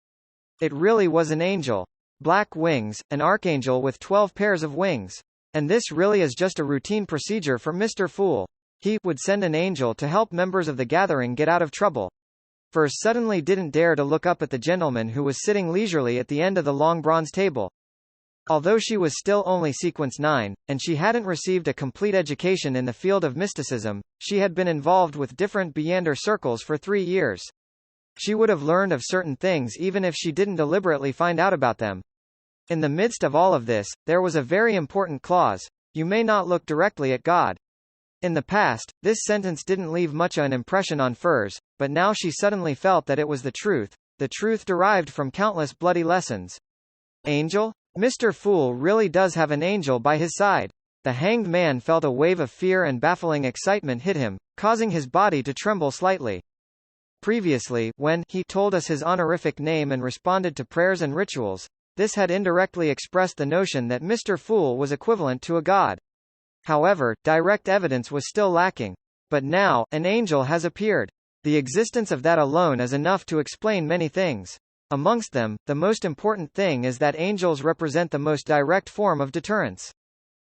It really was an angel. Black wings, an archangel with 12 pairs of wings. And this really is just a routine procedure for Mr. Fool. He would send an angel to help members of the gathering get out of trouble. Furs suddenly didn't dare to look up at the gentleman who was sitting leisurely at the end of the long bronze table. Although she was still only sequence 9, and she hadn't received a complete education in the field of mysticism, she had been involved with different Beyonder circles for 3 years. She would have learned of certain things even if she didn't deliberately find out about them. In the midst of all of this, there was a very important clause, you may not look directly at God. In the past, this sentence didn't leave much of an impression on Furs, but now she suddenly felt that it was the truth derived from countless bloody lessons. Angel? Mr. Fool really does have an angel by his side. The Hanged Man felt a wave of fear and baffling excitement hit him, causing his body to tremble slightly. Previously, when he told us his honorific name and responded to prayers and rituals, this had indirectly expressed the notion that Mr. Fool was equivalent to a god. However, direct evidence was still lacking. But now, an angel has appeared. The existence of that alone is enough to explain many things. Amongst them, the most important thing is that angels represent the most direct form of deterrence.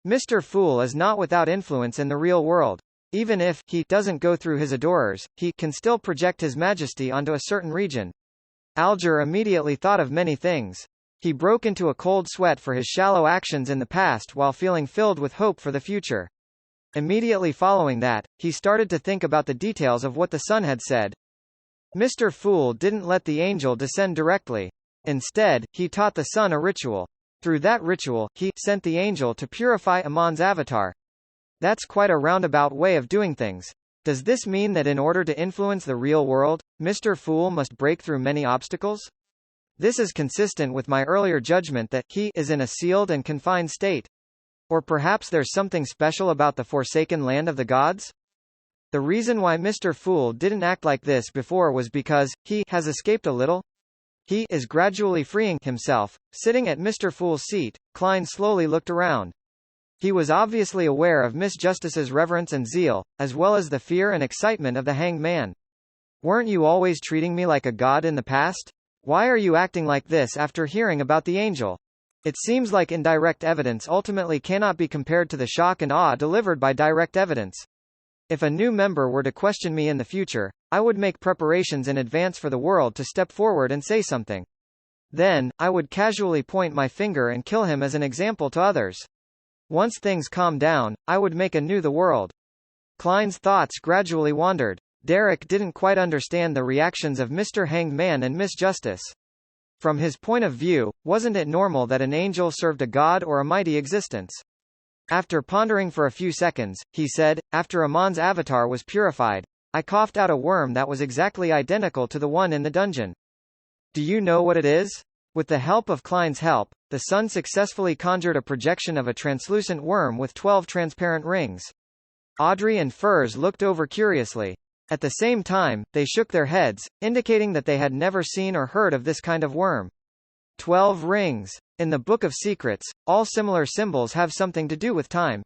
Mr. Fool is not without influence in the real world. Even if he doesn't go through his adorers, he can still project his majesty onto a certain region. Alger immediately thought of many things. He broke into a cold sweat for his shallow actions in the past while feeling filled with hope for the future. Immediately following that, he started to think about the details of what the sun had said. Mr. Fool didn't let the angel descend directly. Instead, he taught the sun a ritual. Through that ritual, he sent the angel to purify Amon's avatar. That's quite a roundabout way of doing things. Does this mean that in order to influence the real world, Mr. Fool must break through many obstacles? This is consistent with my earlier judgment that he is in a sealed and confined state. Or perhaps there's something special about the forsaken land of the gods? The reason why Mr. Fool didn't act like this before was because he has escaped a little. He is gradually freeing himself. Sitting at Mr. Fool's seat, Klein slowly looked around. He was obviously aware of Miss Justice's reverence and zeal, as well as the fear and excitement of the hanged man. Weren't you always treating me like a god in the past? Why are you acting like this after hearing about the angel? It seems like indirect evidence ultimately cannot be compared to the shock and awe delivered by direct evidence. If a new member were to question me in the future, I would make preparations in advance for the world to step forward and say something. Then, I would casually point my finger and kill him as an example to others. Once things calmed down, I would make anew the world. Klein's thoughts gradually wandered. Derek didn't quite understand the reactions of Mr. Hanged Man and Miss Justice. From his point of view, wasn't it normal that an angel served a god or a mighty existence? After pondering for a few seconds, he said, after Amon's avatar was purified, I coughed out a worm that was exactly identical to the one in the dungeon. Do you know what it is? With the help of Klein's help, the sun successfully conjured a projection of a translucent worm with 12 transparent rings. Audrey and Furs looked over curiously. At the same time, they shook their heads, indicating that they had never seen or heard of this kind of worm. 12 rings. In the Book of Secrets, all similar symbols have something to do with time.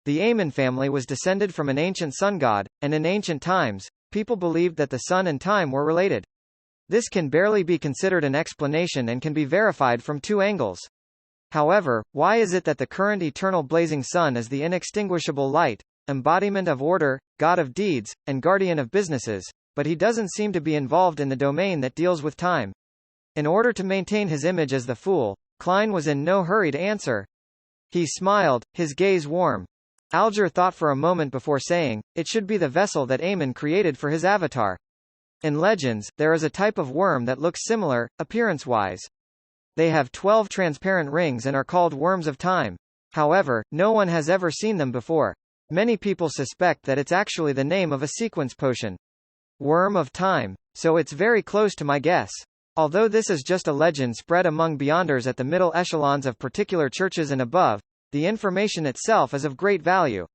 The Amen family was descended from an ancient sun god, and in ancient times, people believed that the sun and time were related. This can barely be considered an explanation and can be verified from two angles. However, why is it that the current eternal blazing sun is the inextinguishable light, embodiment of order, god of deeds, and guardian of businesses, but he doesn't seem to be involved in the domain that deals with time? In order to maintain his image as the fool, Klein was in no hurry to answer. He smiled, his gaze warm. Alger thought for a moment before saying, it should be the vessel that Amen created for his avatar. In legends, there is a type of worm that looks similar, appearance-wise. They have 12 transparent rings and are called worms of time. However, no one has ever seen them before. Many people suspect that it's actually the name of a sequence potion. Worm of time. So it's very close to my guess. Although this is just a legend spread among beyonders at the middle echelons of particular churches and above, the information itself is of great value.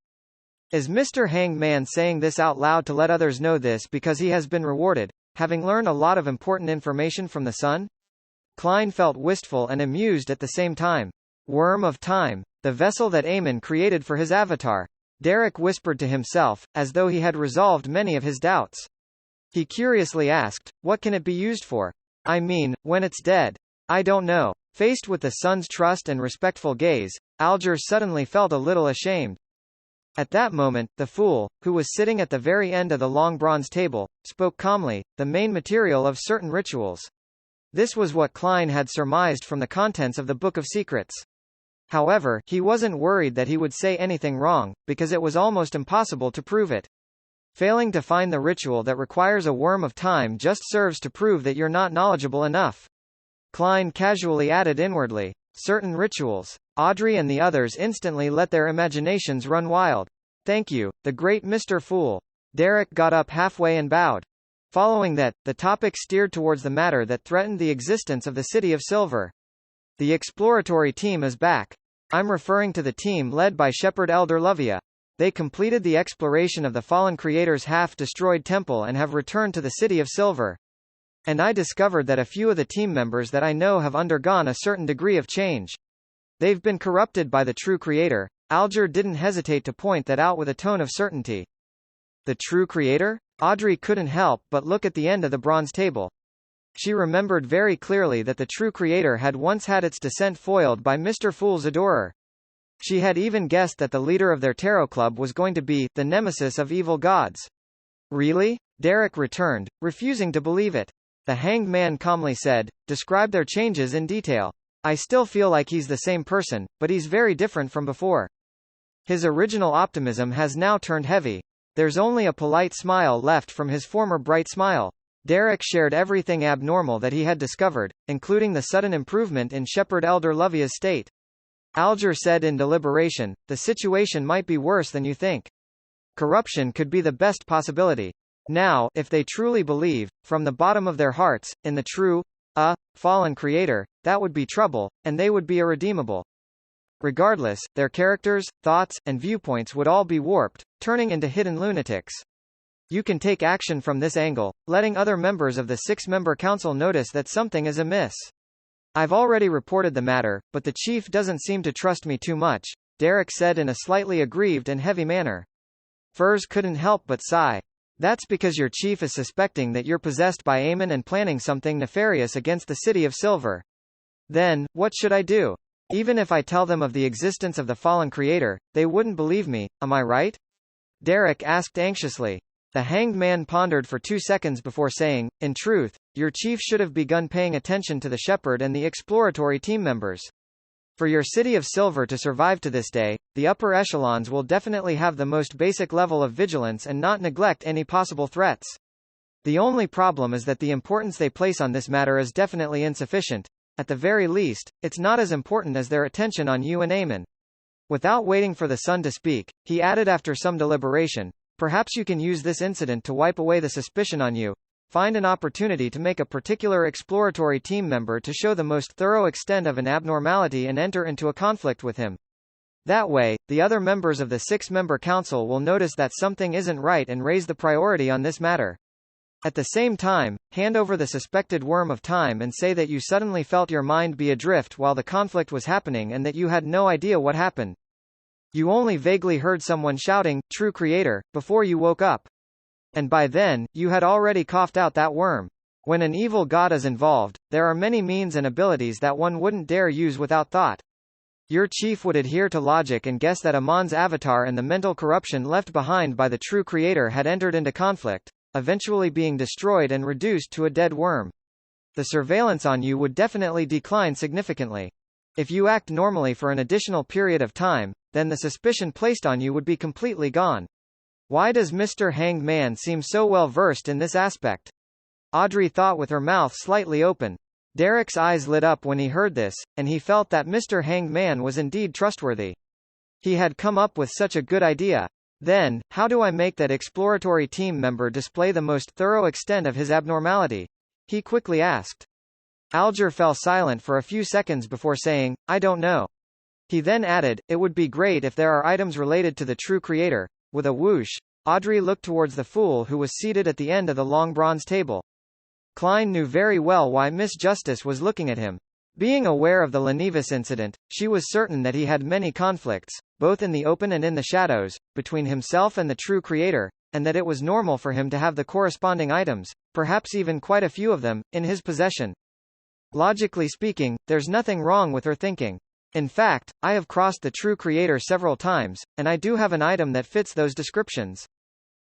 Is Mr. Hanged Man saying this out loud to let others know this because he has been rewarded, having learned a lot of important information from the sun? Klein felt wistful and amused at the same time. Worm of time, the vessel that Amen created for his avatar. Derek whispered to himself, as though he had resolved many of his doubts. He curiously asked, what can it be used for? I mean, when it's dead. I don't know. Faced with the sun's trust and respectful gaze, Alger suddenly felt a little ashamed. At that moment, the fool, who was sitting at the very end of the long bronze table, spoke calmly, the main material of certain rituals. This was what Klein had surmised from the contents of the Book of Secrets. However, he wasn't worried that he would say anything wrong, because it was almost impossible to prove it. Failing to find the ritual that requires a worm of time just serves to prove that you're not knowledgeable enough. Klein casually added inwardly, certain rituals. Audrey and the others instantly let their imaginations run wild. Thank you, the great Mr. Fool. Derek got up halfway and bowed. Following that, the topic steered towards the matter that threatened the existence of the City of Silver. The exploratory team is back. I'm referring to the team led by Shepherd Elder Lovia. They completed the exploration of the fallen creator's half-destroyed temple and have returned to the City of Silver. And I discovered that a few of the team members that I know have undergone a certain degree of change. They've been corrupted by the true creator. Alger didn't hesitate to point that out with a tone of certainty. The true creator? Audrey couldn't help but look at the end of the bronze table. She remembered very clearly that the true creator had once had its descent foiled by Mr. Fool's adorer. She had even guessed that the leader of their tarot club was going to be the nemesis of evil gods. Really? Derek returned, refusing to believe it. The Hanged Man calmly said, "Describe their changes in detail. I still feel like he's the same person, but he's very different from before. His original optimism has now turned heavy. There's only a polite smile left from his former bright smile." Derek shared everything abnormal that he had discovered, including the sudden improvement in Shepherd Elder Lovia's state. Alger said in deliberation, "The situation might be worse than you think. Corruption could be the best possibility. Now, if they truly believe, from the bottom of their hearts, in the true, fallen creator, that would be trouble, and they would be irredeemable. Regardless, their characters, thoughts, and viewpoints would all be warped, turning into hidden lunatics. You can take action from this angle, letting other members of the six-member council notice that something is amiss. I've already reported the matter, but the chief doesn't seem to trust me too much," Derek said in a slightly aggrieved and heavy manner. Furs couldn't help but sigh. "That's because your chief is suspecting that you're possessed by Amon and planning something nefarious against the City of Silver. Then, what should I do? Even if I tell them of the existence of the fallen creator, they wouldn't believe me, am I right?" Derek asked anxiously. The Hanged Man pondered for 2 seconds before saying, "In truth, your chief should have begun paying attention to the Shepherd and the exploratory team members. For your City of Silver to survive to this day, the upper echelons will definitely have the most basic level of vigilance and not neglect any possible threats. The only problem is that the importance they place on this matter is definitely insufficient. At the very least, it's not as important as their attention on you and Amon." Without waiting for the son to speak, he added after some deliberation, "Perhaps you can use this incident to wipe away the suspicion on you. Find an opportunity to make a particular exploratory team member to show the most thorough extent of an abnormality and enter into a conflict with him. That way, the other members of the six-member council will notice that something isn't right and raise the priority on this matter. At the same time, hand over the suspected worm of time and say that you suddenly felt your mind be adrift while the conflict was happening and that you had no idea what happened. You only vaguely heard someone shouting, 'True Creator,' before you woke up. And by then, you had already coughed out that worm. When an evil god is involved, there are many means and abilities that one wouldn't dare use without thought. Your chief would adhere to logic and guess that Amon's avatar and the mental corruption left behind by the true creator had entered into conflict, eventually being destroyed and reduced to a dead worm. The surveillance on you would definitely decline significantly. If you act normally for an additional period of time, then the suspicion placed on you would be completely gone. Why does Mr. Hanged Man seem so well versed in this aspect?" Audrey thought with her mouth slightly open. Derek's eyes lit up when he heard this, and he felt that Mr. Hanged Man was indeed trustworthy. He had come up with such a good idea. Then, how do I make that exploratory team member display the most thorough extent of his abnormality? He quickly asked. Alger fell silent for a few seconds before saying, "I don't know." He then added, "It would be great if there are items related to the true creator." With a whoosh, Audrey looked towards the fool who was seated at the end of the long bronze table. Klein knew very well why Miss Justice was looking at him. Being aware of the Lenivis incident, she was certain that he had many conflicts, both in the open and in the shadows, between himself and the true creator, and that it was normal for him to have the corresponding items, perhaps even quite a few of them, in his possession. Logically speaking, there's nothing wrong with her thinking. In fact, I have crossed the true creator several times, and I do have an item that fits those descriptions.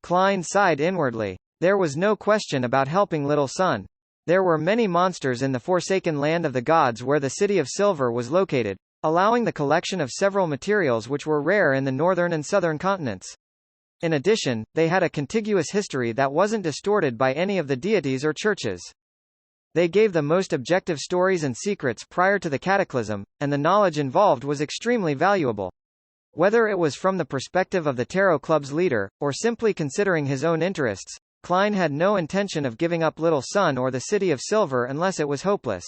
Klein sighed inwardly. There was no question about helping Little Sun. There were many monsters in the forsaken land of the gods where the City of Silver was located, allowing the collection of several materials which were rare in the northern and southern continents. In addition, they had a contiguous history that wasn't distorted by any of the deities or churches. They gave the most objective stories and secrets prior to the cataclysm, and the knowledge involved was extremely valuable. Whether it was from the perspective of the Tarot Club's leader, or simply considering his own interests, Klein had no intention of giving up Little Sun or the City of Silver unless it was hopeless.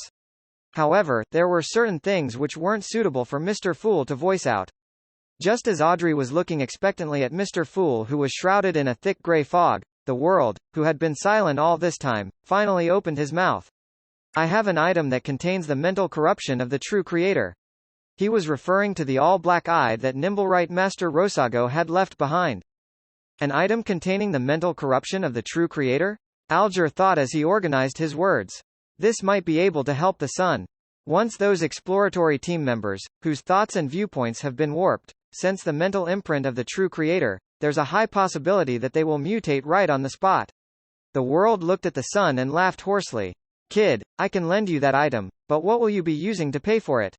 However, there were certain things which weren't suitable for Mr. Fool to voice out. Just as Audrey was looking expectantly at Mr. Fool who was shrouded in a thick grey fog, the world, who had been silent all this time, finally opened his mouth. "I have an item that contains the mental corruption of the true creator." He was referring to the all-black eye that Nimblewright Master Rosago had left behind. An item containing the mental corruption of the true creator? Alger thought as he organized his words. This might be able to help the Sun. Once those exploratory team members, whose thoughts and viewpoints have been warped, sense the mental imprint of the true creator, there's a high possibility that they will mutate right on the spot. The world looked at the Sun and laughed hoarsely. Kid, I can lend you that item, but what will you be using to pay for it?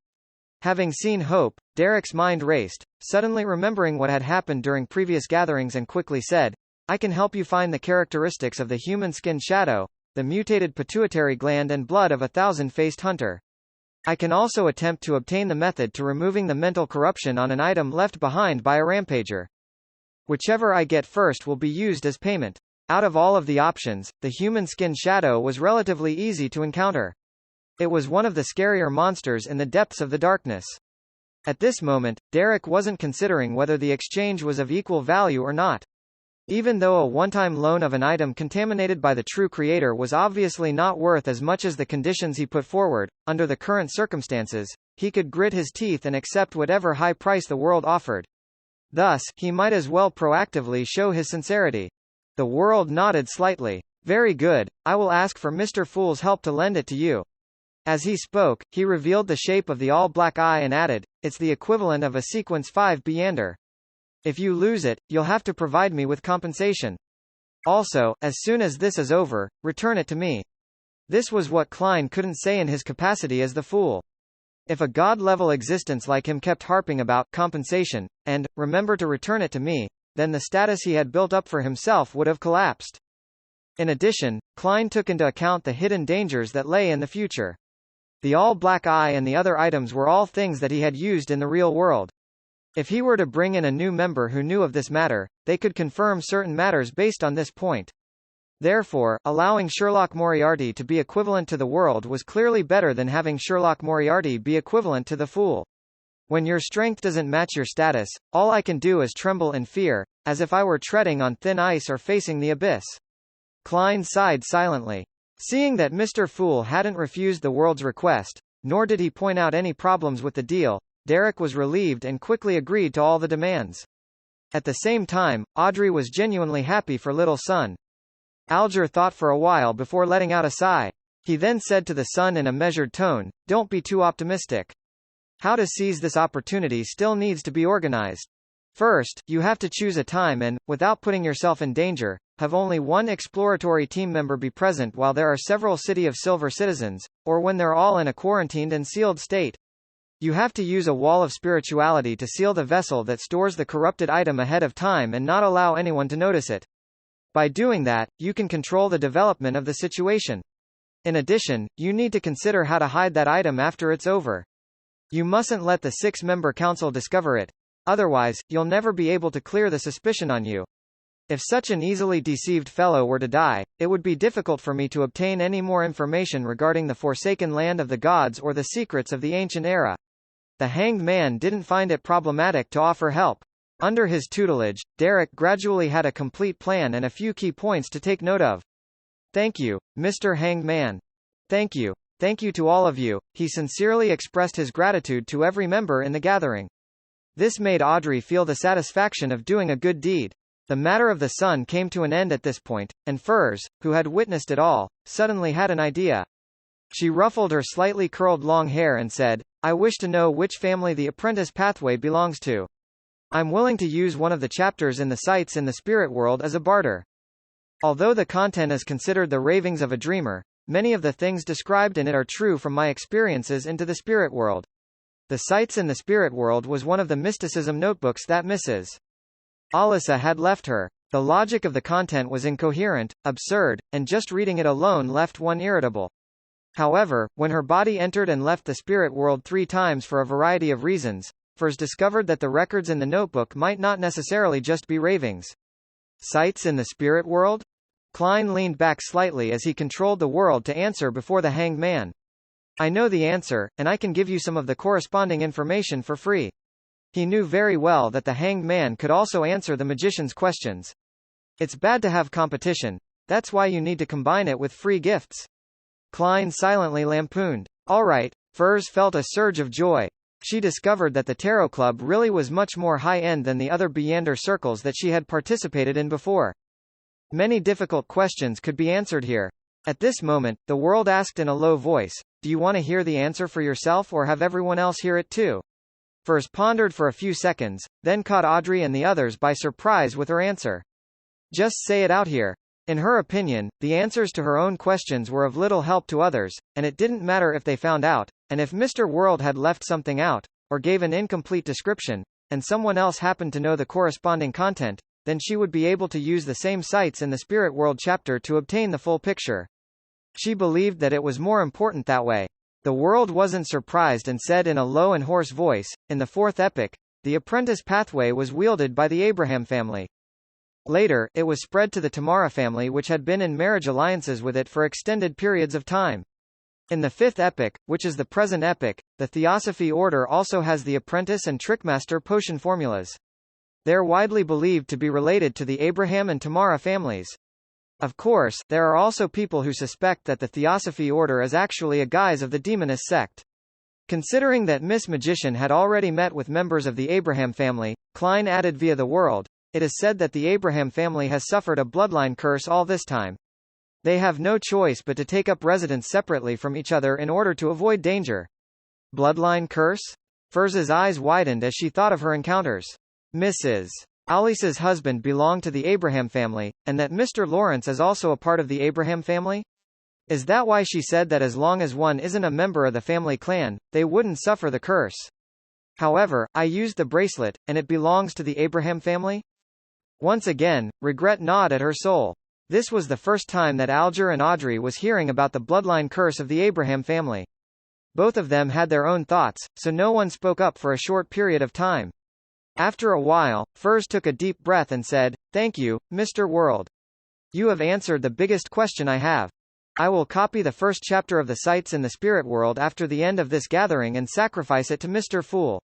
Having seen Hope, Derek's mind raced, suddenly remembering what had happened during previous gatherings, and quickly said, I can help you find the characteristics of the human skin shadow, the mutated pituitary gland and blood of a thousand-faced hunter. I can also attempt to obtain the method to removing the mental corruption on an item left behind by a rampager. Whichever I get first will be used as payment. Out of all of the options, the human skin shadow was relatively easy to encounter. It was one of the scarier monsters in the depths of the darkness. At this moment, Derek wasn't considering whether the exchange was of equal value or not. Even though a one-time loan of an item contaminated by the true creator was obviously not worth as much as the conditions he put forward, under the current circumstances, he could grit his teeth and accept whatever high price the world offered. Thus, he might as well proactively show his sincerity. The world nodded slightly. Very good, I will ask for Mr. Fool's help to lend it to you. As he spoke, he revealed the shape of the all-black eye and added, it's the equivalent of a sequence 5 Beander. If you lose it, you'll have to provide me with compensation. Also, as soon as this is over, return it to me. This was what Klein couldn't say in his capacity as the Fool. If a god-level existence like him kept harping about compensation, and, remember to return it to me, then the status he had built up for himself would have collapsed. In addition, Klein took into account the hidden dangers that lay in the future. The all-black eye and the other items were all things that he had used in the real world. If he were to bring in a new member who knew of this matter, they could confirm certain matters based on this point. Therefore, allowing Sherlock Moriarty to be equivalent to the world was clearly better than having Sherlock Moriarty be equivalent to the Fool. When your strength doesn't match your status, all I can do is tremble in fear, as if I were treading on thin ice or facing the abyss. Klein sighed silently. Seeing that Mr. Fool hadn't refused the world's request, nor did he point out any problems with the deal, Derek was relieved and quickly agreed to all the demands. At the same time, Audrey was genuinely happy for Little Sun. Alger thought for a while before letting out a sigh. He then said to the Sun in a measured tone, don't be too optimistic. How to seize this opportunity still needs to be organized. First, you have to choose a time and, without putting yourself in danger, have only one exploratory team member be present while there are several City of Silver citizens, or when they're all in a quarantined and sealed state. You have to use a wall of spirituality to seal the vessel that stores the corrupted item ahead of time and not allow anyone to notice it. By doing that, you can control the development of the situation. In addition, you need to consider how to hide that item after it's over. You mustn't let the 6-member council discover it. Otherwise, you'll never be able to clear the suspicion on you. If such an easily deceived fellow were to die, it would be difficult for me to obtain any more information regarding the Forsaken Land of the Gods or the secrets of the ancient era. The Hanged Man didn't find it problematic to offer help. Under his tutelage, Derek gradually had a complete plan and a few key points to take note of. Thank you, Mr. Hanged Man. Thank you. Thank you to all of you. He sincerely expressed his gratitude to every member in the gathering. This made Audrey feel the satisfaction of doing a good deed. The matter of the Sun came to an end at this point, and Furs, who had witnessed it all, suddenly had an idea. She ruffled her slightly curled long hair and said, I wish to know which family the apprentice pathway belongs to. I'm willing to use one of the chapters in the sites in the spirit world as a barter. Although the content is considered the ravings of a dreamer, many of the things described in it are true from my experiences into the spirit world. The sites in the spirit world was one of the mysticism notebooks that Mrs. Alyssa had left her. The logic of the content was incoherent, absurd, and just reading it alone left one irritable. However, when her body entered and left the spirit world 3 times for a variety of reasons, Furs discovered that the records in the notebook might not necessarily just be ravings. Sites in the spirit world? Klein leaned back slightly as he controlled the world to answer before the Hanged Man. I know the answer, and I can give you some of the corresponding information for free. He knew very well that the Hanged Man could also answer the magician's questions. It's bad to have competition. That's why you need to combine it with free gifts. Klein silently lampooned. All right. Furs felt a surge of joy. She discovered that the Tarot Club really was much more high-end than the other Beyonder circles that she had participated in before. Many difficult questions could be answered here. At this moment, the world asked in a low voice, "Do you want to hear the answer for yourself or have everyone else hear it too?" Furs pondered for a few seconds, then caught Audrey and the others by surprise with her answer. "Just say it out here." In her opinion, the answers to her own questions were of little help to others, and it didn't matter if they found out, and if Mr. World had left something out, or gave an incomplete description, and someone else happened to know the corresponding content, then she would be able to use the same sites in the Spirit World chapter to obtain the full picture. She believed that it was more important that way. The world wasn't surprised and said in a low and hoarse voice, in the fourth epoch, the apprentice pathway was wielded by the Abraham family. Later, it was spread to the Tamara family, which had been in marriage alliances with it for extended periods of time. In the fifth epoch, which is the present epoch, the Theosophy order also has the apprentice and trickmaster potion formulas. They're widely believed to be related to the Abraham and Tamara families. Of course, there are also people who suspect that the Theosophy order is actually a guise of the demonist sect. Considering that Miss Magician had already met with members of the Abraham family, Klein added via the world, it is said that the Abraham family has suffered a bloodline curse all this time. They have no choice but to take up residence separately from each other in order to avoid danger. Bloodline curse? Furs's eyes widened as she thought of her encounters. Mrs. Alice's husband belonged to the Abraham family, and that Mr. Lawrence is also a part of the Abraham family? Is that why she said that as long as one isn't a member of the family clan, they wouldn't suffer the curse? However, I used the bracelet, and it belongs to the Abraham family? Once again, regret gnawed at her soul. This was the first time that Alger and Audrey was hearing about the bloodline curse of the Abraham family. Both of them had their own thoughts, so no one spoke up for a short period of time. After a while, Furs took a deep breath and said, "Thank you, Mr. World. You have answered the biggest question I have. I will copy the first chapter of the sites in the Spirit World after the end of this gathering and sacrifice it to Mr. Fool.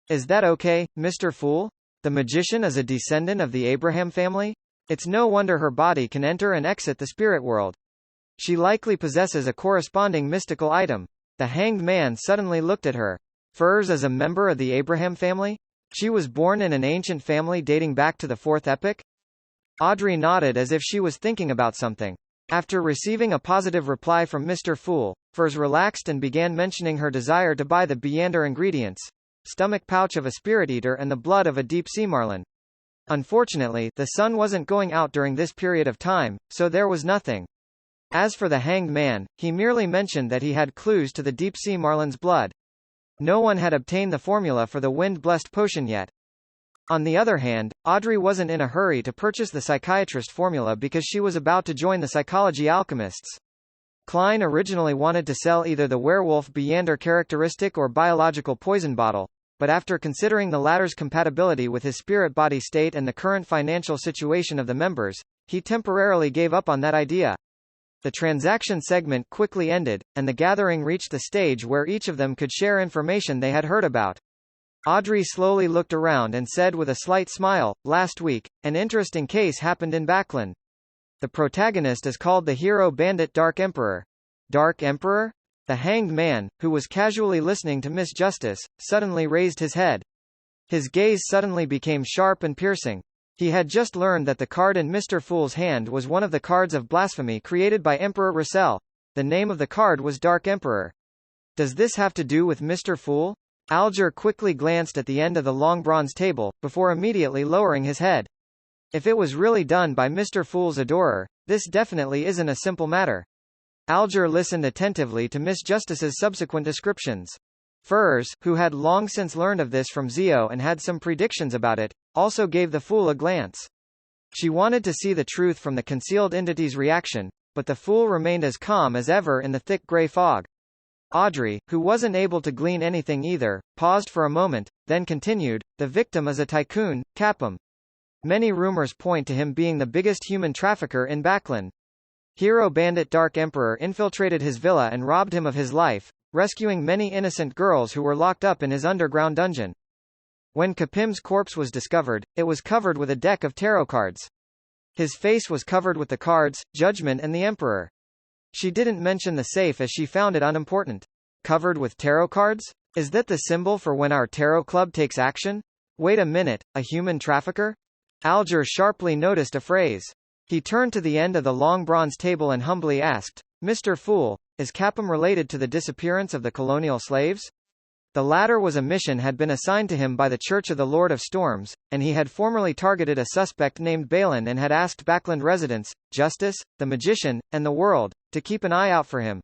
Is that okay, Mr. Fool? The magician is a descendant of the Abraham family? It's no wonder her body can enter and exit the Spirit World. She likely possesses a corresponding mystical item." The Hanged Man suddenly looked at her. Furs is a member of the Abraham family? She was born in an ancient family dating back to the fourth epoch? Audrey nodded as if she was thinking about something. After receiving a positive reply from Mr. Fool, Furs relaxed and began mentioning her desire to buy the Beyonder ingredients, stomach pouch of a spirit eater and the blood of a deep-sea marlin. Unfortunately, the sun wasn't going out during this period of time, so there was nothing. As for the Hanged Man, he merely mentioned that he had clues to the deep-sea marlin's blood. No one had obtained the formula for the wind-blessed potion yet. On the other hand, Audrey wasn't in a hurry to purchase the psychiatrist formula because she was about to join the psychology alchemists. Klein originally wanted to sell either the werewolf Beyonder characteristic or biological poison bottle, but after considering the latter's compatibility with his spirit body state and the current financial situation of the members, he temporarily gave up on that idea. The transaction segment quickly ended, and the gathering reached the stage where each of them could share information they had heard about. Audrey slowly looked around and said with a slight smile, "Last week, an interesting case happened in Backlund. The protagonist is called the hero bandit Dark Emperor." Dark Emperor? The Hanged Man, who was casually listening to Miss Justice, suddenly raised his head. His gaze suddenly became sharp and piercing. He had just learned that the card in Mr. Fool's hand was one of the cards of blasphemy created by Emperor Russell. The name of the card was Dark Emperor. Does this have to do with Mr. Fool? Alger quickly glanced at the end of the long bronze table, before immediately lowering his head. If it was really done by Mr. Fool's adorer, this definitely isn't a simple matter. Alger listened attentively to Miss Justice's subsequent descriptions. Furs, who had long since learned of this from Zio and had some predictions about it, also gave the Fool a glance. She wanted to see the truth from the concealed entity's reaction, but the Fool remained as calm as ever in the thick grey fog. Audrey, who wasn't able to glean anything either, paused for a moment, then continued, "The victim is a tycoon, Capum. Many rumors point to him being the biggest human trafficker in Backlund. Hero bandit Dark Emperor infiltrated his villa and robbed him of his life, rescuing many innocent girls who were locked up in his underground dungeon. When Capim's corpse was discovered, it was covered with a deck of tarot cards. His face was covered with the cards, Judgment and the Emperor. She didn't mention the safe as she found it unimportant. Covered with tarot cards? Is that the symbol for when our tarot club takes action? Wait a minute, a human trafficker? Alger sharply noticed a phrase. He turned to the end of the long bronze table and humbly asked, Mr. Fool, is Capum related to the disappearance of the colonial slaves? The latter was a mission had been assigned to him by the Church of the Lord of Storms, and he had formerly targeted a suspect named Balin and had asked Backland residents, Justice, the Magician, and the World, to keep an eye out for him.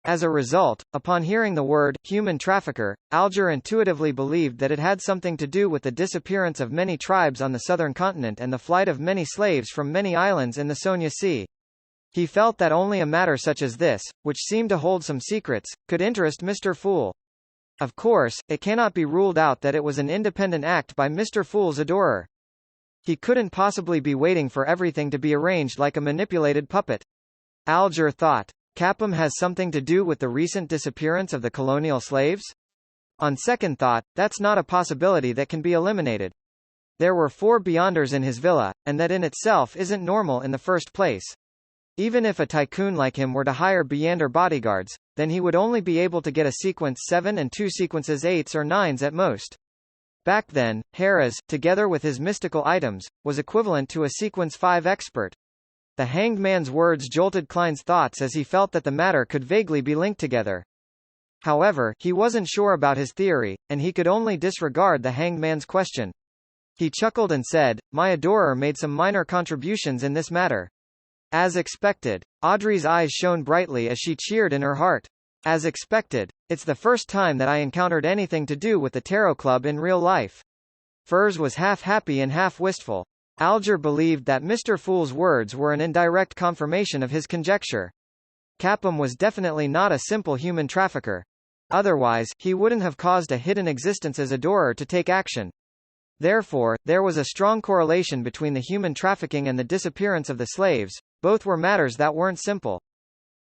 As a result, upon hearing the word human trafficker, Alger intuitively believed that it had something to do with the disappearance of many tribes on the southern continent and the flight of many slaves from many islands in the Sonia Sea. He felt that only a matter such as this, which seemed to hold some secrets, could interest Mr. Fool. Of course, it cannot be ruled out that it was an independent act by Mr. Fool's adorer. He couldn't possibly be waiting for everything to be arranged like a manipulated puppet. Alger thought. Capum has something to do with the recent disappearance of the colonial slaves? On second thought, that's not a possibility that can be eliminated. There were 4 Beyonders in his villa, and that in itself isn't normal in the first place. Even if a tycoon like him were to hire Beyonder bodyguards, then he would only be able to get a sequence 7 and 2 sequences 8s or 9s at most. Back then, Harris, together with his mystical items, was equivalent to a sequence 5 expert. The hanged man's words jolted Klein's thoughts as he felt that the matter could vaguely be linked together. However, he wasn't sure about his theory, and he could only disregard the hanged man's question. He chuckled and said, My adorer made some minor contributions in this matter. As expected. Audrey's eyes shone brightly as she cheered in her heart. As expected. It's the first time that I encountered anything to do with the Tarot Club in real life. Furs was half happy and half wistful. Alger believed that Mr. Fool's words were an indirect confirmation of his conjecture. Capum was definitely not a simple human trafficker. Otherwise, he wouldn't have caused a hidden existence's adorer to take action. Therefore, there was a strong correlation between the human trafficking and the disappearance of the slaves. Both were matters that weren't simple.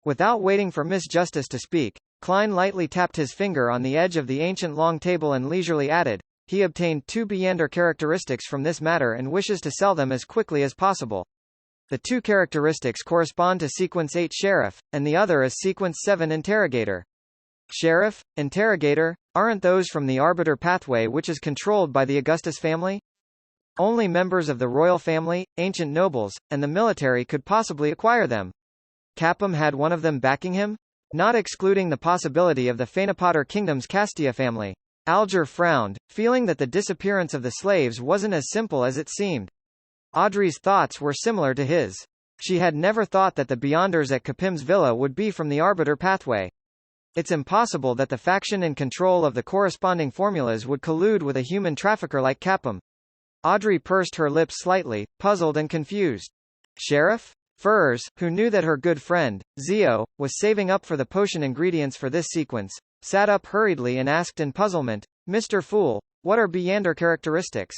Without waiting for Miss Justice to speak, Klein lightly tapped his finger on the edge of the ancient long table and leisurely added, He obtained 2 Beyonder characteristics from this matter and wishes to sell them as quickly as possible. The 2 characteristics correspond to Sequence 8 Sheriff, and the other is Sequence 7 Interrogator. Sheriff? Interrogator? Aren't those from the Arbiter pathway which is controlled by the Augustus family? Only members of the royal family, ancient nobles, and the military could possibly acquire them. Capum had one of them backing him? Not excluding the possibility of the Phaenopoter Kingdom's Castia family. Alger frowned, feeling that the disappearance of the slaves wasn't as simple as it seemed. Audrey's thoughts were similar to his. She had never thought that the Beyonders at Capim's villa would be from the Arbiter pathway. It's impossible that the faction in control of the corresponding formulas would collude with a human trafficker like Capum. Audrey pursed her lips slightly, puzzled and confused. Sheriff? Furs, who knew that her good friend, Zio, was saving up for the potion ingredients for this sequence, sat up hurriedly and asked in puzzlement, Mr. Fool, what are Beyonder characteristics?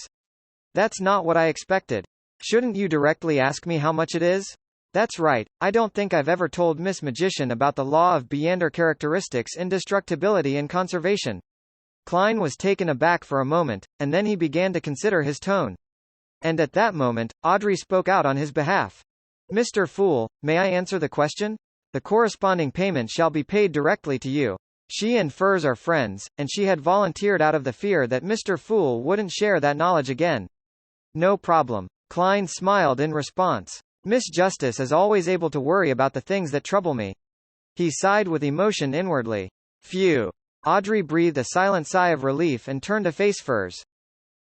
That's not what I expected. Shouldn't you directly ask me how much it is? That's right, I don't think I've ever told Miss Magician about the law of Beyonder characteristics indestructibility and conservation. Klein was taken aback for a moment, and then he began to consider his tone. And at that moment, Audrey spoke out on his behalf. Mr. Fool, may I answer the question? The corresponding payment shall be paid directly to you. She and Furs are friends, and she had volunteered out of the fear that Mr. Fool wouldn't share that knowledge again. No problem. Klein smiled in response. Miss Justice is always able to worry about the things that trouble me. He sighed with emotion inwardly. Phew. Audrey breathed a silent sigh of relief and turned to face Furs.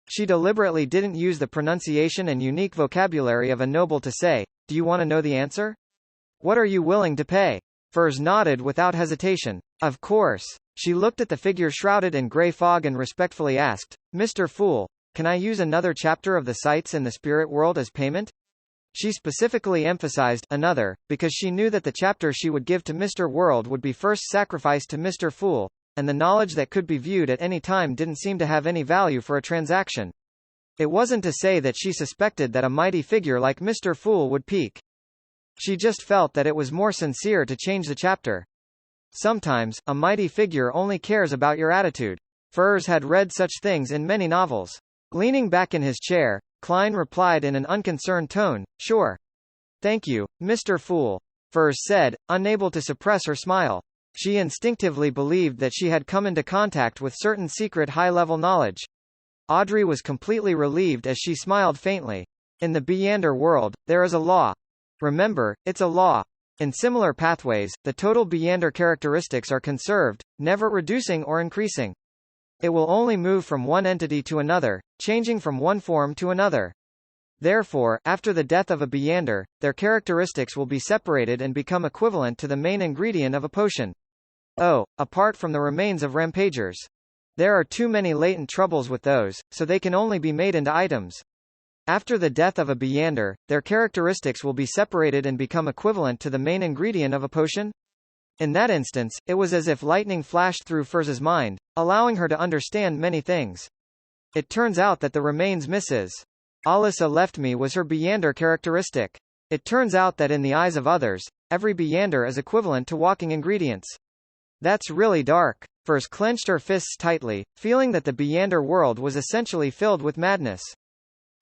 She deliberately didn't use the pronunciation and unique vocabulary of a noble to say, do you want to know the answer? What are you willing to pay? Furs nodded without hesitation. Of course. She looked at the figure shrouded in grey fog and respectfully asked, Mr. Fool, can I use another chapter of the sights in the spirit world as payment? She specifically emphasized another, because she knew that the chapter she would give to Mr. World would be first sacrificed to Mr. Fool, and the knowledge that could be viewed at any time didn't seem to have any value for a transaction. It wasn't to say that she suspected that a mighty figure like Mr. Fool would peak. She just felt that it was more sincere to change the chapter. Sometimes, a mighty figure only cares about your attitude. Furs had read such things in many novels. Leaning back in his chair, Klein replied in an unconcerned tone, sure. Thank you, Mr. Fool. Furs said, unable to suppress her smile. She instinctively believed that she had come into contact with certain secret high-level knowledge. Audrey was completely relieved as she smiled faintly. In the Beyonder world, there is a law. Remember, it's a law. In similar pathways, the total Beyonder characteristics are conserved, never reducing or increasing. It will only move from one entity to another, changing from one form to another. Therefore, after the death of a Beyonder, their characteristics will be separated and become equivalent to the main ingredient of a potion. Oh, apart from the remains of Rampagers. There are too many latent troubles with those, so they can only be made into items. After the death of a Beyonder, their characteristics will be separated and become equivalent to the main ingredient of a potion? In that instance, it was as if lightning flashed through Furz's mind, allowing her to understand many things. It turns out that the remains Mrs. Alyssa left me was her Beyonder characteristic. It turns out that in the eyes of others, every Beyonder is equivalent to walking ingredients. That's really dark. Furz clenched her fists tightly, feeling that the Beyonder world was essentially filled with madness.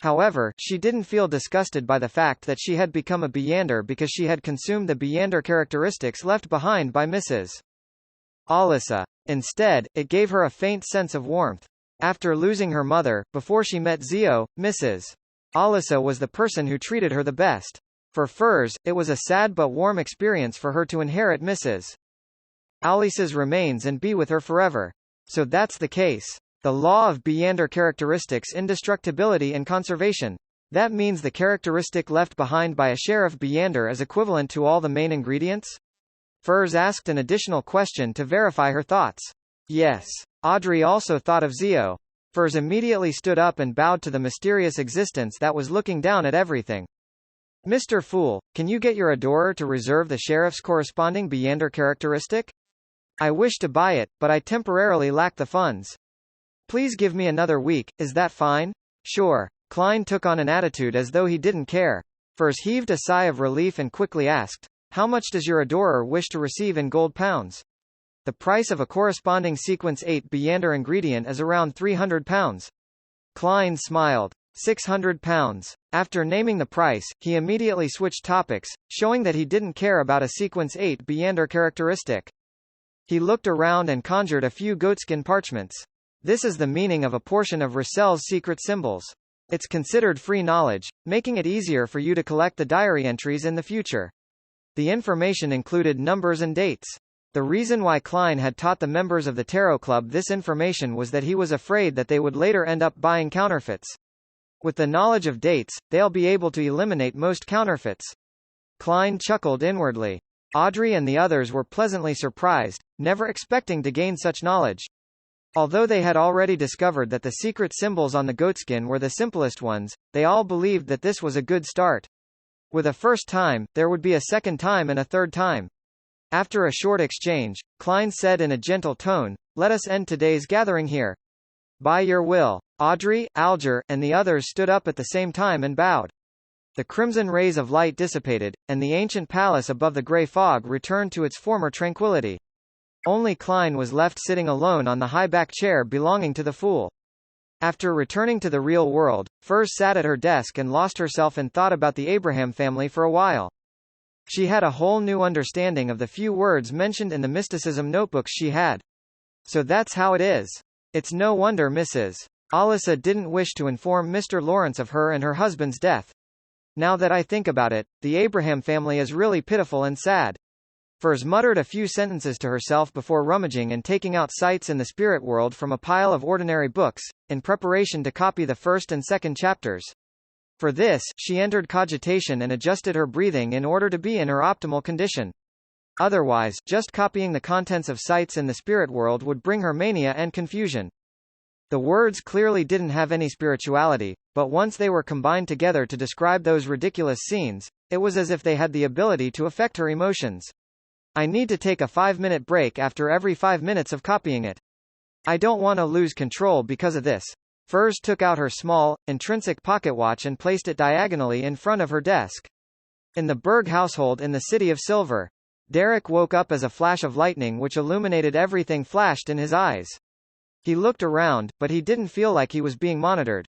However, she didn't feel disgusted by the fact that she had become a Beyonder because she had consumed the Beyonder characteristics left behind by Mrs. Alyssa. Instead, it gave her a faint sense of warmth. After losing her mother, before she met Zio, Mrs. Alyssa was the person who treated her the best. For Furz, it was a sad but warm experience for her to inherit Mrs. Alyssa's remains and be with her forever. So that's the case. The law of Beyonder characteristics indestructibility and conservation. That means the characteristic left behind by a Sheriff Beyonder is equivalent to all the main ingredients? Furz asked an additional question to verify her thoughts. Yes. Audrey also thought of Zio. Furz immediately stood up and bowed to the mysterious existence that was looking down at everything. Mr. Fool, can you get your adorer to reserve the Sheriff's corresponding Beyonder characteristic? I wish to buy it, but I temporarily lack the funds. Please give me another week, is that fine? Sure. Klein took on an attitude as though he didn't care. Furz heaved a sigh of relief and quickly asked, how much does your adorer wish to receive in gold pounds? The price of a corresponding sequence 8 Beyonder ingredient is around £300. Klein smiled. £600. After naming the price, he immediately switched topics, showing that he didn't care about a sequence 8 Beyonder characteristic. He looked around and conjured a few goatskin parchments. This is the meaning of a portion of Russell's secret symbols. It's considered free knowledge, making it easier for you to collect the diary entries in the future. The information included numbers and dates. The reason why Klein had taught the members of the Tarot Club this information was that he was afraid that they would later end up buying counterfeits. With the knowledge of dates, they'll be able to eliminate most counterfeits. Klein chuckled inwardly. Audrey and the others were pleasantly surprised, never expecting to gain such knowledge. Although they had already discovered that the secret symbols on the goatskin were the simplest ones, they all believed that this was a good start. With a first time, there would be a second time and a third time. After a short exchange, Klein said in a gentle tone, let us end today's gathering here. By your will. Audrey, Alger, and the others stood up at the same time and bowed. The crimson rays of light dissipated, and the ancient palace above the grey fog returned to its former tranquility. Only Klein was left sitting alone on the high-back chair belonging to the Fool. After returning to the real world, Furz sat at her desk and lost herself in thought about the Abraham family for a while. She had a whole new understanding of the few words mentioned in the mysticism notebooks she had. So that's how it is. It's no wonder Mrs. Alyssa didn't wish to inform Mr. Lawrence of her and her husband's death. Now that I think about it, the Abraham family is really pitiful and sad. Furz muttered a few sentences to herself before rummaging and taking out sights in the spirit world from a pile of ordinary books, in preparation to copy the first and second chapters. For this, she entered cogitation and adjusted her breathing in order to be in her optimal condition. Otherwise, just copying the contents of sights in the spirit world would bring her mania and confusion. The words clearly didn't have any spirituality, but once they were combined together to describe those ridiculous scenes, it was as if they had the ability to affect her emotions. I need to take a 5-minute break after every 5 minutes of copying it. I don't want to lose control because of this. Furz took out her small, intrinsic pocket watch and placed it diagonally in front of her desk. In the Berg household in the City of Silver. Derek woke up as a flash of lightning which illuminated everything flashed in his eyes. He looked around, but he didn't feel like he was being monitored.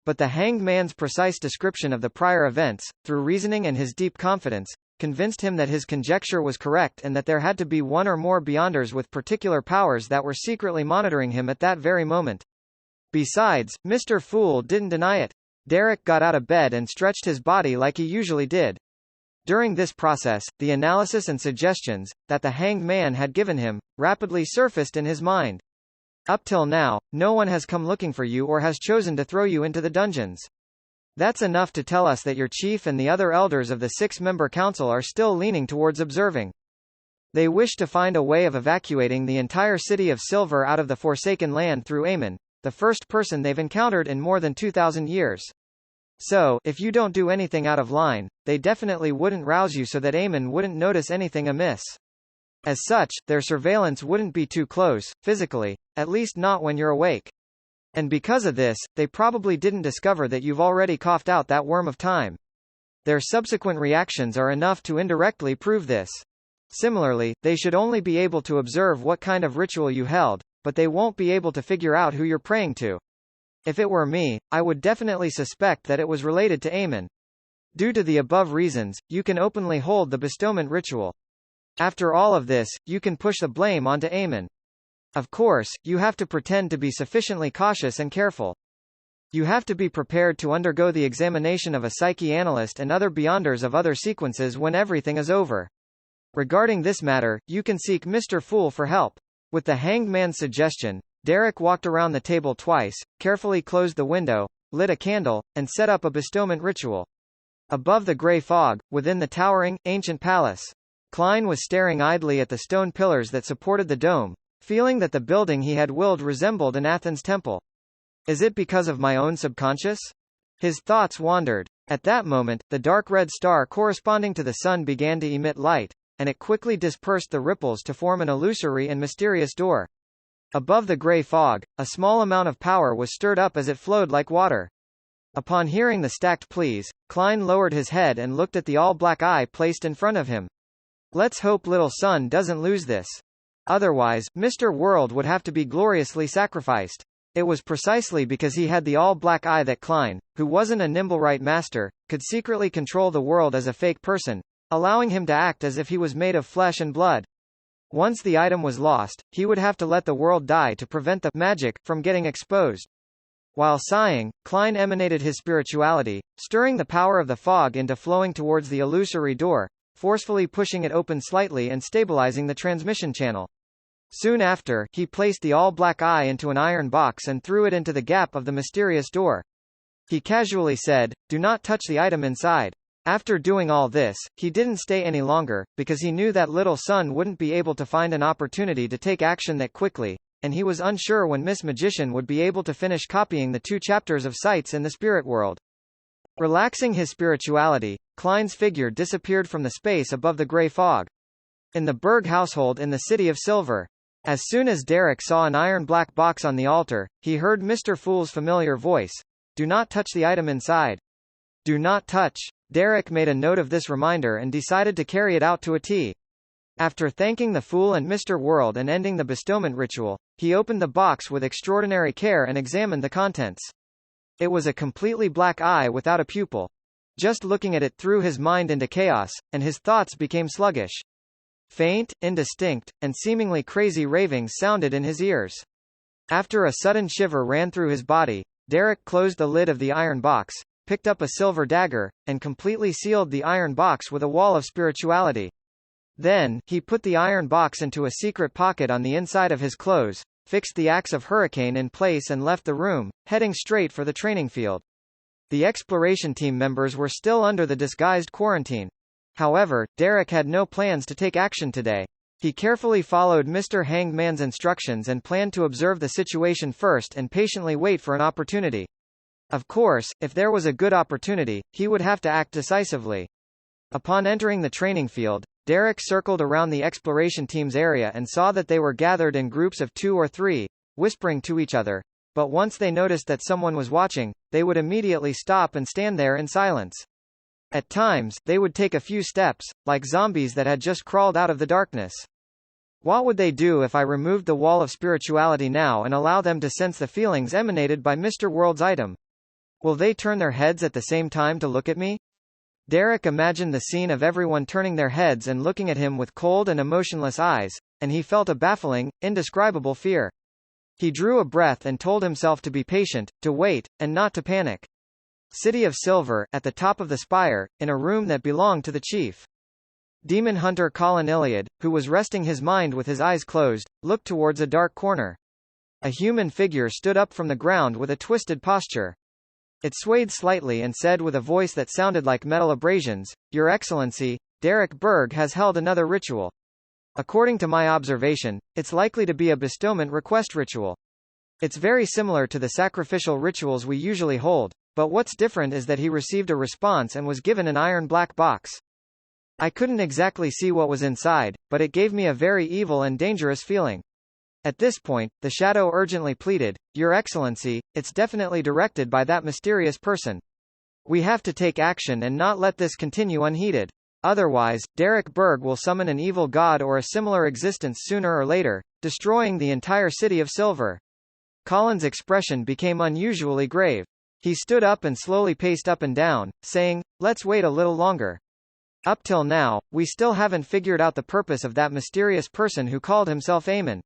But the hanged man's precise description of the prior events, through reasoning and his deep confidence, convinced him that his conjecture was correct and that there had to be one or more Beyonders with particular powers that were secretly monitoring him at that very moment. Besides, Mr. Fool didn't deny it. Derek got out of bed and stretched his body like he usually did. During this process, the analysis and suggestions that the Hanged Man had given him rapidly surfaced in his mind. Up till now, no one has come looking for you or has chosen to throw you into the dungeons. That's enough to tell us that your chief and the other elders of the 6-member council are still leaning towards observing. They wish to find a way of evacuating the entire city of Silver out of the Forsaken Land through Aemon, the first person they've encountered in more than 2,000 years. So, if you don't do anything out of line, they definitely wouldn't rouse you so that Aemon wouldn't notice anything amiss. As such, their surveillance wouldn't be too close, physically, at least not when you're awake. And because of this, they probably didn't discover that you've already coughed out that worm of time. Their subsequent reactions are enough to indirectly prove this. Similarly, they should only be able to observe what kind of ritual you held, but they won't be able to figure out who you're praying to. If it were me, I would definitely suspect that it was related to Aemon. Due to the above reasons, you can openly hold the bestowment ritual. After all of this, you can push the blame onto Aemon. Of course, you have to pretend to be sufficiently cautious and careful. You have to be prepared to undergo the examination of a psyche analyst and other Beyonders of other sequences when everything is over. Regarding this matter, you can seek Mr. Fool for help. With the Hanged Man's suggestion, Derek walked around the table twice, carefully closed the window, lit a candle, and set up a bestowment ritual. Above the grey fog, within the towering, ancient palace, Klein was staring idly at the stone pillars that supported the dome, feeling that the building he had willed resembled an Athens temple. Is it because of my own subconscious? His thoughts wandered. At that moment, the dark red star corresponding to the sun began to emit light, and it quickly dispersed the ripples to form an illusory and mysterious door. Above the grey fog, a small amount of power was stirred up as it flowed like water. Upon hearing the stacked pleas, Klein lowered his head and looked at the all-black eye placed in front of him. Let's hope little son doesn't lose this. Otherwise, Mr. World would have to be gloriously sacrificed. It was precisely because he had the all-black eye that Klein, who wasn't a Nimblewright master, could secretly control the world as a fake person, allowing him to act as if he was made of flesh and blood. Once the item was lost, he would have to let the world die to prevent the magic from getting exposed. While sighing, Klein emanated his spirituality, stirring the power of the fog into flowing towards the illusory door, forcefully pushing it open slightly and stabilizing the transmission channel. Soon after, he placed the all-black eye into an iron box and threw it into the gap of the mysterious door. He casually said, "Do not touch the item inside." After doing all this, he didn't stay any longer, because he knew that little son wouldn't be able to find an opportunity to take action that quickly, and he was unsure when Miss Magician would be able to finish copying the 2 chapters of Sights in the Spirit World. Relaxing his spirituality, Klein's figure disappeared from the space above the grey fog. In the Berg household in the City of Silver. As soon as Derek saw an iron-black box on the altar, he heard Mr. Fool's familiar voice. "Do not touch the item inside. Do not touch." Derek made a note of this reminder and decided to carry it out to a T. After thanking the Fool and Mr. World and ending the bestowment ritual, he opened the box with extraordinary care and examined the contents. It was a completely black eye without a pupil. Just looking at it threw his mind into chaos, and his thoughts became sluggish. Faint, indistinct, and seemingly crazy ravings sounded in his ears. After a sudden shiver ran through his body, Derek closed the lid of the iron box, picked up a silver dagger, and completely sealed the iron box with a wall of spirituality. Then, he put the iron box into a secret pocket on the inside of his clothes, fixed the axe of Hurricane in place and left the room, heading straight for the training field. The exploration team members were still under the disguised quarantine. However, Derek had no plans to take action today. He carefully followed Mr. Hanged Man's instructions and planned to observe the situation first and patiently wait for an opportunity. Of course, if there was a good opportunity, he would have to act decisively. Upon entering the training field, Derek circled around the exploration team's area and saw that they were gathered in groups of 2 or 3, whispering to each other, but once they noticed that someone was watching, they would immediately stop and stand there in silence. At times, they would take a few steps, like zombies that had just crawled out of the darkness. What would they do if I removed the wall of spirituality now and allow them to sense the feelings emanated by Mr. World's item? Will they turn their heads at the same time to look at me? Derek imagined the scene of everyone turning their heads and looking at him with cold and emotionless eyes, and he felt a baffling, indescribable fear. He drew a breath and told himself to be patient, to wait, and not to panic. City of Silver, at the top of the spire, in a room that belonged to the chief. Demon hunter Colin Iliad, who was resting his mind with his eyes closed, looked towards a dark corner. A human figure stood up from the ground with a twisted posture. It swayed slightly and said with a voice that sounded like metal abrasions, "Your Excellency, Derek Berg has held another ritual. According to my observation, it's likely to be a bestowment request ritual. It's very similar to the sacrificial rituals we usually hold, but what's different is that he received a response and was given an iron black box. I couldn't exactly see what was inside, but it gave me a very evil and dangerous feeling." At this point, the shadow urgently pleaded, "Your Excellency, it's definitely directed by that mysterious person. We have to take action and not let this continue unheeded. Otherwise, Derek Berg will summon an evil god or a similar existence sooner or later, destroying the entire City of Silver." Colin's expression became unusually grave. He stood up and slowly paced up and down, saying, "Let's wait a little longer. Up till now, we still haven't figured out the purpose of that mysterious person who called himself Aemon.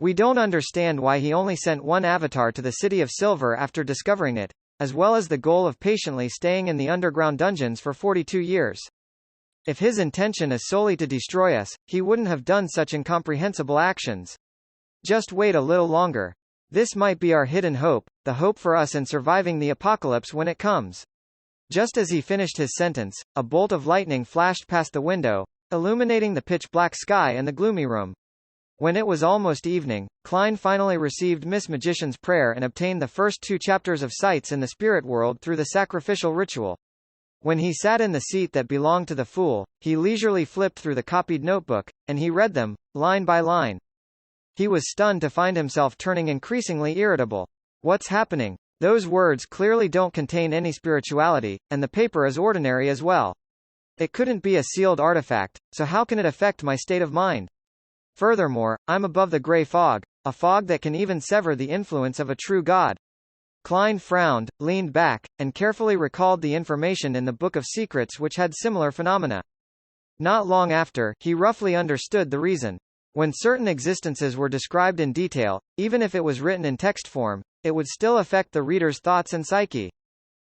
We don't understand why he only sent one avatar to the City of Silver after discovering it, as well as the goal of patiently staying in the underground dungeons for 42 years. If his intention is solely to destroy us, he wouldn't have done such incomprehensible actions. Just wait a little longer. This might be our hidden hope, the hope for us in surviving the apocalypse when it comes." Just as he finished his sentence, a bolt of lightning flashed past the window, illuminating the pitch-black sky and the gloomy room. When it was almost evening, Klein finally received Miss Magician's prayer and obtained the first 2 chapters of Sights in the Spirit World through the sacrificial ritual. When he sat in the seat that belonged to the fool, he leisurely flipped through the copied notebook, and he read them, line by line. He was stunned to find himself turning increasingly irritable. What's happening? Those words clearly don't contain any spirituality, and the paper is ordinary as well. It couldn't be a sealed artifact, so how can it affect my state of mind? Furthermore, I'm above the gray fog, a fog that can even sever the influence of a true god. Klein frowned, leaned back, and carefully recalled the information in the Book of Secrets which had similar phenomena. Not long after, he roughly understood the reason. When certain existences were described in detail, even if it was written in text form, it would still affect the reader's thoughts and psyche.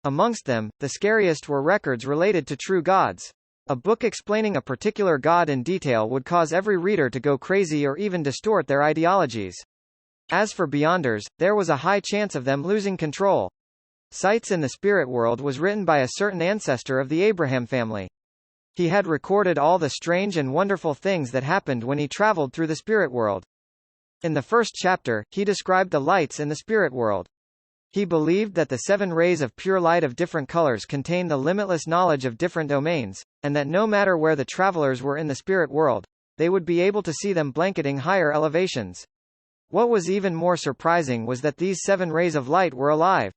Amongst them, the scariest were records related to true gods. A book explaining a particular god in detail would cause every reader to go crazy or even distort their ideologies. As for Beyonders, there was a high chance of them losing control. Sights in the Spirit World was written by a certain ancestor of the Abraham family. He had recorded all the strange and wonderful things that happened when he traveled through the Spirit World. In the first chapter, he described the lights in the Spirit World. He believed that the 7 rays of pure light of different colors contained the limitless knowledge of different domains, and that no matter where the travelers were in the Spirit World, they would be able to see them blanketing higher elevations. What was even more surprising was that these 7 rays of light were alive.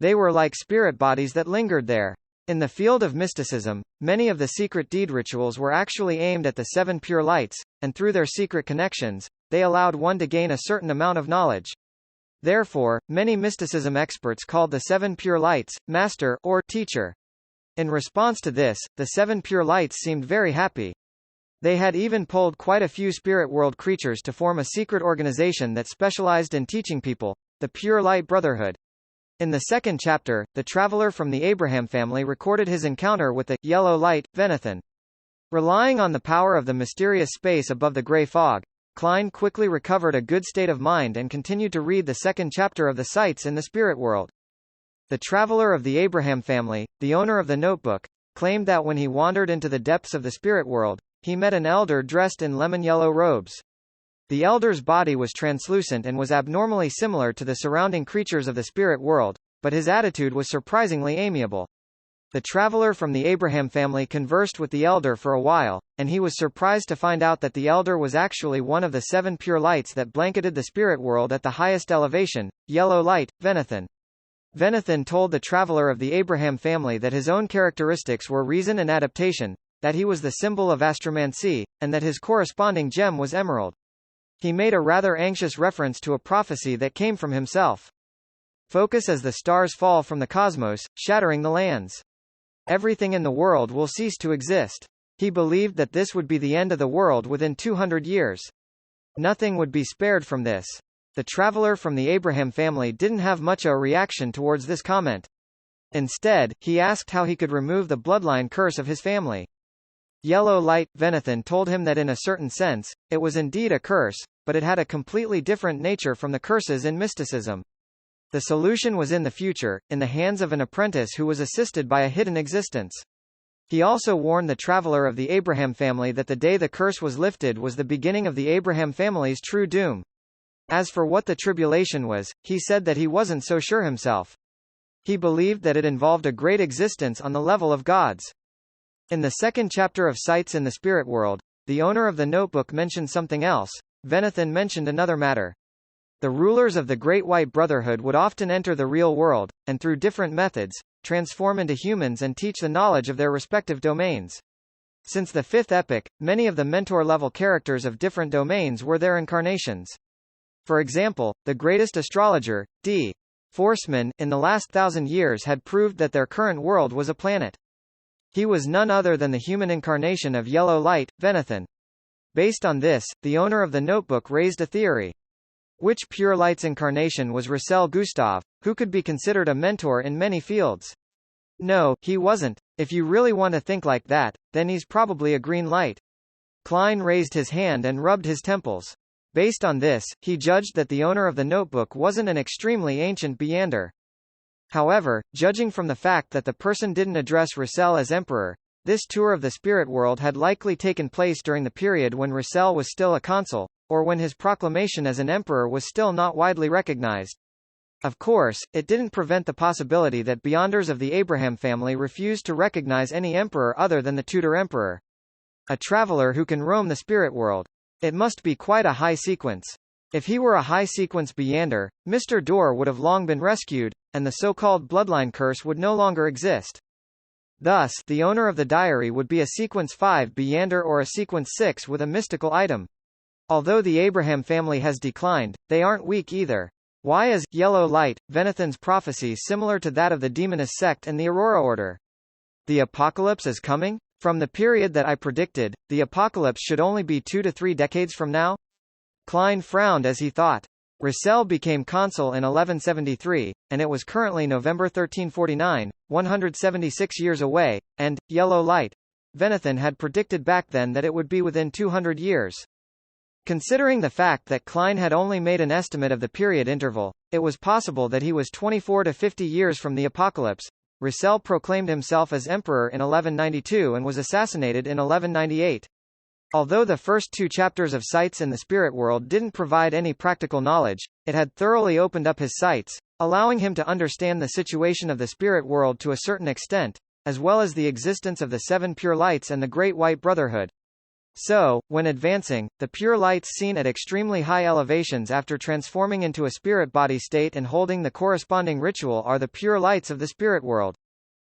They were like spirit bodies that lingered there. In the field of mysticism, many of the secret deed rituals were actually aimed at the 7 pure lights, and through their secret connections, they allowed one to gain a certain amount of knowledge. Therefore, many mysticism experts called the 7 pure lights, master, or teacher. In response to this, the 7 pure lights seemed very happy. They had even pulled quite a few spirit world creatures to form a secret organization that specialized in teaching people, the Pure Light Brotherhood. In the second chapter, the traveler from the Abraham family recorded his encounter with the yellow light, Venathan. Relying on the power of the mysterious space above the gray fog, Klein quickly recovered a good state of mind and continued to read the second chapter of the Sights in the Spirit World. The traveler of the Abraham family, the owner of the notebook, claimed that when he wandered into the depths of the spirit world, he met an elder dressed in lemon-yellow robes. The elder's body was translucent and was abnormally similar to the surrounding creatures of the spirit world, but his attitude was surprisingly amiable. The traveler from the Abraham family conversed with the elder for a while, and he was surprised to find out that the elder was actually one of the 7 pure lights that blanketed the spirit world at the highest elevation, yellow light, Venathan. Venathan told the traveler of the Abraham family that his own characteristics were reason and adaptation, that he was the symbol of astromancy, and that his corresponding gem was emerald. He made a rather anxious reference to a prophecy that came from himself. Focus as the stars fall from the cosmos, shattering the lands. Everything in the world will cease to exist. He believed that this would be the end of the world within 200 years. Nothing would be spared from this. The traveler from the Abraham family didn't have much of a reaction towards this comment. Instead, he asked how he could remove the bloodline curse of his family. Yellow Light, Venathan told him that in a certain sense, it was indeed a curse, but it had a completely different nature from the curses in mysticism. The solution was in the future, in the hands of an apprentice who was assisted by a hidden existence. He also warned the traveler of the Abraham family that the day the curse was lifted was the beginning of the Abraham family's true doom. As for what the tribulation was, he said that he wasn't so sure himself. He believed that it involved a great existence on the level of gods. In the second chapter of Sights in the Spirit World, the owner of the notebook mentioned something else. Venathan mentioned another matter. The rulers of the Great White Brotherhood would often enter the real world, and through different methods, transform into humans and teach the knowledge of their respective domains. Since the fifth epoch, many of the mentor-level characters of different domains were their incarnations. For example, the greatest astrologer, D. Forceman, in the last 1,000 years had proved that their current world was a planet. He was none other than the human incarnation of Yellow Light, Venathan. Based on this, the owner of the notebook raised a theory. Which Pure Light's incarnation was Russell Gustav, who could be considered a mentor in many fields? No, he wasn't. If you really want to think like that, then he's probably a green light. Klein raised his hand and rubbed his temples. Based on this, he judged that the owner of the notebook wasn't an extremely ancient Beander. However, judging from the fact that the person didn't address Russell as emperor, this tour of the spirit world had likely taken place during the period when Russell was still a consul, or when his proclamation as an emperor was still not widely recognized. Of course, it didn't prevent the possibility that Beyonders of the Abraham family refused to recognize any emperor other than the Tudor emperor. A traveler who can roam the spirit world. It must be quite a high sequence. If he were a high-sequence Beander, Mr. Dorr would have long been rescued, and the so-called bloodline curse would no longer exist. Thus, the owner of the diary would be a sequence 5 Beander or a sequence 6 with a mystical item. Although the Abraham family has declined, they aren't weak either. Why is Yellow Light, Venathan's prophecy similar to that of the Demonist sect and the Aurora Order? The apocalypse is coming? From the period that I predicted, the apocalypse should only be 2 to 3 decades from now? Klein frowned as he thought. Russell became consul in 1173, and it was currently November 1349, 176 years away, and Yellow Light, Venathan had predicted back then that it would be within 200 years. Considering the fact that Klein had only made an estimate of the period interval, it was possible that he was 24 to 50 years from the apocalypse. Russell proclaimed himself as emperor in 1192 and was assassinated in 1198. Although the first 2 chapters of Sights in the Spirit World didn't provide any practical knowledge, it had thoroughly opened up his sights, allowing him to understand the situation of the spirit world to a certain extent, as well as the existence of the 7 pure lights and the Great White Brotherhood. So, when advancing, the pure lights seen at extremely high elevations after transforming into a spirit body state and holding the corresponding ritual are the pure lights of the spirit world.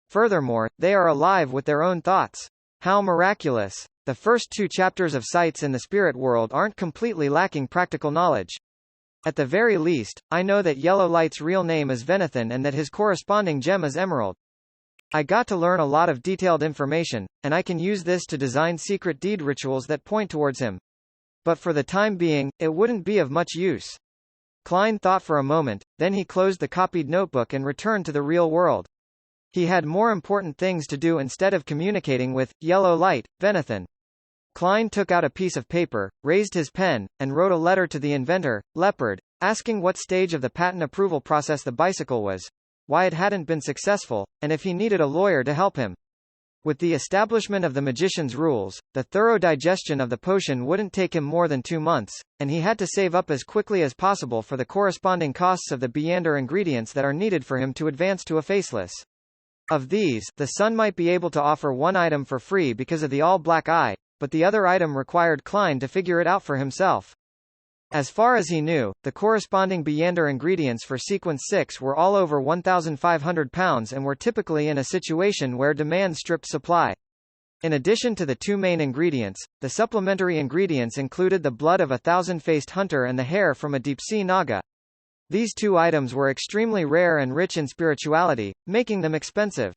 Furthermore, they are alive with their own thoughts. How miraculous! The first 2 chapters of Sights in the Spirit World aren't completely lacking practical knowledge. At the very least, I know that Yellow Light's real name is Venathan and that his corresponding gem is Emerald. I got to learn a lot of detailed information, and I can use this to design secret deed rituals that point towards him. But for the time being, it wouldn't be of much use. Klein thought for a moment, then he closed the copied notebook and returned to the real world. He had more important things to do instead of communicating with Yellow Light, Venathan. Klein took out a piece of paper, raised his pen, and wrote a letter to the inventor, Leopard, asking what stage of the patent approval process the bicycle was, why it hadn't been successful, and if he needed a lawyer to help him. With the establishment of the magician's rules, the thorough digestion of the potion wouldn't take him more than 2 months, and he had to save up as quickly as possible for the corresponding costs of the Beander ingredients that are needed for him to advance to a faceless. Of these, the Sun might be able to offer one item for free because of the all-black eye, but the other item required Klein to figure it out for himself. As far as he knew, the corresponding Beander ingredients for Sequence 6 were all over £1,500 and were typically in a situation where demand stripped supply. In addition to the 2 main ingredients, the supplementary ingredients included the blood of a thousand-faced hunter and the hair from a deep-sea naga. These 2 items were extremely rare and rich in spirituality, making them expensive.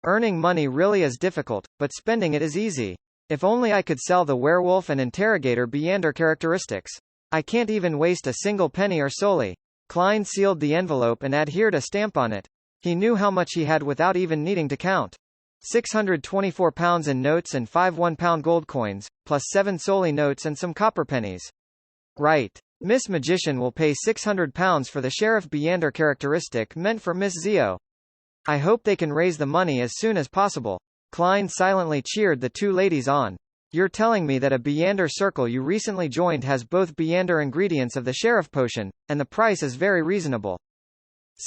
Earning money really is difficult, but spending it is easy. If only I could sell the werewolf and interrogator Beander characteristics. I can't even waste a single penny or solely. Klein sealed the envelope and adhered a stamp on it. He knew how much he had without even needing to count. £624 in notes and 5 £1 gold coins, plus 7 solely notes and some copper pennies. Right. Miss Magician will pay £600 for the Sheriff Beander characteristic meant for Miss Zio. I hope they can raise the money as soon as possible. Klein silently cheered the two ladies on. You're telling me that a Beander circle you recently joined has both Beander ingredients of the Sheriff potion, and the price is very reasonable.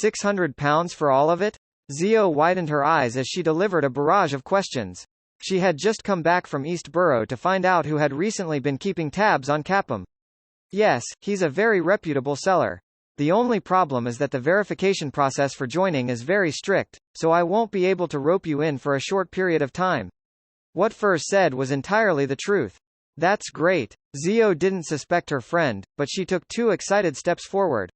£600 for all of it? Zio widened her eyes as she delivered a barrage of questions. She had just come back from East Borough to find out who had recently been keeping tabs on Capum. Yes, he's a very reputable seller. The only problem is that the verification process for joining is very strict, so I won't be able to rope you in for a short period of time. What Furs said was entirely the truth. That's great. Zio didn't suspect her friend, but she took 2 excited steps forward.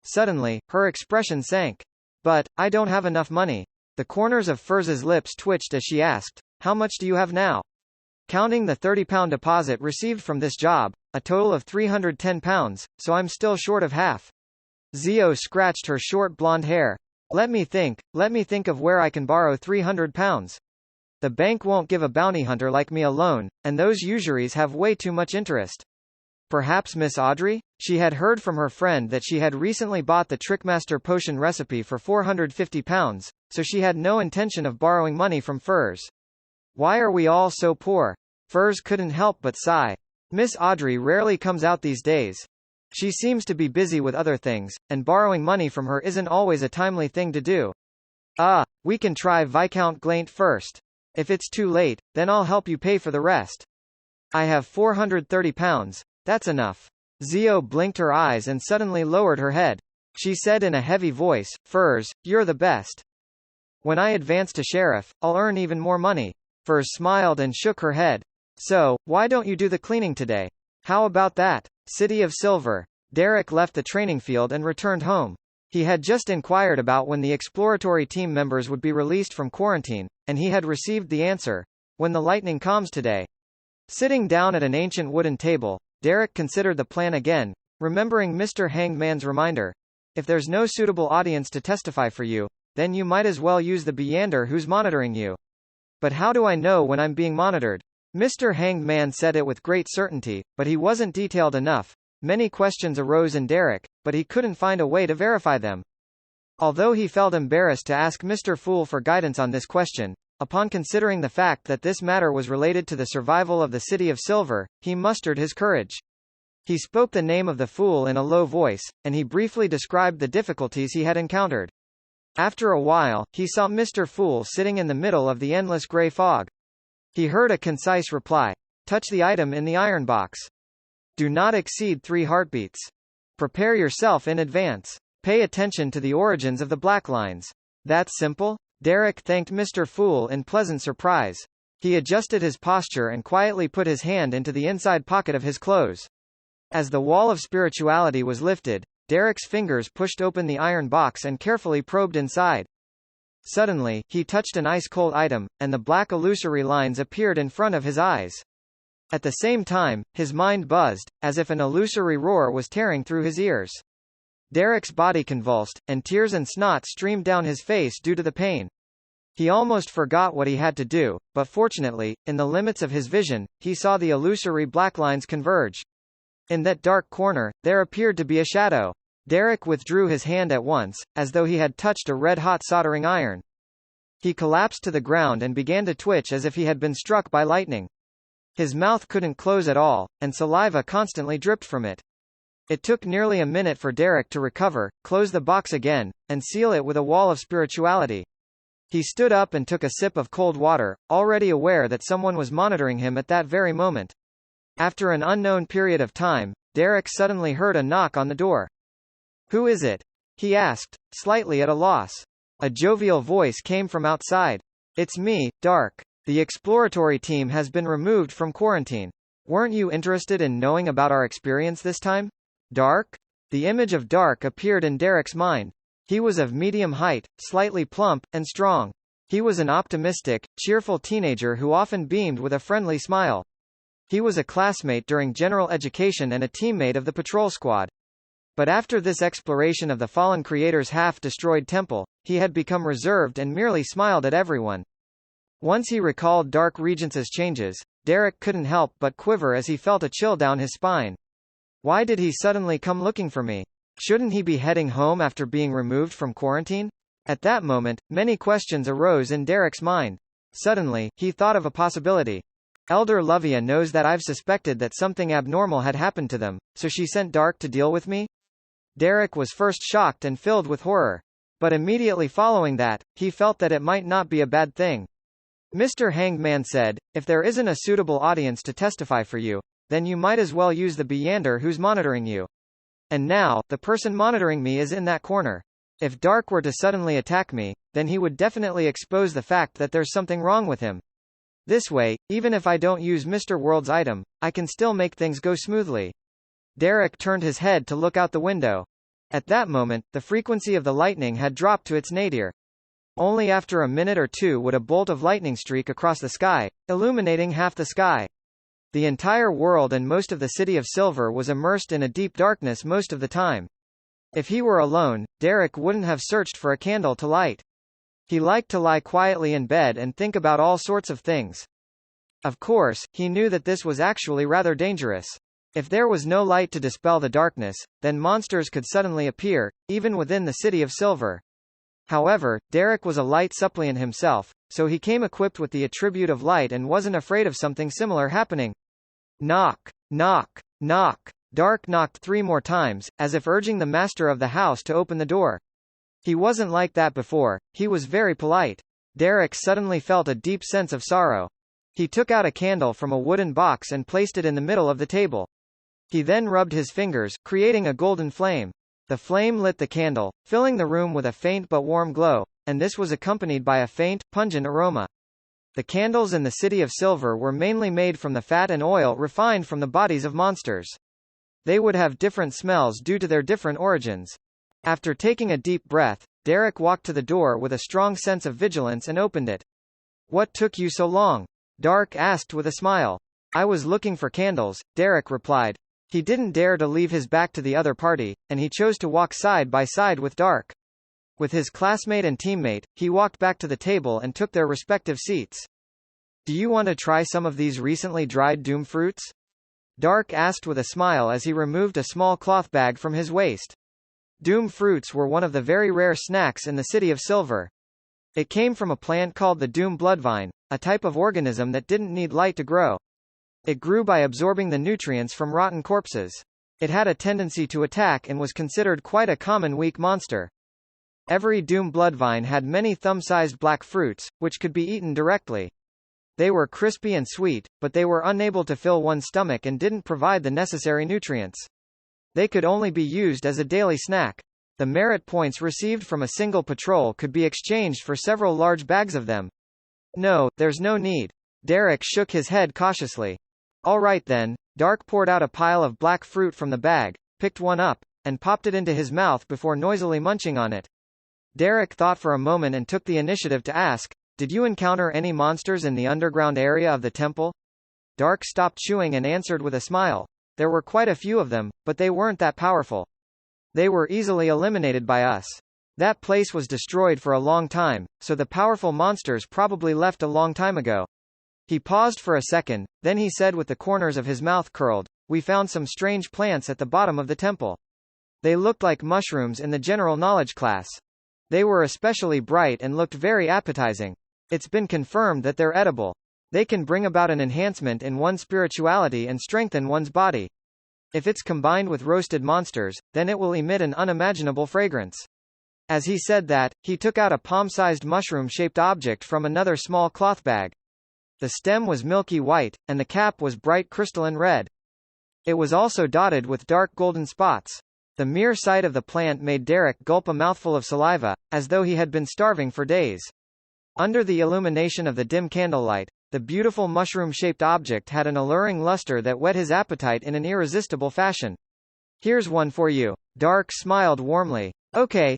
Suddenly, her expression sank. But, I don't have enough money. The corners of Furs's lips twitched as she asked, how much do you have now? Counting the £30 deposit received from this job, a total of £310, so I'm still short of half. Zio scratched her short blonde hair. Let me think of where I can borrow £300. The bank won't give a bounty hunter like me a loan, and those usuries have way too much interest. Perhaps Miss Audrey? She had heard from her friend that she had recently bought the Trickmaster potion recipe for £450, so she had no intention of borrowing money from Furs. Why are we all so poor? Furs couldn't help but sigh. Miss Audrey rarely comes out these days. She seems to be busy with other things, and borrowing money from her isn't always a timely thing to do. We can try Viscount Glaint first. If it's too late, then I'll help you pay for the rest. I have £430. That's enough. Zio blinked her eyes and suddenly lowered her head. She said in a heavy voice, Furs, you're the best. When I advance to Sheriff, I'll earn even more money. Furs smiled and shook her head. So, why don't you do the cleaning today? How about that? City of Silver. Derek left the training field and returned home. He had just inquired about when the exploratory team members would be released from quarantine, and he had received the answer. When the lightning comes today. Sitting down at an ancient wooden table, Derek considered the plan again, remembering Mr. Hangman's reminder. If there's no suitable audience to testify for you, then you might as well use the Beander who's monitoring you. But how do I know when I'm being monitored? Mr. Hangman said it with great certainty, but he wasn't detailed enough. Many questions arose in Derek, but he couldn't find a way to verify them. Although he felt embarrassed to ask Mr. Fool for guidance on this question, upon considering the fact that this matter was related to the survival of the City of Silver, he mustered his courage. He spoke the name of the Fool in a low voice, and he briefly described the difficulties he had encountered. After a while, he saw Mr. Fool sitting in the middle of the endless grey fog. He heard a concise reply. Touch the item in the iron box. Do not exceed 3 heartbeats. Prepare yourself in advance. Pay attention to the origins of the black lines. That's simple? Derek thanked Mr. Fool in pleasant surprise. He adjusted his posture and quietly put his hand into the inside pocket of his clothes. As the wall of spirituality was lifted, Derek's fingers pushed open the iron box and carefully probed inside. Suddenly, he touched an ice-cold item, and the black illusory lines appeared in front of his eyes. At the same time, his mind buzzed, as if an illusory roar was tearing through his ears. Derek's body convulsed, and tears and snot streamed down his face due to the pain. He almost forgot what he had to do, but fortunately, in the limits of his vision, he saw the illusory black lines converge. In that dark corner, there appeared to be a shadow. Derek withdrew his hand at once, as though he had touched a red-hot soldering iron. He collapsed to the ground and began to twitch as if he had been struck by lightning. His mouth couldn't close at all, and saliva constantly dripped from it. It took nearly a minute for Derek to recover, close the box again, and seal it with a wall of spirituality. He stood up and took a sip of cold water, already aware that someone was monitoring him at that very moment. After an unknown period of time, Derek suddenly heard a knock on the door. Who is it? He asked, slightly at a loss. A jovial voice came from outside. It's me, Dark. The exploratory team has been removed from quarantine. Weren't you interested in knowing about our experience this time? Dark? The image of Dark appeared in Derek's mind. He was of medium height, slightly plump, and strong. He was an optimistic, cheerful teenager who often beamed with a friendly smile. He was a classmate during general education and a teammate of the patrol squad. But after this exploration of the fallen creator's half-destroyed temple, he had become reserved and merely smiled at everyone. Once he recalled Dark Regence's changes, Derek couldn't help but quiver as he felt a chill down his spine. Why did he suddenly come looking for me? Shouldn't he be heading home after being removed from quarantine? At that moment, many questions arose in Derek's mind. Suddenly, he thought of a possibility. Elder Lovia knows that I've suspected that something abnormal had happened to them, so she sent Dark to deal with me? Derek was first shocked and filled with horror. But immediately following that, he felt that it might not be a bad thing. Mr. Hangman said, if there isn't a suitable audience to testify for you, then you might as well use the Beyander who's monitoring you. And now, the person monitoring me is in that corner. If Dark were to suddenly attack me, then he would definitely expose the fact that there's something wrong with him. This way, even if I don't use Mr. World's item, I can still make things go smoothly. Derek turned his head to look out the window. At that moment, the frequency of the lightning had dropped to its nadir. Only after a minute or two would a bolt of lightning streak across the sky, illuminating half the sky. The entire world and most of the City of Silver was immersed in a deep darkness most of the time. If he were alone, Derek wouldn't have searched for a candle to light. He liked to lie quietly in bed and think about all sorts of things. Of course, he knew that this was actually rather dangerous. If there was no light to dispel the darkness, then monsters could suddenly appear, even within the City of Silver. However, Derek was a light suppliant himself, so he came equipped with the attribute of light and wasn't afraid of something similar happening. Knock, knock, knock. Dark knocked 3 more times, as if urging the master of the house to open the door. He wasn't like that before, he was very polite. Derek suddenly felt a deep sense of sorrow. He took out a candle from a wooden box and placed it in the middle of the table. He then rubbed his fingers, creating a golden flame. The flame lit the candle, filling the room with a faint but warm glow, and this was accompanied by a faint, pungent aroma. The candles in the City of Silver were mainly made from the fat and oil refined from the bodies of monsters. They would have different smells due to their different origins. After taking a deep breath, Derek walked to the door with a strong sense of vigilance and opened it. What took you so long? Dark asked with a smile. I was looking for candles, Derek replied. He didn't dare to leave his back to the other party, and he chose to walk side by side with Dark. With his classmate and teammate, he walked back to the table and took their respective seats. Do you want to try some of these recently dried doom fruits? Dark asked with a smile as he removed a small cloth bag from his waist. Doom fruits were one of the very rare snacks in the City of Silver. It came from a plant called the Doom Bloodvine, a type of organism that didn't need light to grow. It grew by absorbing the nutrients from rotten corpses. It had a tendency to attack and was considered quite a common weak monster. Every Doom Bloodvine had many thumb-sized black fruits, which could be eaten directly. They were crispy and sweet, but they were unable to fill one's stomach and didn't provide the necessary nutrients. They could only be used as a daily snack. The merit points received from a single patrol could be exchanged for several large bags of them. No, there's no need. Derek shook his head cautiously. All right then. Dark poured out a pile of black fruit from the bag, picked one up, and popped it into his mouth before noisily munching on it. Derek thought for a moment and took the initiative to ask, did you encounter any monsters in the underground area of the temple? Dark stopped chewing and answered with a smile. There were quite a few of them, but they weren't that powerful. They were easily eliminated by us. That place was destroyed for a long time, so the powerful monsters probably left a long time ago. He paused for a second, then he said with the corners of his mouth curled, we found some strange plants at the bottom of the temple. They looked like mushrooms in the general knowledge class. They were especially bright and looked very appetizing. It's been confirmed that they're edible. They can bring about an enhancement in one's spirituality and strengthen one's body. If it's combined with roasted monsters, then it will emit an unimaginable fragrance. As he said that, he took out a palm-sized mushroom-shaped object from another small cloth bag. The stem was milky white, and the cap was bright crystalline red. It was also dotted with dark golden spots. The mere sight of the plant made Derek gulp a mouthful of saliva, as though he had been starving for days. Under the illumination of the dim candlelight, the beautiful mushroom-shaped object had an alluring luster that whet his appetite in an irresistible fashion. Here's one for you. Dark smiled warmly. Okay,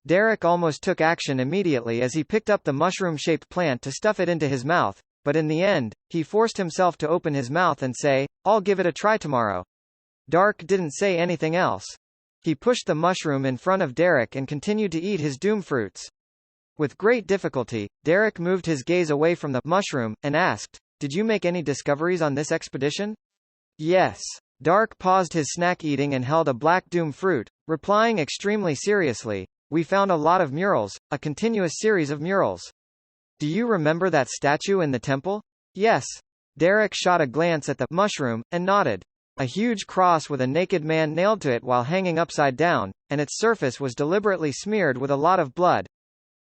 Derek almost took action immediately as he picked up the mushroom-shaped plant to stuff it into his mouth, but in the end, he forced himself to open his mouth and say, "I'll give it a try tomorrow." Dark didn't say anything else. He pushed the mushroom in front of Derek and continued to eat his doom fruits. With great difficulty, Derek moved his gaze away from the mushroom, and asked, "Did you make any discoveries on this expedition?" "Yes." Dark paused his snack eating and held a black doom fruit, replying extremely seriously, "We found a lot of murals, a continuous series of murals." "Do you remember that statue in the temple?" "Yes." Derek shot a glance at the mushroom, and nodded. A huge cross with a naked man nailed to it while hanging upside down, and its surface was deliberately smeared with a lot of blood.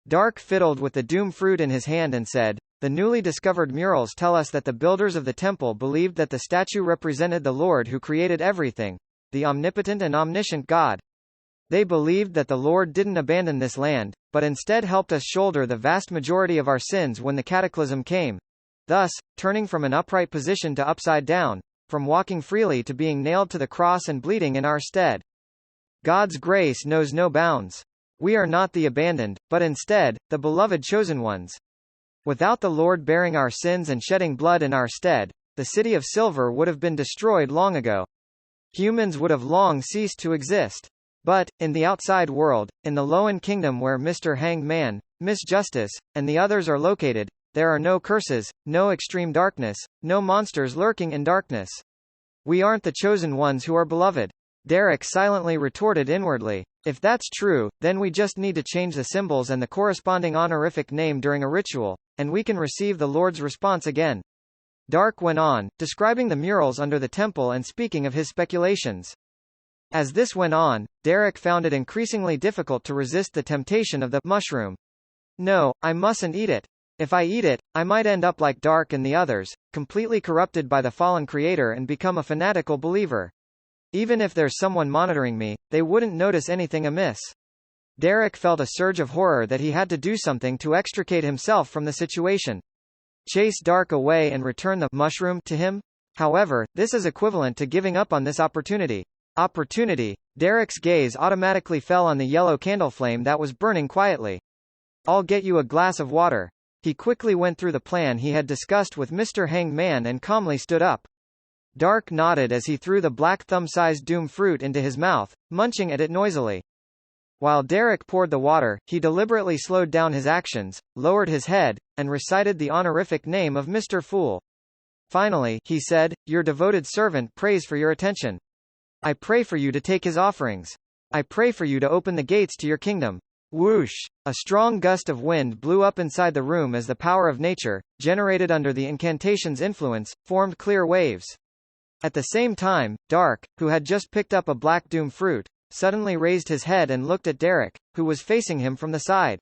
Dark fiddled with the doom fruit in his hand and said, "The newly discovered murals tell us that the builders of the temple believed that the statue represented the Lord who created everything, the omnipotent and omniscient God. They believed that the Lord didn't abandon this land, but instead helped us shoulder the vast majority of our sins when the cataclysm came. Thus, turning from an upright position to upside down, from walking freely to being nailed to the cross and bleeding in our stead. God's grace knows no bounds. We are not the abandoned, but instead, the beloved chosen ones. Without the Lord bearing our sins and shedding blood in our stead, the city of silver would have been destroyed long ago. Humans would have long ceased to exist. But, in the outside world, in the Lowen Kingdom where Mr. Hanged Man, Miss Justice, and the others are located, there are no curses, no extreme darkness, no monsters lurking in darkness. We aren't the chosen ones who are beloved." Derek silently retorted inwardly, "If that's true, then we just need to change the symbols and the corresponding honorific name during a ritual, and we can receive the Lord's response again." Dark went on, describing the murals under the temple and speaking of his speculations. As this went on, Derek found it increasingly difficult to resist the temptation of the mushroom. "No, I mustn't eat it. If I eat it, I might end up like Dark and the others, completely corrupted by the fallen creator and become a fanatical believer. Even if there's someone monitoring me, they wouldn't notice anything amiss." Derek felt a surge of horror that he had to do something to extricate himself from the situation. Chase Dark away and return the mushroom to him? However, this is equivalent to giving up on this opportunity. Opportunity. Derek's gaze automatically fell on the yellow candle flame that was burning quietly. "I'll get you a glass of water." He quickly went through the plan he had discussed with Mr. Hanged Man and calmly stood up. Dark nodded as he threw the black thumb-sized doom fruit into his mouth, munching at it noisily. While Derek poured the water, he deliberately slowed down his actions, lowered his head, and recited the honorific name of Mr. Fool. Finally, he said, "Your devoted servant prays for your attention. I pray for you to take his offerings. I pray for you to open the gates to your kingdom." Whoosh! A strong gust of wind blew up inside the room as the power of nature, generated under the incantation's influence, formed clear waves. At the same time, Dark, who had just picked up a black doom fruit, suddenly raised his head and looked at Derek, who was facing him from the side.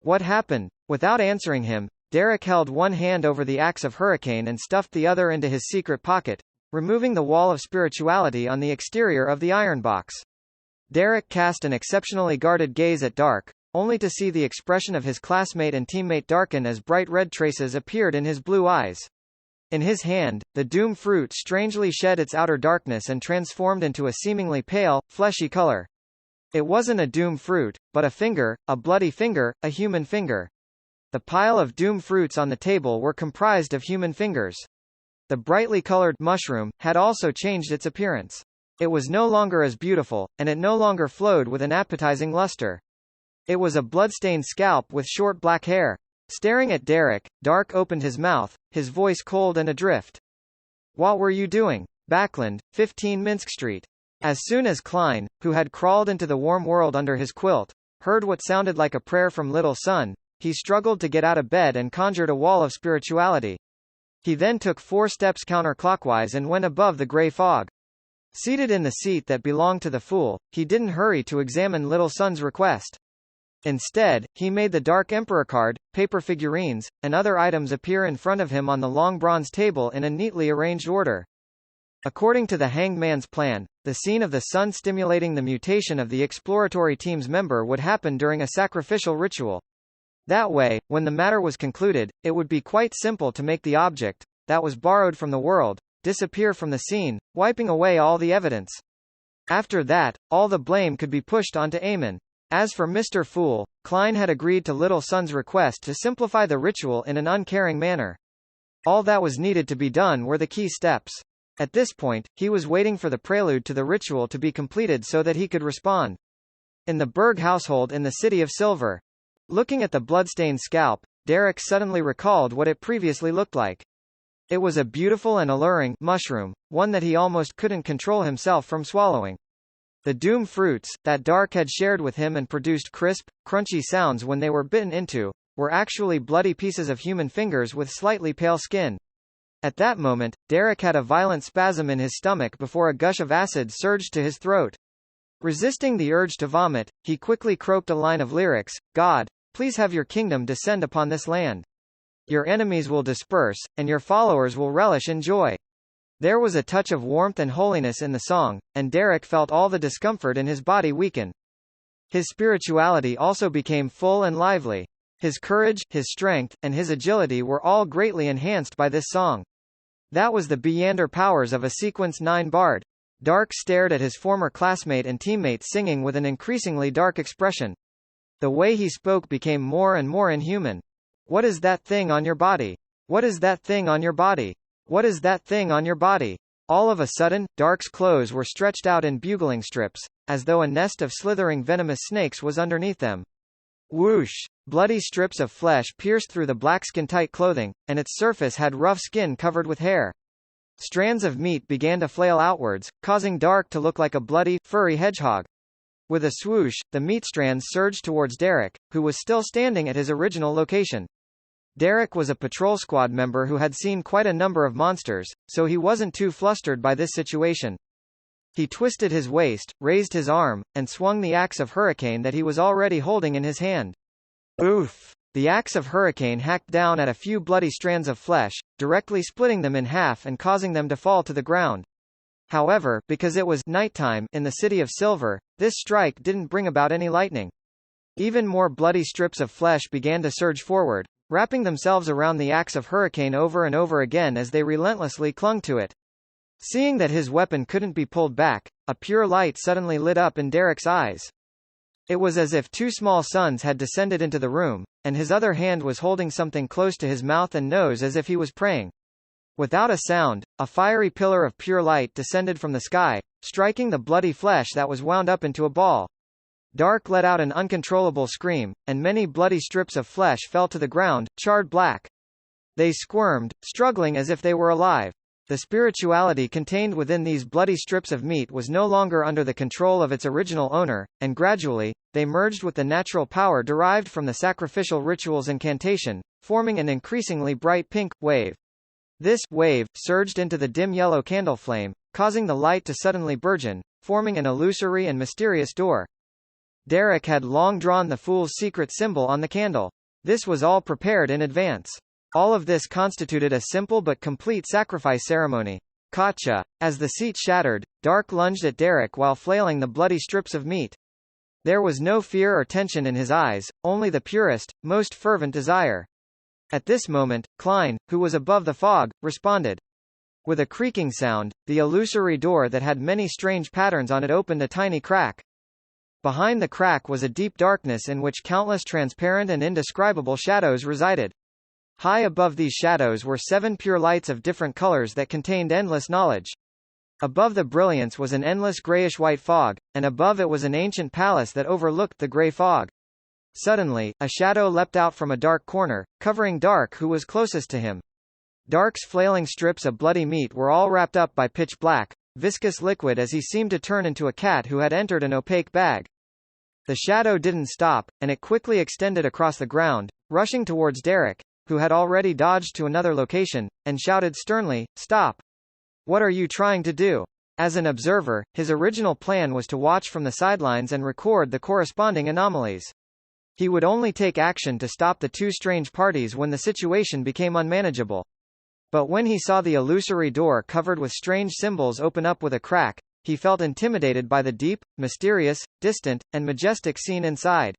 "What happened?" Without answering him, Derek held one hand over the axe of Hurricane and stuffed the other into his secret pocket, removing the wall of spirituality on the exterior of the iron box. Derek cast an exceptionally guarded gaze at Dark, only to see the expression of his classmate and teammate darken as bright red traces appeared in his blue eyes. In his hand, the doom fruit strangely shed its outer darkness and transformed into a seemingly pale, fleshy color. It wasn't a doom fruit, but a finger, a bloody finger, a human finger. The pile of doom fruits on the table were comprised of human fingers. The brightly colored mushroom had also changed its appearance. It was no longer as beautiful, and it no longer flowed with an appetizing luster. It was a bloodstained scalp with short black hair. Staring at Derek, Dark opened his mouth, his voice cold and adrift. "What were you doing?" Backland, 15 Minsk Street. As soon as Klein, who had crawled into the warm world under his quilt, heard what sounded like a prayer from Little Sun, he struggled to get out of bed and conjured a wall of spirituality. He then took 4 steps counterclockwise and went above the gray fog. Seated in the seat that belonged to the fool, he didn't hurry to examine Little Sun's request. Instead, he made the Dark Emperor card, paper figurines, and other items appear in front of him on the long bronze table in a neatly arranged order. According to the Hanged Man's plan, the scene of the sun stimulating the mutation of the exploratory team's member would happen during a sacrificial ritual. That way, when the matter was concluded, it would be quite simple to make the object, that was borrowed from the world, disappear from the scene, wiping away all the evidence. After that, all the blame could be pushed onto Eamon. As for Mr. Fool, Klein had agreed to Little Son's request to simplify the ritual in an uncaring manner. All that was needed to be done were the key steps. At this point, he was waiting for the prelude to the ritual to be completed so that he could respond. In the Berg household in the City of Silver. Looking at the bloodstained scalp, Derek suddenly recalled what it previously looked like. It was a beautiful and alluring mushroom, one that he almost couldn't control himself from swallowing. The doom fruits, that Dark had shared with him and produced crisp, crunchy sounds when they were bitten into, were actually bloody pieces of human fingers with slightly pale skin. At that moment, Derek had a violent spasm in his stomach before a gush of acid surged to his throat. Resisting the urge to vomit, he quickly croaked a line of lyrics, "God, please have your kingdom descend upon this land. Your enemies will disperse, and your followers will relish in joy." There was a touch of warmth and holiness in the song, and Derek felt all the discomfort in his body weaken. His spirituality also became full and lively. His courage, his strength, and his agility were all greatly enhanced by this song. That was the Beyonder powers of a Sequence 9 bard. Dark stared at his former classmate and teammate singing with an increasingly dark expression. The way he spoke became more and more inhuman. "What is that thing on your body? What is that thing on your body? What is that thing on your body?" All of a sudden, Dark's clothes were stretched out in bugling strips, as though a nest of slithering venomous snakes was underneath them. Whoosh! Bloody strips of flesh pierced through the black skin-tight clothing, and its surface had rough skin covered with hair. Strands of meat began to flail outwards, causing Dark to look like a bloody, furry hedgehog. With a swoosh, the meat strands surged towards Derek, who was still standing at his original location. Derek was a patrol squad member who had seen quite a number of monsters, so he wasn't too flustered by this situation. He twisted his waist, raised his arm, and swung the axe of Hurricane that he was already holding in his hand. Oof! The axe of Hurricane hacked down at a few bloody strands of flesh, directly splitting them in half and causing them to fall to the ground. However, because it was nighttime in the City of Silver, this strike didn't bring about any lightning. Even more bloody strips of flesh began to surge forward, wrapping themselves around the axe of Hurricane over and over again as they relentlessly clung to it. Seeing that his weapon couldn't be pulled back, a pure light suddenly lit up in Derek's eyes. It was as if two small suns had descended into the room, and his other hand was holding something close to his mouth and nose as if he was praying. Without a sound, a fiery pillar of pure light descended from the sky, striking the bloody flesh that was wound up into a ball. Dark let out an uncontrollable scream, and many bloody strips of flesh fell to the ground, charred black. They squirmed, struggling as if they were alive. The spirituality contained within these bloody strips of meat was no longer under the control of its original owner, and gradually, they merged with the natural power derived from the sacrificial ritual's incantation, forming an increasingly bright pink wave. This wave surged into the dim yellow candle flame, causing the light to suddenly burgeon, forming an illusory and mysterious door. Derek had long drawn the Fool's secret symbol on the candle. This was all prepared in advance. All of this constituted a simple but complete sacrifice ceremony. Gotcha! As the seat shattered, Dark lunged at Derek while flailing the bloody strips of meat. There was no fear or tension in his eyes, only the purest, most fervent desire. At this moment, Klein, who was above the fog, responded. With a creaking sound, the illusory door that had many strange patterns on it opened a tiny crack. Behind the crack was a deep darkness in which countless transparent and indescribable shadows resided. High above these shadows were 7 pure lights of different colors that contained endless knowledge. Above the brilliance was an endless grayish-white fog, and above it was an ancient palace that overlooked the gray fog. Suddenly, a shadow leapt out from a dark corner, covering Dark who was closest to him. Dark's flailing strips of bloody meat were all wrapped up by pitch black, viscous liquid as he seemed to turn into a cat who had entered an opaque bag. The shadow didn't stop, and it quickly extended across the ground, rushing towards Derek, who had already dodged to another location, and shouted sternly, "Stop! What are you trying to do?" As an observer, his original plan was to watch from the sidelines and record the corresponding anomalies. He would only take action to stop the two strange parties when the situation became unmanageable. But when he saw the illusory door covered with strange symbols open up with a crack, he felt intimidated by the deep, mysterious, distant, and majestic scene inside.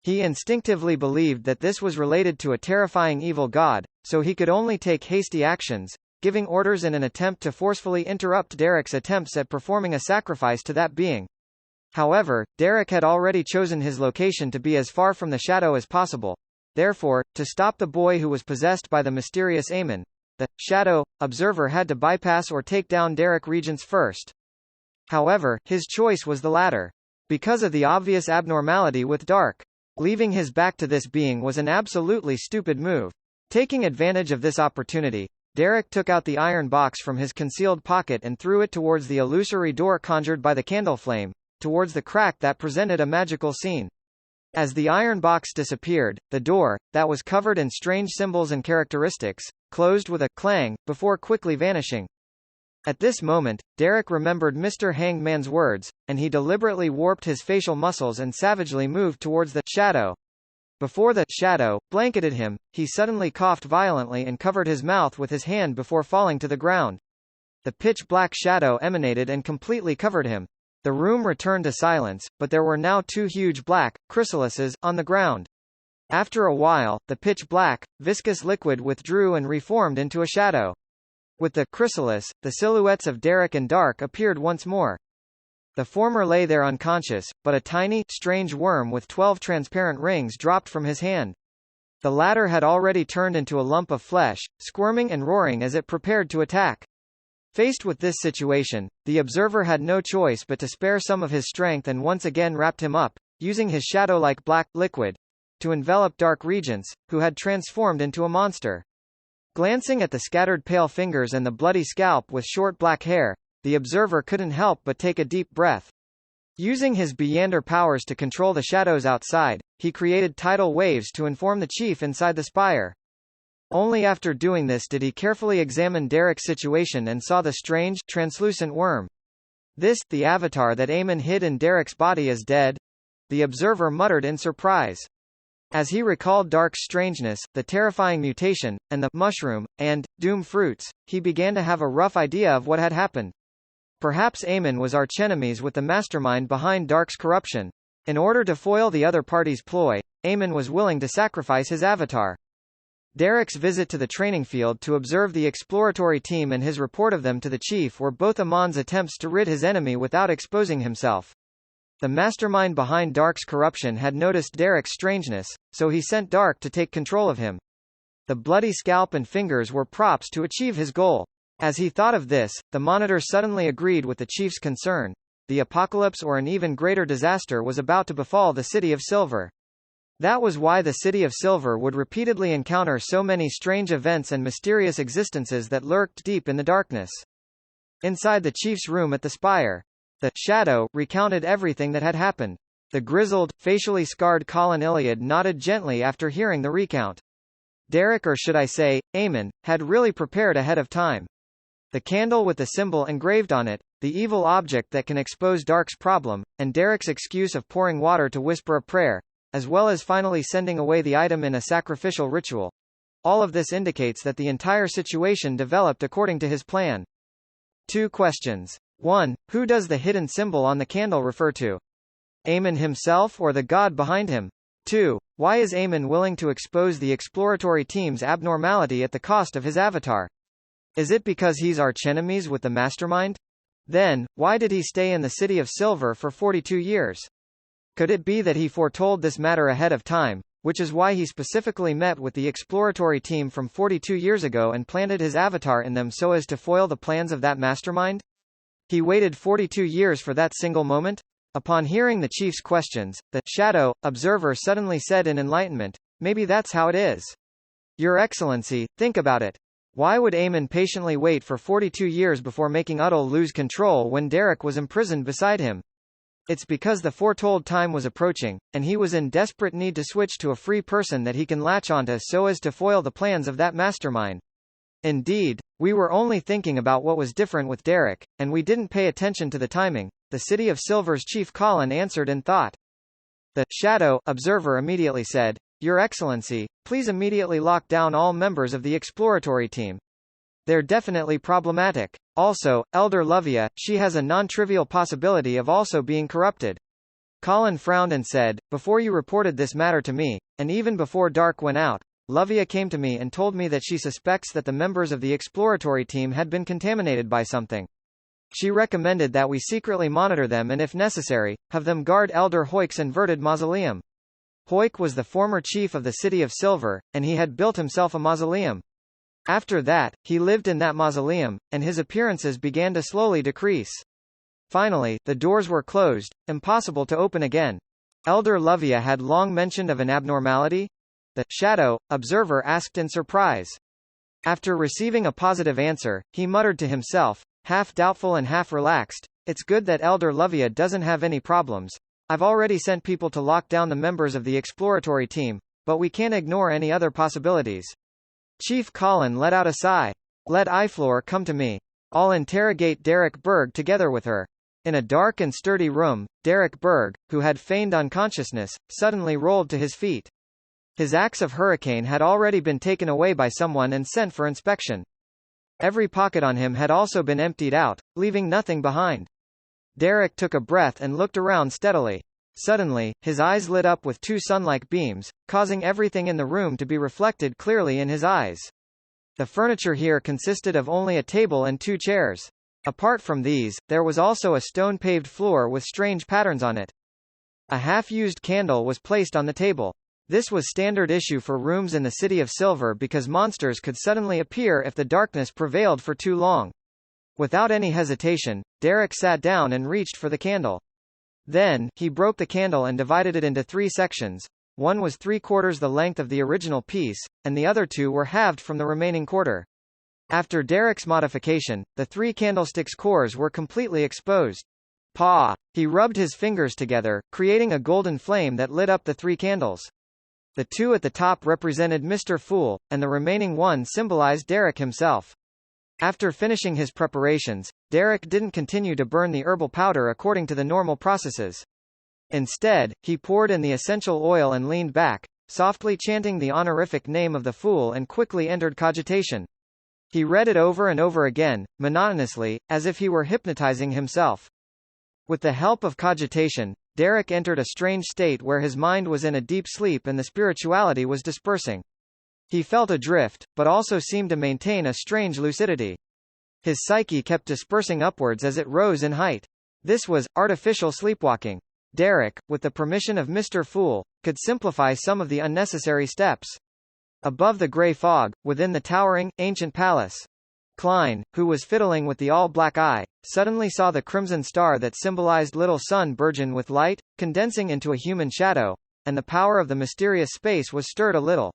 He instinctively believed that this was related to a terrifying evil god, so he could only take hasty actions, giving orders in an attempt to forcefully interrupt Derek's attempts at performing a sacrifice to that being. However, Derek had already chosen his location to be as far from the shadow as possible. Therefore, to stop the boy who was possessed by the mysterious Eamon, the shadow observer had to bypass or take down Derek Regents first. However, his choice was the latter. Because of the obvious abnormality with Dark. Leaving his back to this being was an absolutely stupid move. Taking advantage of this opportunity, Derek took out the iron box from his concealed pocket and threw it towards the illusory door conjured by the candle flame, towards the crack that presented a magical scene. As the iron box disappeared, the door, that was covered in strange symbols and characteristics, closed with a clang, before quickly vanishing. At this moment, Derek remembered Mr. Hangman's words, and he deliberately warped his facial muscles and savagely moved towards the shadow. Before the shadow blanketed him, he suddenly coughed violently and covered his mouth with his hand before falling to the ground. The pitch-black shadow emanated and completely covered him. The room returned to silence, but there were now two huge black chrysalises on the ground. After a while, the pitch-black, viscous liquid withdrew and reformed into a shadow. With the chrysalis, the silhouettes of Derek and Dark appeared once more. The former lay there unconscious, but a tiny, strange worm with 12 transparent rings dropped from his hand. The latter had already turned into a lump of flesh, squirming and roaring as it prepared to attack. Faced with this situation, the observer had no choice but to spare some of his strength and once again wrapped him up, using his shadow-like black liquid to envelop Dark Regents, who had transformed into a monster. Glancing at the scattered pale fingers and the bloody scalp with short black hair, the observer couldn't help but take a deep breath. Using his Beyonder powers to control the shadows outside, he created tidal waves to inform the chief inside the spire. Only after doing this did he carefully examine Derek's situation and saw the strange, translucent worm. This, the avatar that Eamon hid in Derek's body, is dead? The observer muttered in surprise. As he recalled Dark's strangeness, the terrifying mutation, and the mushroom, and doom fruits, he began to have a rough idea of what had happened. Perhaps Eamon was archenemies with the mastermind behind Dark's corruption. In order to foil the other party's ploy, Eamon was willing to sacrifice his avatar. Derek's visit to the training field to observe the exploratory team and his report of them to the chief were both Amon's attempts to rid his enemy without exposing himself. The mastermind behind Dark's corruption had noticed Derek's strangeness, so he sent Dark to take control of him. The bloody scalp and fingers were props to achieve his goal. As he thought of this, the Monitor suddenly agreed with the chief's concern. The apocalypse or an even greater disaster was about to befall the City of Silver. That was why the City of Silver would repeatedly encounter so many strange events and mysterious existences that lurked deep in the darkness. Inside the chief's room at the spire, the shadow recounted everything that had happened. The grizzled, facially scarred Colin Iliad nodded gently after hearing the recount. Derek, or should I say, Eamon, had really prepared ahead of time. The candle with the symbol engraved on it, the evil object that can expose Dark's problem, and Derek's excuse of pouring water to whisper a prayer, as well as finally sending away the item in a sacrificial ritual. All of this indicates that the entire situation developed according to his plan. 2 questions. 1. Who does the hidden symbol on the candle refer to? Eamon himself or the god behind him? 2. Why is Eamon willing to expose the exploratory team's abnormality at the cost of his avatar? Is it because he's archenemies with the mastermind? Then, why did he stay in the City of Silver for 42 years? Could it be that he foretold this matter ahead of time, which is why he specifically met with the exploratory team from 42 years ago and planted his avatar in them so as to foil the plans of that mastermind? He waited 42 years for that single moment? Upon hearing the chief's questions, the shadow observer suddenly said in enlightenment, "Maybe that's how it is. Your Excellency, think about it. Why would Eamon patiently wait for 42 years before making Uttal lose control when Derek was imprisoned beside him? It's because the foretold time was approaching, and he was in desperate need to switch to a free person that he can latch onto so as to foil the plans of that mastermind. Indeed, we were only thinking about what was different with Derek, and we didn't pay attention to the timing," the City of Silver's Chief Colin answered in thought. The shadow observer immediately said, "Your Excellency, please immediately lock down all members of the exploratory team. They're definitely problematic. Also, Elder Lovia, she has a non-trivial possibility of also being corrupted." Colin frowned and said, "Before you reported this matter to me, and even before Dark went out, Lovia came to me and told me that she suspects that the members of the exploratory team had been contaminated by something." She recommended that we secretly monitor them and if necessary, have them guard Elder Hoyk's inverted mausoleum. Hoyk was the former chief of the City of Silver, and he had built himself a mausoleum. After that, he lived in that mausoleum, and his appearances began to slowly decrease. Finally, the doors were closed, impossible to open again. Elder Lovia had long mentioned of an abnormality? The shadow observer asked in surprise. After receiving a positive answer, he muttered to himself, half doubtful and half relaxed, "It's good that Elder Lovia doesn't have any problems. I've already sent people to lock down the members of the exploratory team, but we can't ignore any other possibilities." Chief Colin let out a sigh. "Let Iflor come to me. I'll interrogate Derek Berg together with her." In a dark and sturdy room, Derek Berg, who had feigned unconsciousness, suddenly rolled to his feet. His axe of hurricane had already been taken away by someone and sent for inspection. Every pocket on him had also been emptied out, leaving nothing behind. Derek took a breath and looked around steadily. Suddenly, his eyes lit up with two sun-like beams, causing everything in the room to be reflected clearly in his eyes. The furniture here consisted of only a table and two chairs. Apart from these, there was also a stone-paved floor with strange patterns on it. A half-used candle was placed on the table. This was standard issue for rooms in the City of Silver because monsters could suddenly appear if the darkness prevailed for too long. Without any hesitation, Derek sat down and reached for the candle. Then, he broke the candle and divided it into 3 sections. One was 3/4 the length of the original piece, and the other 2 were halved from the remaining quarter. After Derek's modification, the 3 candlesticks' cores were completely exposed. "Paw!" He rubbed his fingers together, creating a golden flame that lit up the 3 candles. The 2 at the top represented Mr. Fool, and the remaining 1 symbolized Derek himself. After finishing his preparations, Derek didn't continue to burn the herbal powder according to the normal processes. Instead, he poured in the essential oil and leaned back, softly chanting the honorific name of the Fool and quickly entered cogitation. He read it over and over again, monotonously, as if he were hypnotizing himself. With the help of cogitation, Derek entered a strange state where his mind was in a deep sleep and the spirituality was dispersing. He felt adrift, but also seemed to maintain a strange lucidity. His psyche kept dispersing upwards as it rose in height. This was artificial sleepwalking. Derek, with the permission of Mr. Fool, could simplify some of the unnecessary steps. Above the grey fog, within the towering, ancient palace, Klein, who was fiddling with the all-black eye, suddenly saw the crimson star that symbolized Little Sun burgeon with light, condensing into a human shadow, and the power of the mysterious space was stirred a little.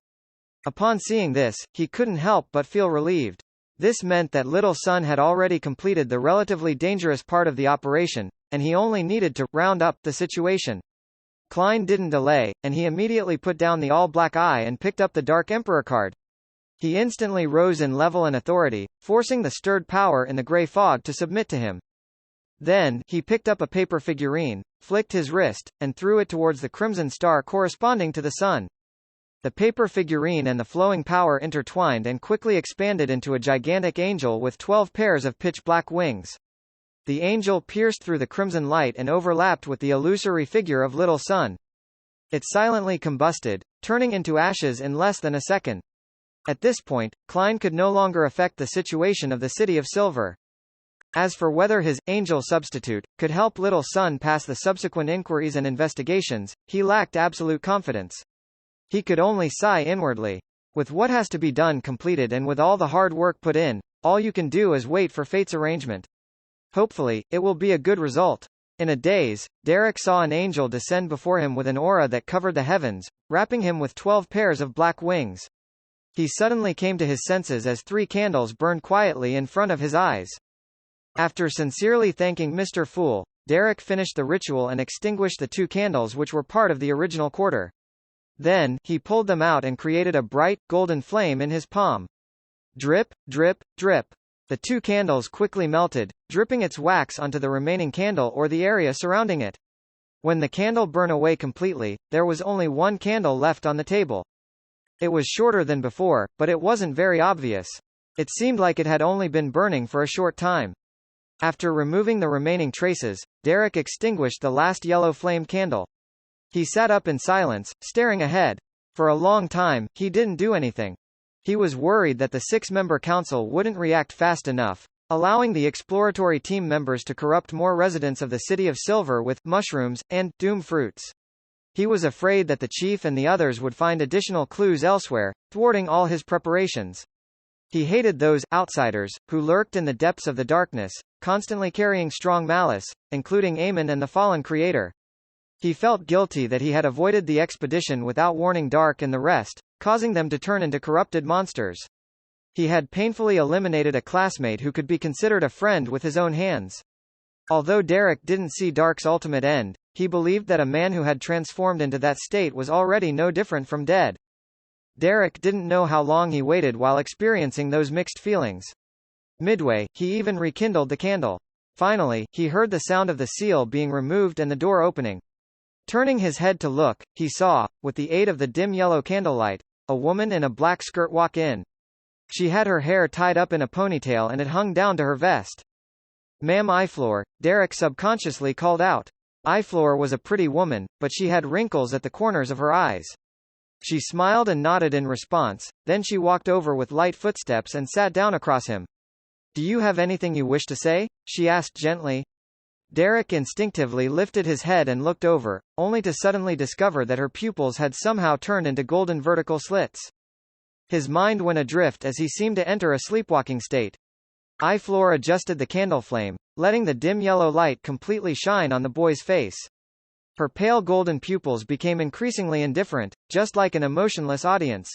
Upon seeing this, he couldn't help but feel relieved. This meant that Little Sun had already completed the relatively dangerous part of the operation, and he only needed to round up the situation. Klein didn't delay, and he immediately put down the all-black eye and picked up the Dark Emperor card. He instantly rose in level and authority, forcing the stirred power in the grey fog to submit to him. Then, he picked up a paper figurine, flicked his wrist, and threw it towards the crimson star corresponding to the sun. The paper figurine and the flowing power intertwined and quickly expanded into a gigantic angel with 12 pairs of pitch-black wings. The angel pierced through the crimson light and overlapped with the illusory figure of Little Sun. It silently combusted, turning into ashes in less than a second. At this point, Klein could no longer affect the situation of the City of Silver. As for whether his angel substitute could help Little Sun pass the subsequent inquiries and investigations, he lacked absolute confidence. He could only sigh inwardly. With what has to be done completed and with all the hard work put in, all you can do is wait for fate's arrangement. Hopefully, it will be a good result. In a daze, Derek saw an angel descend before him with an aura that covered the heavens, wrapping him with 12 pairs of black wings. He suddenly came to his senses as 3 candles burned quietly in front of his eyes. After sincerely thanking Mr. Fool, Derek finished the ritual and extinguished the 2 candles which were part of the original quarter. Then, he pulled them out and created a bright, golden flame in his palm. Drip, drip, drip. The 2 candles quickly melted, dripping its wax onto the remaining candle or the area surrounding it. When the candle burned away completely, there was only 1 candle left on the table. It was shorter than before, but it wasn't very obvious. It seemed like it had only been burning for a short time. After removing the remaining traces, Derek extinguished the last yellow flame candle. He sat up in silence, staring ahead. For a long time, he didn't do anything. He was worried that the 6-member council wouldn't react fast enough. allowing the exploratory team members to corrupt more residents of the City of Silver with mushrooms and doom fruits. He was afraid that the chief and the others would find additional clues elsewhere, thwarting all his preparations. He hated those outsiders who lurked in the depths of the darkness, constantly carrying strong malice, including Aemon and the fallen creator. He felt guilty that he had avoided the expedition without warning Dark and the rest, causing them to turn into corrupted monsters. He had painfully eliminated a classmate who could be considered a friend with his own hands. Although Derek didn't see Dark's ultimate end, he believed that a man who had transformed into that state was already no different from dead. Derek didn't know how long he waited while experiencing those mixed feelings. Midway, he even rekindled the candle. Finally, he heard the sound of the seal being removed and the door opening. Turning his head to look, he saw, with the aid of the dim yellow candlelight, a woman in a black skirt walk in. She had her hair tied up in a ponytail and it hung down to her vest. "Ma'am Iflor," Derek subconsciously called out. Iflor was a pretty woman, but she had wrinkles at the corners of her eyes. She smiled and nodded in response, then she walked over with light footsteps and sat down across him. "Do you have anything you wish to say?" she asked gently. Derek instinctively lifted his head and looked over, only to suddenly discover that her pupils had somehow turned into golden vertical slits. His mind went adrift as he seemed to enter a sleepwalking state. Iflor adjusted the candle flame, letting the dim yellow light completely shine on the boy's face. Her pale golden pupils became increasingly indifferent, just like an emotionless audience.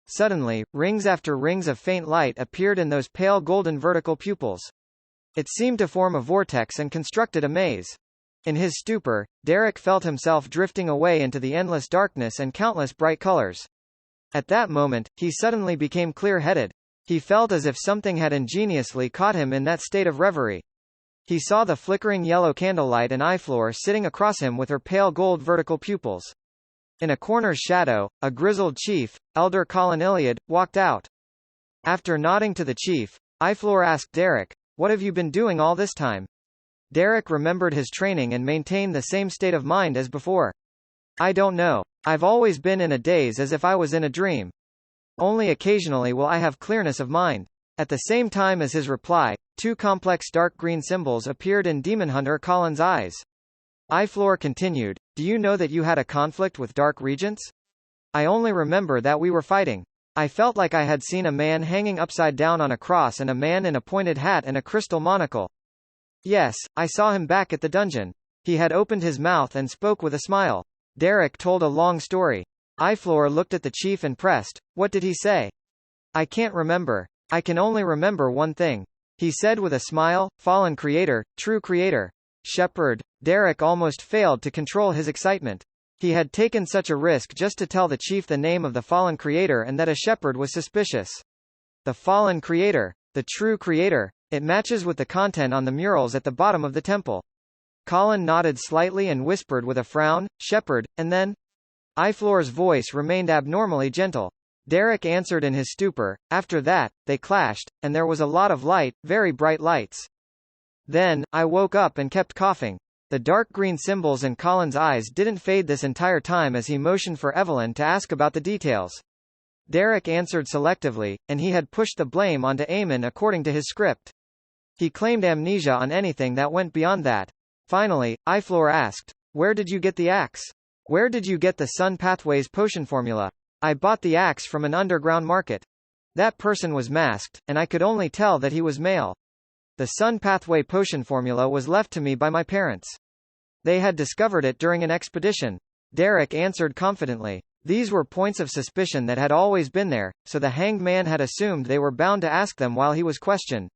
Suddenly, rings after rings of faint light appeared in those pale golden vertical pupils. It seemed to form a vortex and constructed a maze. In his stupor, Derek felt himself drifting away into the endless darkness and countless bright colors. At that moment, he suddenly became clear-headed. He felt as if something had ingeniously caught him in that state of reverie. He saw the flickering yellow candlelight and Iflor sitting across him with her pale gold vertical pupils. In a corner's shadow, a grizzled chief, Elder Colin Iliad, walked out. After nodding to the chief, Iflor asked Derek, "What have you been doing all this time?" Derek remembered his training and maintained the same state of mind as before. "I don't know. I've always been in a daze as if I was in a dream. Only occasionally will I have clearness of mind." At the same time as his reply, two complex dark green symbols appeared in Demon Hunter Colin's eyes. Iflor continued, "Do you know that you had a conflict with Dark Regents?" "I only remember that we were fighting. I felt like I had seen a man hanging upside down on a cross and a man in a pointed hat and a crystal monocle." "Yes, I saw him back at the dungeon. He had opened his mouth and spoke with a smile." Derek told a long story. Iflor looked at the chief and pressed, "What did he say?" "I can't remember. I can only remember one thing. He said with a smile, 'Fallen creator, true creator.'" Shepherd. Derek almost failed to control his excitement. He had taken such a risk just to tell the chief the name of the fallen creator and that a shepherd was suspicious. The fallen creator. The true creator. It matches with the content on the murals at the bottom of the temple. Colin nodded slightly and whispered with a frown, "Shepherd," and then? Iflor's voice remained abnormally gentle. Derek answered in his stupor. After that, they clashed, and there was a lot of light, very bright lights. Then, I woke up and kept coughing. The dark green symbols in Colin's eyes didn't fade this entire time as he motioned for Evelyn to ask about the details. Derek answered selectively, and he had pushed the blame onto Aemon according to his script. He claimed amnesia on anything that went beyond that. Finally, Iflor asked, "Where did you get the axe? Where did you get the Sun Pathways potion formula?" "I bought the axe from an underground market. That person was masked, and I could only tell that he was male. The Sun Pathway potion formula was left to me by my parents. They had discovered it during an expedition." Derek answered confidently. These were points of suspicion that had always been there, so the hanged man had assumed they were bound to ask them while he was questioned.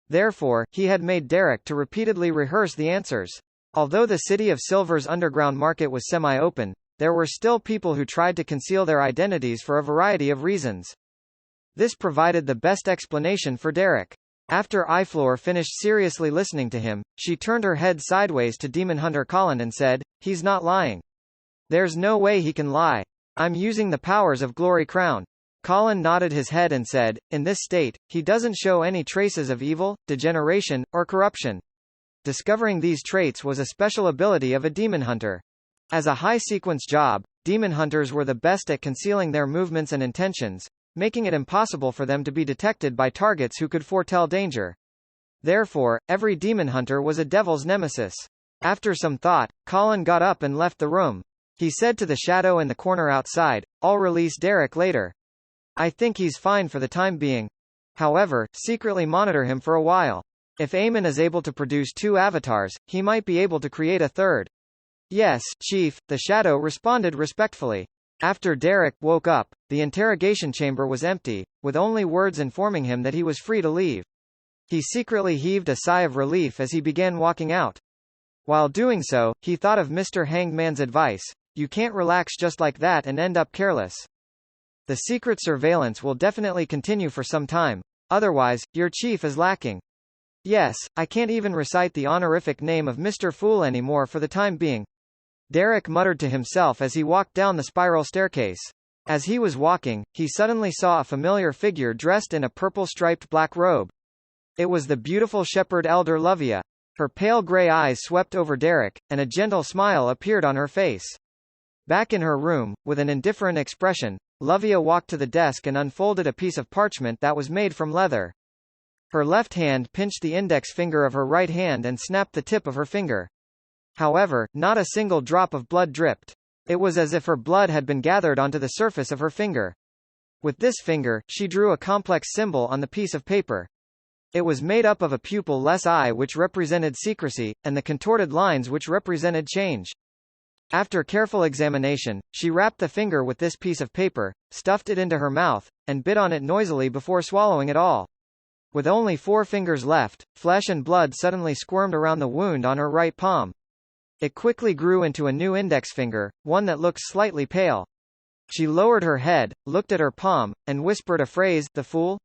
Therefore, he had made Derek to repeatedly rehearse the answers. Although the City of Silver's underground market was semi-open, there were still people who tried to conceal their identities for a variety of reasons. This provided the best explanation for Derek. After Iflor finished seriously listening to him, she turned her head sideways to Demon Hunter Colin and said, "He's not lying. There's no way he can lie. I'm using the powers of Glory Crown." Colin nodded his head and said, "In this state, he doesn't show any traces of evil, degeneration, or corruption." Discovering these traits was a special ability of a demon hunter. As a high-sequence job, demon hunters were the best at concealing their movements and intentions, making it impossible for them to be detected by targets who could foretell danger. Therefore, every demon hunter was a devil's nemesis. After some thought, Colin got up and left the room. He said to the shadow in the corner outside, "I'll release Derek later. I think he's fine for the time being. However, secretly monitor him for a while. If Eamon is able to produce 2 avatars, he might be able to create a third." "Yes, Chief," the shadow responded respectfully. After Derek woke up, the interrogation chamber was empty, with only words informing him that he was free to leave. He secretly heaved a sigh of relief as he began walking out. While doing so, he thought of Mr. Hangman's advice: "You can't relax just like that and end up careless. The secret surveillance will definitely continue for some time. Otherwise, your chief is lacking." "Yes, I can't even recite the honorific name of Mr. Fool anymore for the time being," Derek muttered to himself as he walked down the spiral staircase. As he was walking, he suddenly saw a familiar figure dressed in a purple-striped black robe. It was the beautiful shepherd elder Lovia. Her pale grey eyes swept over Derek, and a gentle smile appeared on her face. Back in her room, with an indifferent expression, Lovia walked to the desk and unfolded a piece of parchment that was made from leather. Her left hand pinched the index finger of her right hand and snapped the tip of her finger. However, not a single drop of blood dripped. It was as if her blood had been gathered onto the surface of her finger. With this finger, she drew a complex symbol on the piece of paper. It was made up of a pupil-less eye which represented secrecy, and the contorted lines which represented change. After careful examination, she wrapped the finger with this piece of paper, stuffed it into her mouth, and bit on it noisily before swallowing it all. With only 4 fingers left, flesh and blood suddenly squirmed around the wound on her right palm. It quickly grew into a new index finger, one that looked slightly pale. She lowered her head, looked at her palm, and whispered a phrase, "The fool?"